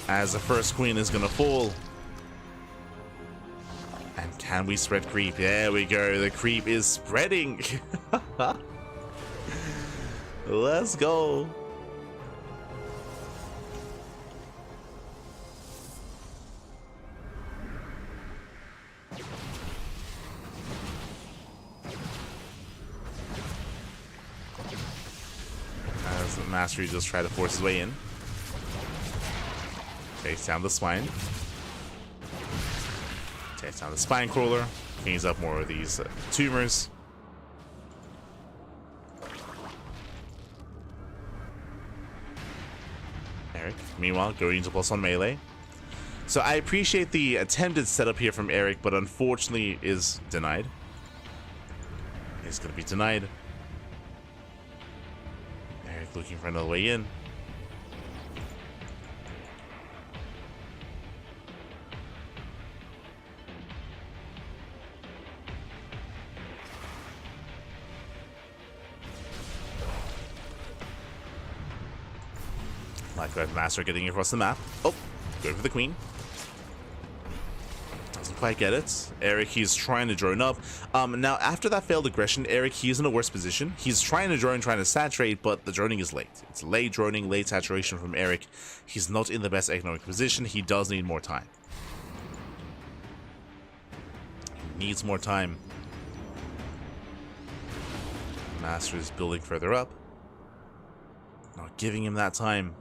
as the first queen is gonna fall. And can we spread creep? There we go. The creep is spreading. Let's go. As MasTeR just try to force his way in. Takes down the spine. Takes down the Spine Crawler. Cleans up more of these tumors. Erik, meanwhile, going into plus on melee. So I appreciate the attempted setup here from Erik, but unfortunately is denied. He's going to be denied. Erik looking for another way in. Likewise, MasTeR getting across the map. Oh, going for the queen. Doesn't quite get it. Erik, he's trying to drone up. Now, after that failed aggression, Erik, he's in a worse position. He's trying to drone, trying to saturate, but the droning is late. It's late droning, late saturation from Erik. He's not in the best economic position. He does need more time. He needs more time. MasTeR is building further up. Not giving him that time.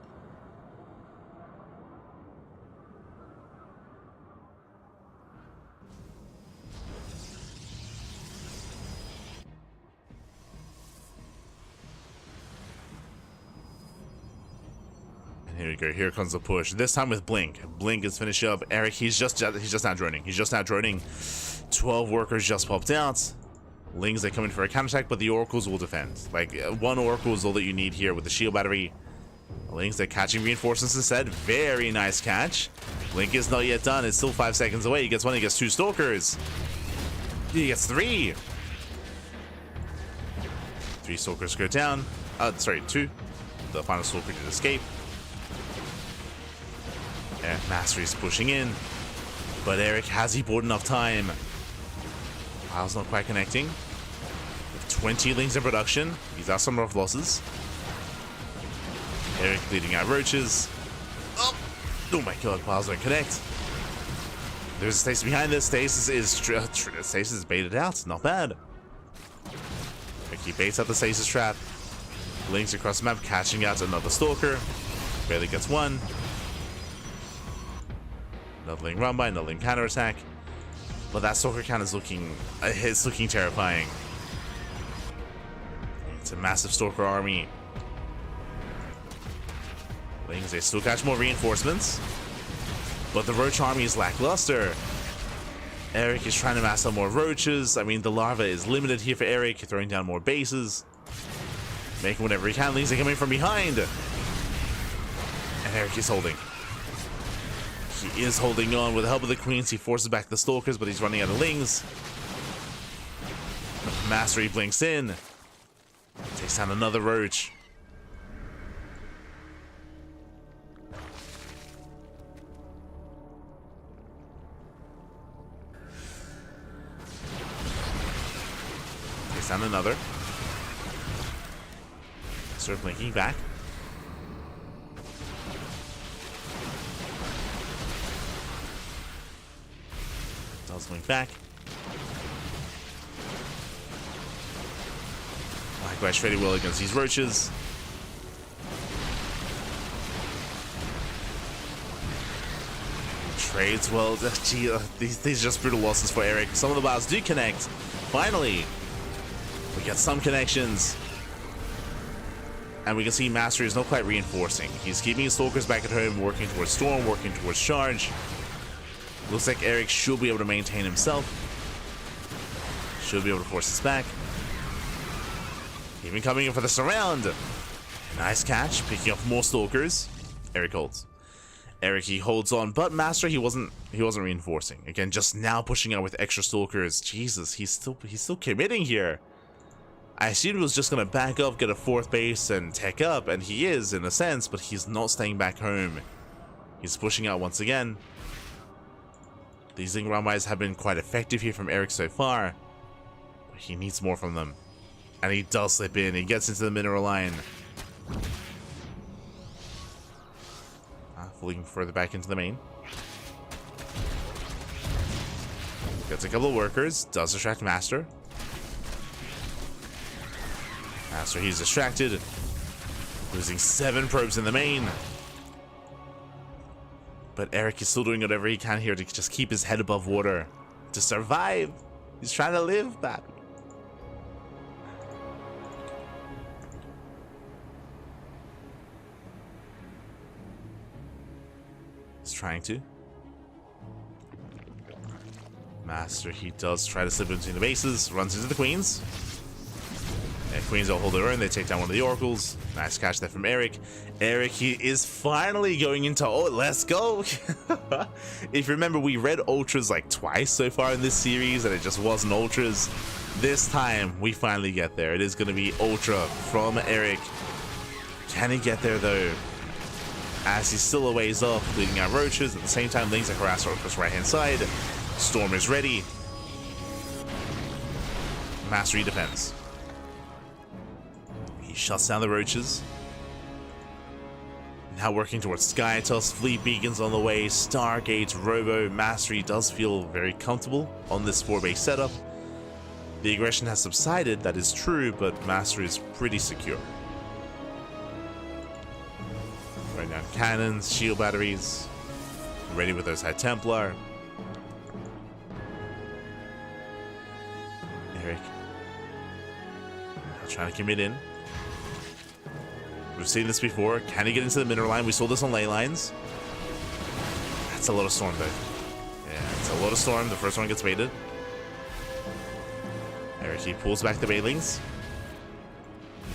Here we go. Here comes the push. This time with Blink. Blink is finished up. Erik, he's just now droning. He's just now droning. 12 workers just popped out. Lings, they come in for a counterattack, but the oracles will defend. Like, one oracle is all that you need here with the shield battery. Lings, they're catching reinforcements instead. Very nice catch. Blink is not yet done. It's still 5 seconds away. He gets one. He gets 2 stalkers. He gets 3. 3 stalkers go down. Sorry, 2. The final stalker did escape. Yeah, MasTeR is pushing in. But Erik, has he bought enough time? Pile's not quite connecting. With 20 Lings in production, he's out some rough losses. Erik leading out roaches. Oh my god, Piles don't connect. There's a Stasis behind this. Stasis is baited out. Not bad. He baits out the Stasis trap. Lings across the map, catching out another stalker. Barely gets one. Another Ling run by, another Ling counterattack. But that stalker count is looking terrifying. It's a massive stalker army. Lings, they still catch more reinforcements. But the roach army is lackluster. Erik is trying to mass out more roaches. I mean, the larva is limited here for Erik, throwing down more bases. Making whatever he can. Lings are coming from behind. And Erik is holding. He is holding on. With the help of the queens, he forces back the stalkers, but he's running out of Lings. MasTeR, he blinks in. Takes down another roach. Takes down another. Start blinking back. Does blink back. Likewise, pretty well against these roaches. Trades well. Gee, these are just brutal losses for Erik. Some of the bars do connect. Finally, we get some connections. And we can see MasTeR is not quite reinforcing. He's keeping his stalkers back at home, working towards Storm, working towards Charge. Looks like Erik should be able to maintain himself. Should be able to force this back. Even coming in for the surround. Nice catch, picking up more stalkers. Erik holds. Erik, he holds on, but MasTeR, he wasn't reinforcing. Again, just now pushing out with extra stalkers. Jesus, he's still committing here. I assumed he was just gonna back up, get a 4th base, and tech up, and he is in a sense, but he's not staying back home. He's pushing out once again. These Ling Ramais have been quite effective here from Erik so far, but he needs more from them. And he does slip in. He gets into the mineral line. Falling further back into the main. Gets a couple of workers. Does distract MasTeR. MasTeR, he's distracted. Losing 7 probes in the main. But Erik is still doing whatever he can here to just keep his head above water. To survive. He's trying to live, baby. He's trying to. MasTeR, he does try to slip between the bases. Runs into the queens. And queens don't hold their own. They take down one of the oracles. Nice catch there from Erik. Erik, he is finally going into... Oh, let's go! If you remember, we read ultras like twice so far in this series, and it just wasn't ultras. This time, we finally get there. It is going to be ultra from Erik. Can he get there, though? As he's still a ways off, leading out roaches. At the same time, Lings are harassed across right-hand side. Storm is ready. MasTeR defends. He shuts down the roaches. Now working towards Sky Toss, Fleet Beacons on the way, Stargates, Robo. MasTeR does feel very comfortable on this 4-base setup. The aggression has subsided, that is true, but MasTeR is pretty secure. Right down cannons, shield batteries, ready with those High Templar. Erik now trying to commit in. We've seen this before. Can he get into the mineral line? We saw this on ley lines. That's a lot of storm though. Yeah, it's a lot of storm. The first one gets baited. Erik, he pulls back the baitings.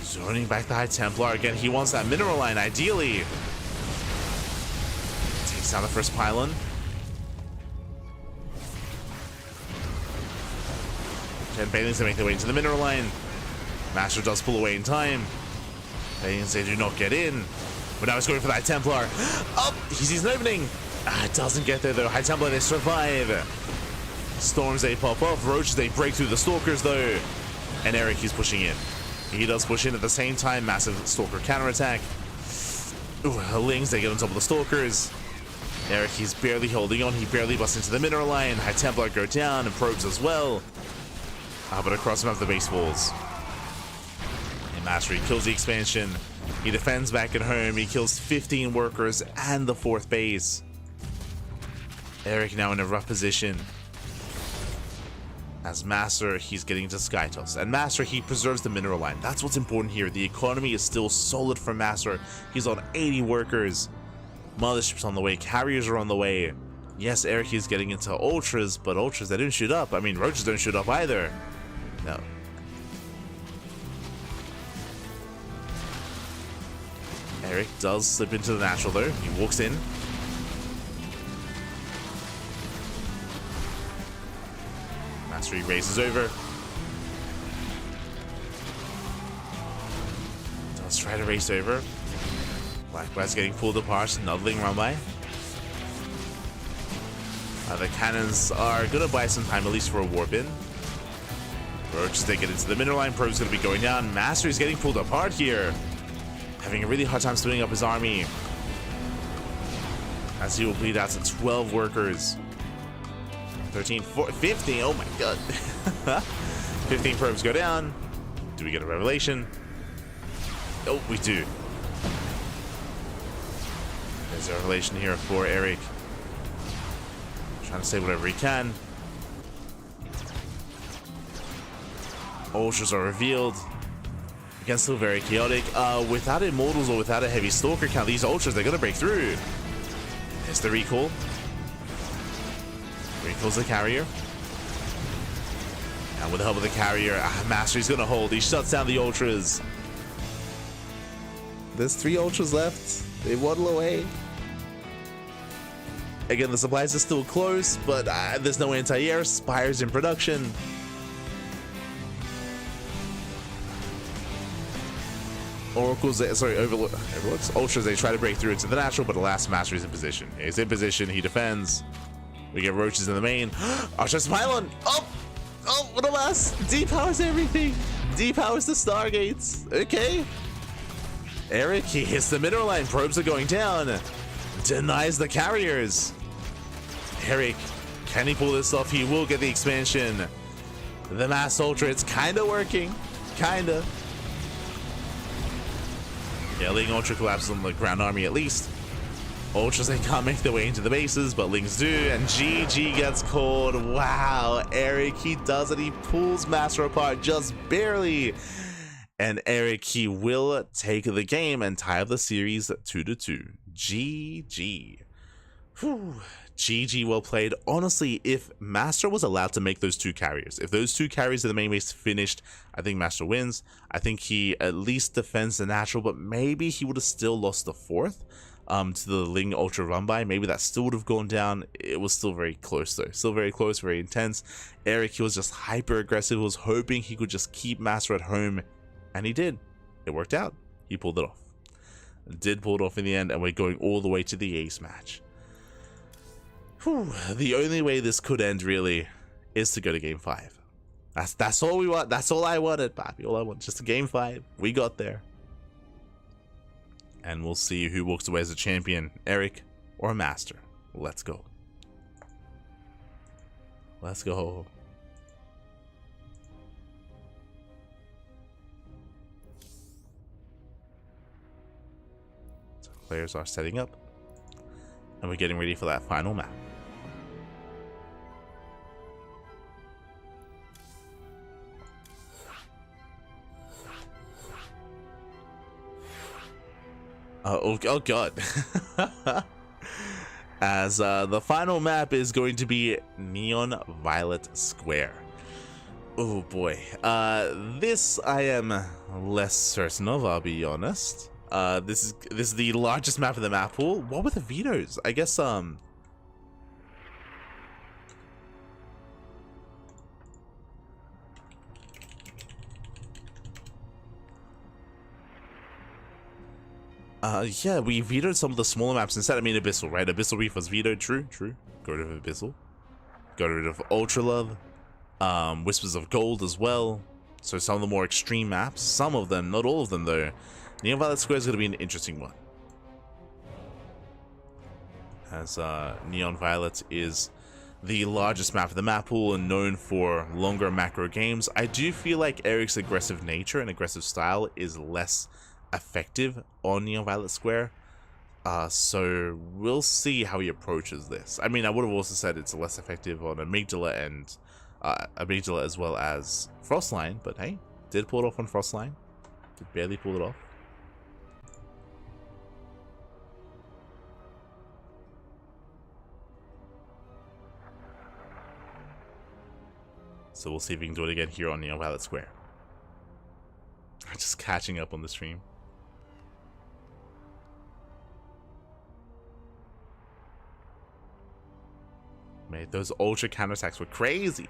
Zoning back the High Templar. Again, he wants that mineral line, ideally. Takes down the first pylon. Again, baitings to make their way into the mineral line. MasTeR does pull away in time. Baitings, they do not get in. But now he's going for the High Templar. Oh, he sees an opening. It doesn't get there though. High Templar, they survive. Storms, they pop off. Roaches, they break through the Stalkers though. And Erik, he's pushing in. He does push in at the same time. Massive Stalker counterattack. Ooh, Lings, they get on top of the Stalkers. Erik, he's barely holding on. He barely busts into the mineral line. High Templar go down and probes as well. But across him have the base walls. And MasTeR, he kills the expansion. He defends back at home. He kills 15 workers and the 4th base. Erik now in a rough position. As MasTeR, he's getting to Skytoss. And MasTeR, he preserves the mineral line. That's what's important here. The economy is still solid for MasTeR. He's on 80 workers. Motherships on the way. Carriers are on the way. Yes, Erik is getting into Ultras, but Ultras, they don't shoot up. I mean, Roaches don't shoot up either. No. Erik does slip into the natural though. He walks in. MasTeR races over. Does try to race over. Blackbat's getting pulled apart. Nuddling run by. The cannons are gonna buy some time, at least for a warp in. Roaches, they get into the mineral line. Probe's gonna be going down. MasTeR is getting pulled apart here. Having a really hard time splitting up his army. As he will bleed out to 12 workers. 13, 14, 15. Oh my god. 15 probes go down. Do we get a revelation? Oh, we do. There's a revelation here for Erik. Trying to say whatever he can. Ultras are revealed. Again, still very chaotic. Without Immortals or without a heavy Stalker count, these Ultras, they're gonna break through. There's the recall. Recalls the carrier. And with the help of the carrier, MasTeR's gonna hold. He shuts down the Ultras. There's 3 Ultras left. They waddle away. Again, the supplies are still close, but there's no anti-air. Spire's in production. Overlords. Ultras, they try to break through into the natural, but alas, MasTeR is in position. He's in position, he defends. We get Roaches in the main. Archer's pylon! Oh! Oh, what a mess! Depowers everything! Depowers the Stargates. Okay. Erik, he hits the mineral line. Probes are going down. Denies the carriers. Erik, can he pull this off? He will get the expansion. The Mass Ultra, it's kinda working. Kinda. Yeah, Ling Ultra collapses on the ground army at least. Ultras, they can't make their way into the bases, but Lings do, and GG gets called. Wow, Erik, he does it. He pulls MasTeR apart just barely. And Erik, he will take the game and tie up the series 2-2. GG. Whew. GG, well played. Honestly, if MasTeR was allowed to make those 2 carriers, if those 2 carriers in the main base finished, I think MasTeR wins. I think he at least defends the natural, but maybe he would have still lost the 4th to the Ling Ultra run by. Maybe that still would have gone down. It was still very close though. Still very close, very intense. Erik, he was just hyper aggressive. He was hoping he could just keep MasTeR at home, and he did. It worked out. He pulled it off. Did pull it off in the end, and we're going all the way to the ace match. Whew. The only way this could end really is to go to game 5. That's all we want. That's all I wanted, Bobby. All I want, just a game 5. We got there. And we'll see who walks away as a champion, Erik or MasTeR. Let's go. Let's go. So players are setting up, and we're getting ready for that final map. Oh god. As the final map is going to be Neon Violet Square. Oh boy. This I am less certain of, I'll be honest. This is the largest map of the map pool. What were the vetoes? I guess yeah, we vetoed some of the smaller maps instead. I mean, Abyssal, right? Abyssal Reef was vetoed. True. Got rid of Abyssal. Got rid of Ultra Love. Whispers of Gold as well. So some of the more extreme maps. Some of them, not all of them though. Neon Violet Square is going to be an interesting one. As Neon Violet is the largest map of the map pool and known for longer macro games. I do feel like Erik's aggressive nature and aggressive style is less effective on Neon Violet Square, so we'll see how he approaches this. I mean, I would have also said it's less effective on Amygdala and Amygdala as well as Frostline, but hey, did pull it off on Frostline. Did barely pull it off. So we'll see if we can do it again here on Neon Violet Square. Just catching up on the stream. Mate, those ultra counterattacks were crazy.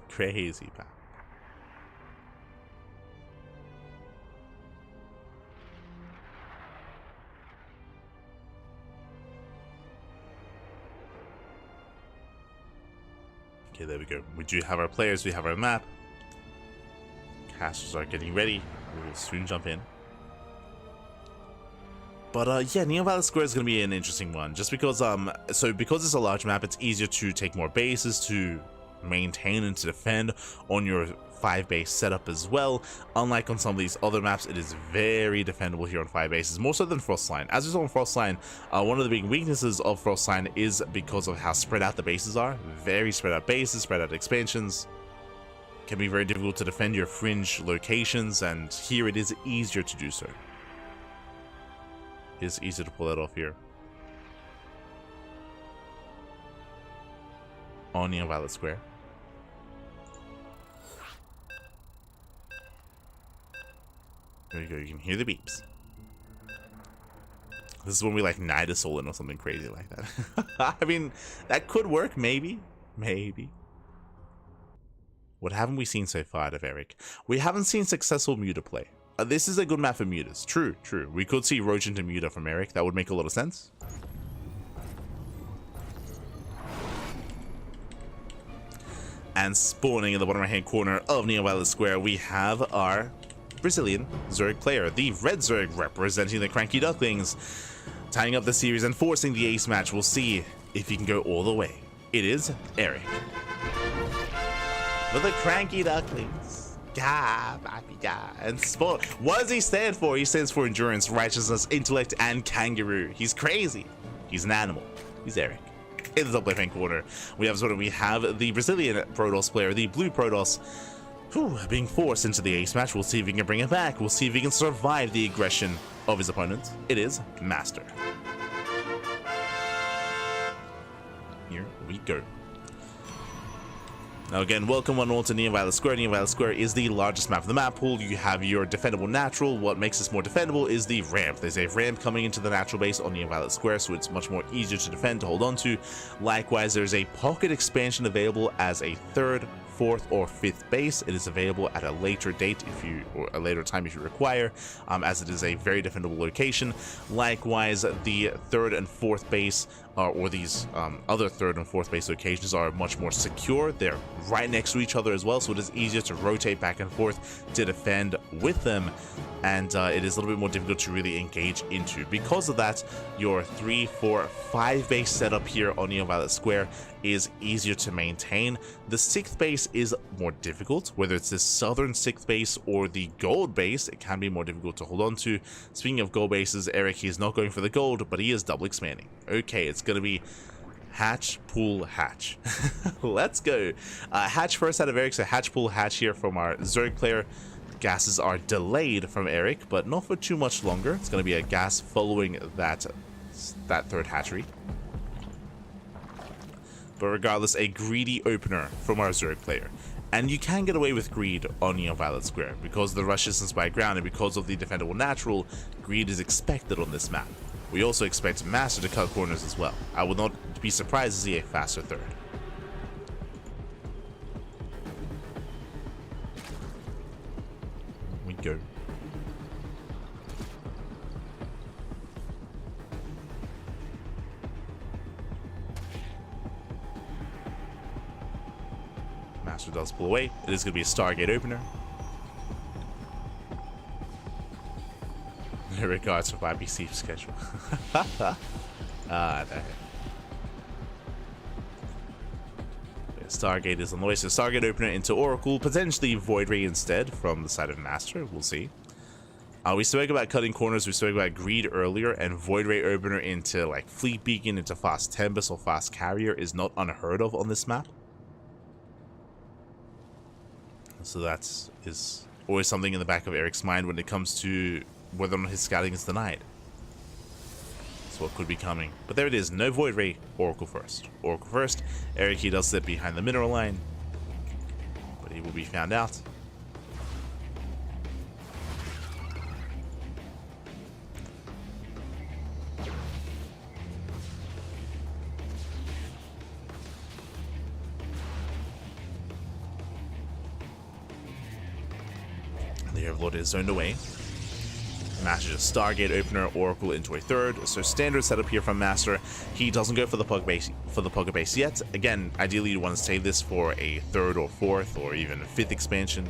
Crazy, pal. Okay, there we go. We do have our players, we have our map. Casters are getting ready. We will soon jump in. But yeah, Neon Violet Square is going to be an interesting one. Just because, because it's a large map, it's easier to take more bases, to maintain and to defend on your 5-base setup as well. Unlike on some of these other maps, it is very defendable here on 5 bases, more so than Frostline. As we saw on Frostline, one of the big weaknesses of Frostline is because of how spread out the bases are. Very spread out bases, spread out expansions. Can be very difficult to defend your fringe locations, and here it is easier to do so. It is easier to pull that off here on Neon Violet Square. There you go, you can hear the beeps. This is when we like Night Assault or something crazy like that. I mean, that could work, maybe. Maybe. What haven't we seen so far out of Erik? We haven't seen successful Muta play. This is a good map for Mutas. True. We could see Roach into Muta from Erik. That would make a lot of sense. And spawning in the bottom right hand corner of Neon Violet Square, we have our Brazilian Zerg player, the Red Zerg representing the CranKy Ducklings, tying up the series and forcing the ace match. We'll see if he can go all the way. It is Erik. For the CranKy Ducklings. And sport. What does he stand for? He stands for endurance, righteousness, intellect, and kangaroo. He's crazy. He's an animal. He's Erik. In the top left hand corner, we have the Brazilian Protoss player, the blue Protoss, being forced into the ace match. We'll see if he can bring it back. We'll see if he can survive the aggression of his opponent. It is MasTeR. Here we go. Now again, welcome one all to Neon Violet Square. Neon Violet Square is the largest map of the map pool. You have your defendable natural. What makes this more defendable is the ramp. There's a ramp coming into the natural base on Neon Violet Square, so it's much more easier to defend, to hold on to. Likewise, there's a pocket expansion available as a 3rd, 4th, or 5th base. It is available at a later date or a later time if you require, as it is a very defendable location. Likewise, the 3rd and 4th base or these other 3rd and 4th base locations are much more secure. They're right next to each other as well, so it is easier to rotate back and forth to defend with them, and it is a little bit more difficult to really engage into. Because of that, your 3, 4, 5 base setup here on Neon Violet Square is easier to maintain. The 6th base is more difficult, whether it's the southern 6th base or the gold base, it can be more difficult to hold on to. Speaking of gold bases, Erik, he is not going for the gold, but he is double expanding. Okay, it's going to be hatch, pull, hatch. Let's go. Hatch first out of Erik, so hatch, pull, hatch here from our Zerg player. Gases are delayed from Erik, but not for too much longer. It's going to be a gas following that 3rd hatchery. But regardless, a greedy opener from our Zerg player. And you can get away with greed on Neon Violet Square. Because of the rush distance by ground and because of the defendable natural, greed is expected on this map. We also expect MasTeR to cut corners as well. I would not be surprised to see a faster 3rd. We go. MasTeR does pull away. It is going to be a Stargate opener. Regards for YBC schedule. No. Stargate is on the way, so Stargate opener into Oracle, potentially Void Ray instead from the side of MasTeR. We'll see. We spoke about cutting corners, we spoke about greed earlier, and Void Ray opener into like Fleet Beacon, into Fast Tempest or Fast Carrier is not unheard of on this map. So that is always something in the back of Erik's mind when it comes to whether or not his scouting is denied. That's what could be coming. But there it is, no Void Ray, Oracle first. Oracle first, Erik, he does slip behind the mineral line, but he will be found out. The Overlord is zoned away. MasTeR just Stargate opener, Oracle into a 3rd. So standard setup here from MasTeR. He doesn't go for the Pug base yet. Again, ideally you want to save this for a 3rd or 4th or even 5th expansion.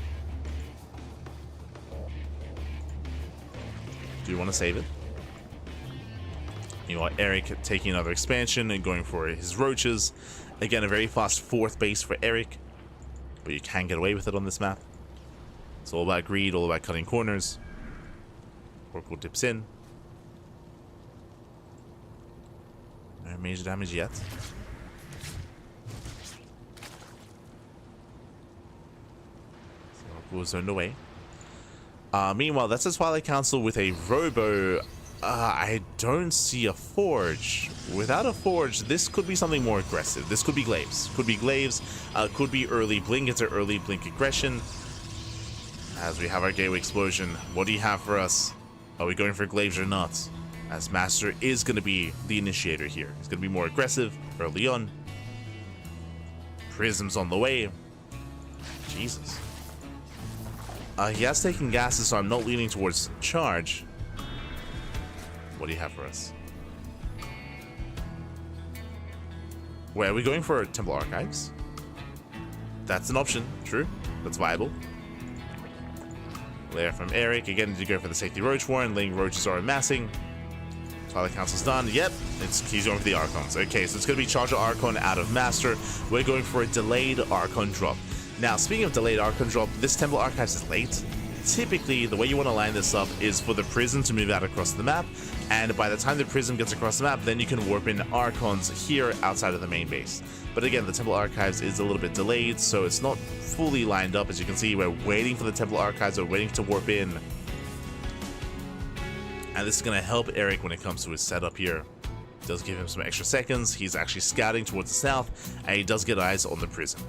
Do you want to save it? You want Erik taking another expansion and going for his roaches. Again, a very fast 4th base for Erik, but you can get away with it on this map. It's all about greed, all about cutting corners. Oracle dips in. No major damage yet. So Oracle is zoned away. Meanwhile, that's a Twilight Council with a Robo. I don't see a Forge. Without a Forge, this could be something more aggressive. This could be Glaives. Could be Glaives. Could be early Blink into early Blink aggression. As we have our Gateway Explosion, what do you have for us? Are we going for Glaives or not? As MasTeR is going to be the initiator here. He's going to be more aggressive early on. Prism's on the way. Jesus. He has taken gases, so I'm not leaning towards charge. What do you have for us? Wait, are we going for Temple Archives? That's an option, true. That's viable. Layer from Erik. Again, to go for the safety Roach Warren. Laying Roaches are amassing. Twilight Council's done. Yep, he's going for the Archons. Okay, so it's going to be Charger Archon out of MasTeR. We're going for a delayed Archon drop. Now, speaking of delayed Archon drop, this Temple Archives is late. Typically, the way you want to line this up is for the Prism to move out across the map, and by the time the Prism gets across the map, then you can warp in Archons here outside of the main base. But again, the Temple Archives is a little bit delayed, so it's not fully lined up. As you can see, we're waiting for the Temple Archives, we're waiting to warp in. And this is going to help Erik when it comes to his setup here. It does give him some extra seconds. He's actually scouting towards the south, and he does get eyes on the Prism.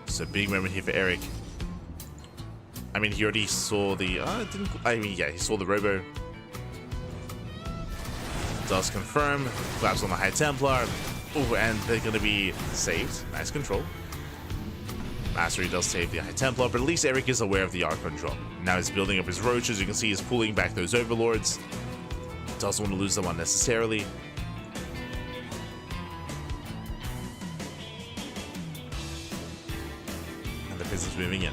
So big moment here for Erik. I mean, he already saw the... yeah, he saw the Robo. Does confirm. Claps on the High Templar. Oh, and they're going to be saved. Nice control. MasTeR does save the High Templar, but at least Erik is aware of the Archon drop. Now he's building up his Roaches. You can see he's pulling back those Overlords. Doesn't want to lose them unnecessarily. And the Prism's moving in.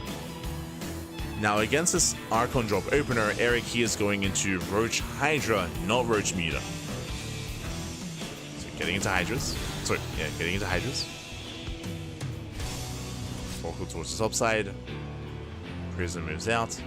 Now against this Archon drop opener, Erik, he is going into Roach Hydra, not Roach Muta. So getting into Hydras. Sorry, yeah, getting into Hydras. Oracle towards the top side. Prism moves out.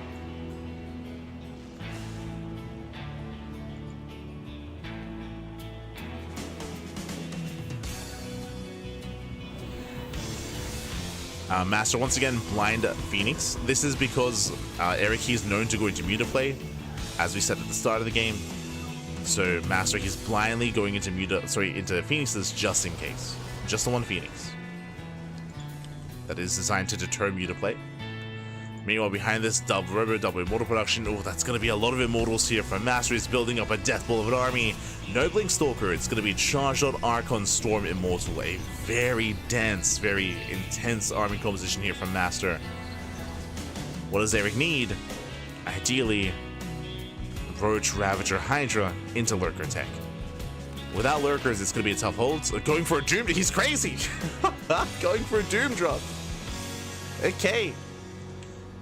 MasTeR once again blind Phoenix. This is because Erik is known to go into Muta play, as we said at the start of the game. So MasTeR, he's blindly going into into Phoenixes just in case. Just the one Phoenix. That is designed to deter Muta play. Meanwhile, behind this double Immortal production, oh, that's going to be a lot of Immortals here from MasTeR. He's building up a death ball of an army. No Blink Stalker, it's going to be Charged on Archon Storm Immortal. A very dense, very intense army composition here from MasTeR. What does Erik need? Ideally, Roach, Ravager, Hydra into Lurker tech. Without Lurkers, it's going to be a tough hold. So going for a Doom, he's crazy! Going for a Doom drop. Okay.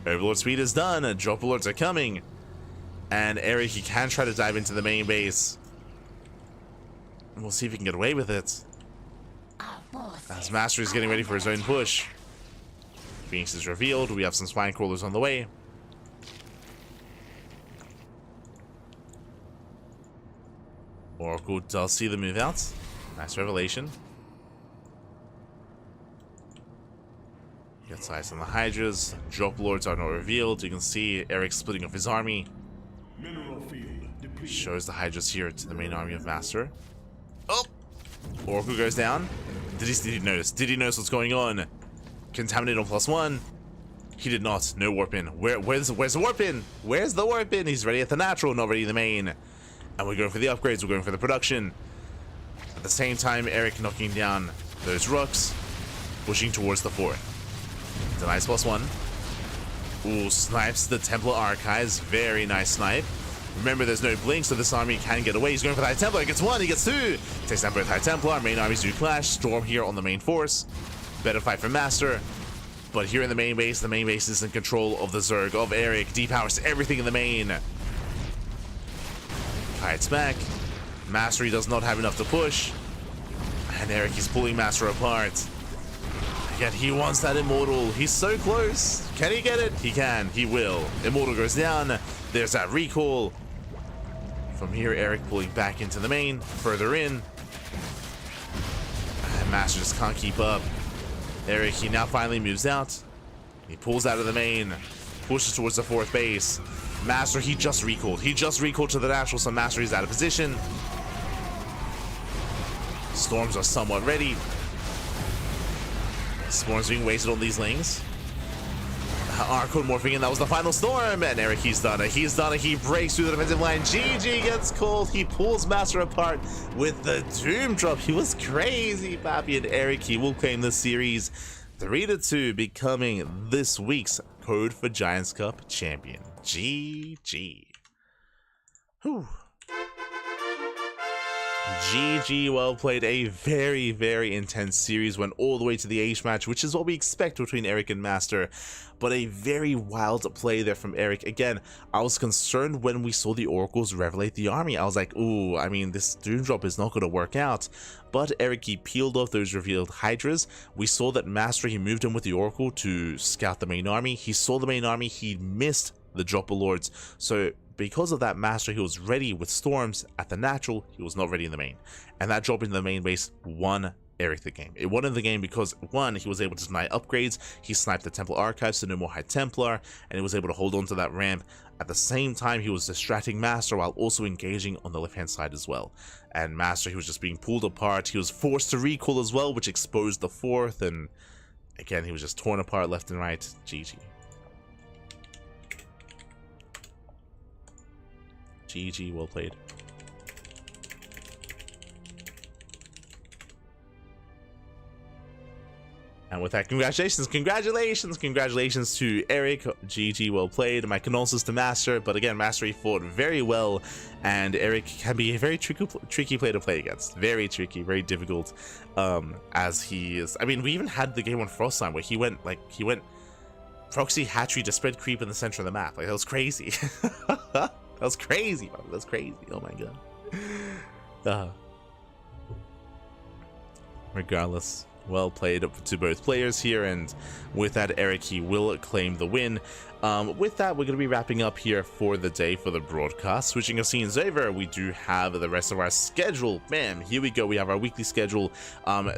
Overlord speed is done, drop alerts are coming. And Erik, he can try to dive into the main base. We'll see if he can get away with it. As MasTeR is getting ready for his own push. Phoenix is revealed, we have some Spine Crawlers on the way. Oracle does see the move out. Nice revelation. Gets eyes on the Hydras. Drop Lords are not revealed. You can see Erik splitting up his army. Shows the Hydras here to the main army of MasTeR. Oh! Oracle goes down. Did he notice? Did he notice what's going on? Contaminate on +1. He did not. No warp in. Where's the warp in? Where's the warp in? He's ready at the natural, not ready in the main. And we're going for the upgrades. We're going for the production. At the same time, Erik knocking down those rooks, pushing towards the 4th. Denies +1. Ooh, snipes the Templar Archives. Very nice snipe. Remember, there's no blink, so this army can get away. He's going for the High Templar. He gets 1, he gets 2. Takes down both High Templar. Main armies do clash. Storm here on the main force. Better fight for MasTeR. But here in the main base is in control of the Zerg, of Erik. Depowers everything in the main. Kites back. MasTeR does not have enough to push. And Erik is pulling MasTeR apart. Yet he wants that Immortal. He's so close. Can he get it? He can. He will. Immortal goes down. There's that recall. From here, Erik pulling back into the main. Further in. And MasTeR just can't keep up. Erik, he now finally moves out. He pulls out of the main. Pushes towards the 4th base. MasTeR, he just recalled. He just recalled to the natural, so MasTeR is out of position. Storms are somewhat ready. Storms being wasted on these lanes. Archon morphing in, that was the final storm, and Erik, he's done it. He's done it. He breaks through the defensive line. GG gets called. He pulls MasTeR apart with the Doom drop. He was crazy, Pappy, and Erik, he will claim this series 3-2, becoming this week's Code for Giants Cup champion. GG. Whew. GG, well played. A very, very intense series. Went all the way to the H match, which is what we expect between Erik and MasTeR. But a very wild play there from Erik. Again, I was concerned when we saw the Oracles revelate the army. I was like, ooh, I mean, this Doom drop is not going to work out. But Erik, he peeled off those revealed Hydras. We saw that MasTeR, he moved in with the Oracle to scout the main army. He saw the main army. He missed the drop of Lords. So because of that, MasTeR, he was ready with Storms at the natural. He was not ready in the main. And that drop into the main base won Erik the game. It won in the game because, one, he was able to deny upgrades. He sniped the Templar Archives, so no more High Templar, and he was able to hold on to that ramp. At the same time, he was distracting MasTeR while also engaging on the left-hand side as well. And MasTeR, he was just being pulled apart. He was forced to recall as well, which exposed the 4th, and again, he was just torn apart left and right. GG. GG, well played. And with that, congratulations to Erik. GG, well played. My condolences to MasTeR, but again, MasTeR, he fought very well, and Erik can be a very tricky player to play against. Very tricky, very difficult. As he is, I mean, we even had the game on Frostline where he went proxy hatchery to spread creep in the center of the map. Like, that was crazy. That was crazy, bro. That's crazy. Oh my god. regardless. Well played to both players here, and with that, Erik, he will claim the win. With that, we're going to be wrapping up here for the day for the broadcast. Switching our scenes over, we do have the rest of our schedule. Bam, here we go. We have our weekly schedule.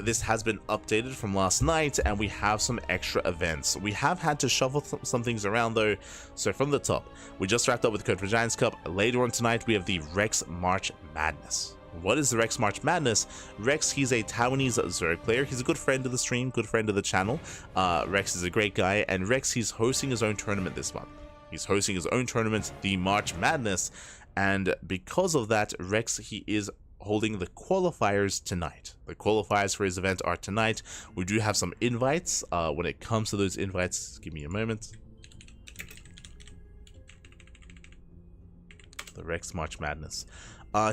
This has been updated from last night, and we have some extra events. We have had to shuffle some things around, though. So from the top, we just wrapped up with the Code for Giants Cup. Later on tonight, we have the Rex March Madness. What is the Rex March Madness? Rex, he's a Taiwanese Zerg player. He's a good friend of the stream, good friend of the channel. Rex is a great guy, and Rex, he's hosting his own tournament this month. He's hosting his own tournament, the March Madness, and because of that, Rex, he is holding the qualifiers tonight. The qualifiers for his event are tonight. We do have some invites. When it comes to those invites, give me a moment. The Rex March Madness.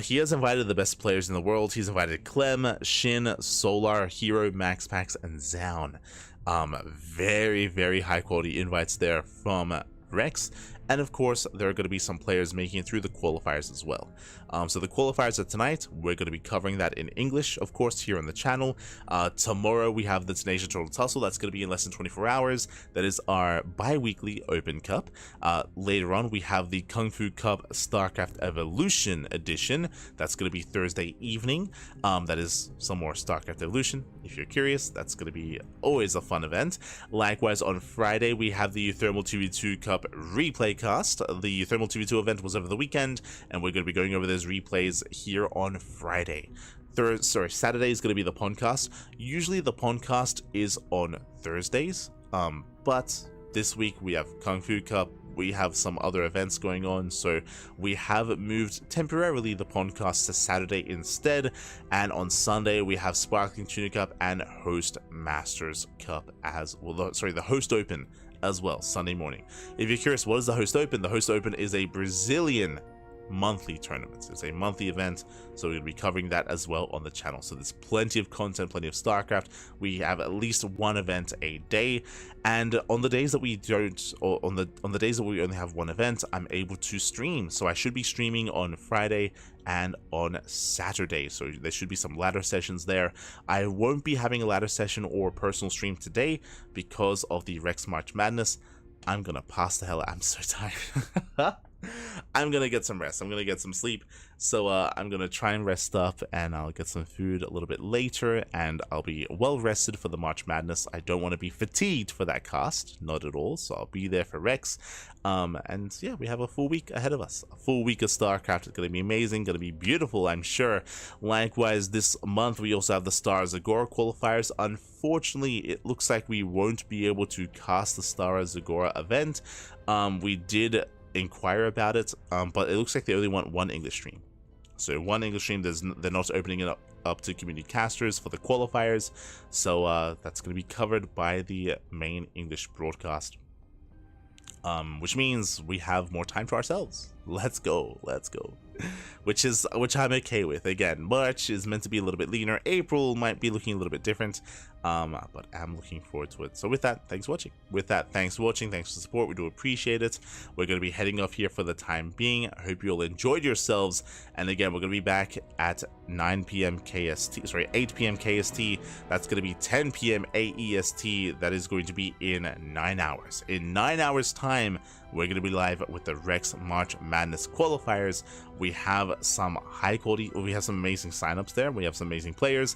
He has invited the best players in the world. He's invited Clem, Shin, Solar, Hero, Max Pax, and Zaun. Very, very high quality invites there from Rex. And of course, there are going to be some players making it through the qualifiers as well. So the qualifiers are tonight. We're going to be covering that in English, of course, here on the channel. Tomorrow, we have the Tenacious Total Tussle. That's going to be in less than 24 hours. That is our bi-weekly Open Cup. Later on, we have the Kung Fu Cup StarCraft Evolution Edition. That's going to be Thursday evening. That is some more StarCraft Evolution. If you're curious, that's going to be always a fun event. Likewise, on Friday, we have the Thermal 2v2 Cup Replay Cast. The Thermal 2v2 event was over the weekend, and we're going to be going over those replays here on Friday. Saturday is going to be the podcast. Usually the podcast is on Thursdays, but this week we have Kung Fu Cup, we have some other events going on, so we have moved temporarily the podcast to Saturday instead, and on Sunday we have Sparkling Tuna Cup and Host Masters Cup as well. The Host Open as well, Sunday morning. If you're curious, what is the Host Open? The Host Open is a Brazilian monthly tournament. It's a monthly event, so we're going to be covering that as well on the channel. So there's plenty of content, plenty of StarCraft. We have at least one event a day, and on the days that we don't, or on the days that we only have one event, I'm able to stream. So I should be streaming on Friday and on Saturday, so there should be some ladder sessions there. I won't be having a ladder session or personal stream today because of the Rex March Madness. I'm gonna pass the hell out. I'm so tired. I'm gonna get some rest. I'm gonna get some sleep. So I'm gonna try and rest up, and I'll get some food a little bit later, and I'll be well rested for the March Madness. I don't want to be fatigued for that cast, not at all. So I'll be there for Rex. And yeah, we have a full week ahead of us. A full week of StarCraft is gonna be amazing, gonna be beautiful, I'm sure. Likewise, this month we also have the Star Zagora qualifiers. Unfortunately, it looks like we won't be able to cast the Star Zagora event. We did inquire about it, but it looks like they only want one English stream. So one English stream, they're not opening it up to community casters for the qualifiers. So that's going to be covered by the main English broadcast, which means we have more time to ourselves. Let's go. Which I'm okay with. Again, March is meant to be a little bit leaner. April might be looking a little bit different, but I'm looking forward to it. So with that, thanks for watching. Thanks for the support. We do appreciate it. We're going to be heading off here for the time being. I hope you all enjoyed yourselves. And again, we're going to be back at 9 p.m. KST. Sorry, 8 p.m. KST. That's going to be 10 p.m. AEST. That is going to be in 9 hours. In 9 hours' time, we're going to be live with the Rex March Madness qualifiers. We have some high quality, we have some amazing signups there. We have some amazing players.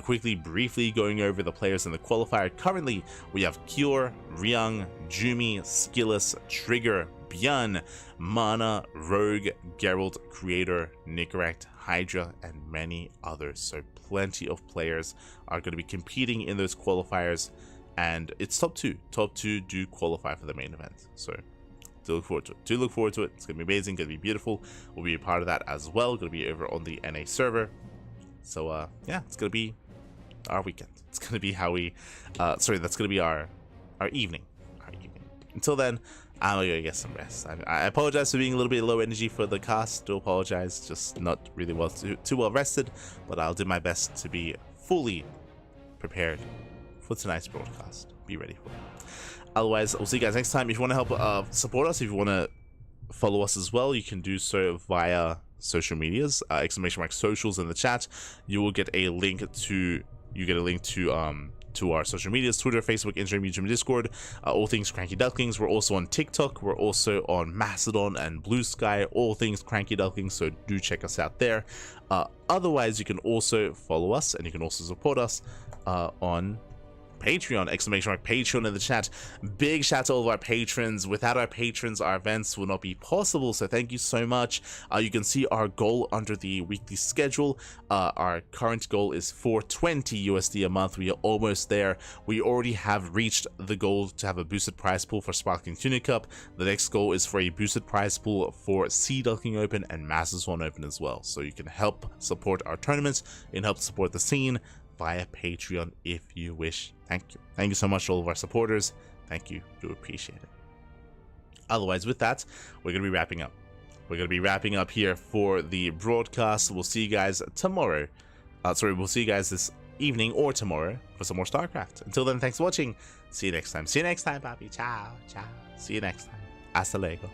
Briefly going over the players in the qualifier. Currently, we have Cure, Ryung, Jumi, Skillus, Trigger, Björn, Mana, Rogue, Geralt, Creator, Nicorect, Hydra, and many others. So plenty of players are going to be competing in those qualifiers, and it's top two. Top two do qualify for the main event. So look forward to it. It's gonna be amazing, gonna be beautiful. We'll be a part of that as well. Gonna be over on the NA server. So yeah, it's gonna be our weekend. It's gonna be how we that's gonna be our evening. Until then, I'm gonna get some rest. I apologize for being a little bit low energy for the cast. Do apologize, just not really too well rested, but I'll do my best to be fully prepared for tonight's broadcast. Be ready for it. Otherwise, I'll see you guys next time. If you want to help support us, if you want to follow us as well, you can do so via social medias, !socials in the chat. You will get a link to you get a link to our social medias: Twitter, Facebook, Instagram, YouTube, and Discord. All things CranKy Ducklings. We're also on TikTok. We're also on Mastodon and Blue Sky. All things CranKy Ducklings. So do check us out there. Otherwise, you can also follow us, and you can also support us on Patreon, Patreon in the chat. Big shout out to all of our patrons. Without our patrons, our events will not be possible, so thank you so much. You can see our goal under the weekly schedule. Our current goal is $420 USD a month. We are almost there. We already have reached the goal to have a boosted prize pool for Sparkling Tuna Cup. The next goal is for a boosted prize pool for Sea Duckling Open and MasTeR Open as well, so you can help support our tournaments and help support the scene via Patreon if you wish. Thank you. Thank you so much to all of our supporters. Thank you. Do appreciate it. Otherwise, with that, we're going to be wrapping up. We're going to be wrapping up here for the broadcast. We'll see you guys tomorrow. We'll see you guys this evening or tomorrow for some more StarCraft. Until then, thanks for watching. See you next time. See you next time, papi. Ciao. Ciao. See you next time. Hasta luego.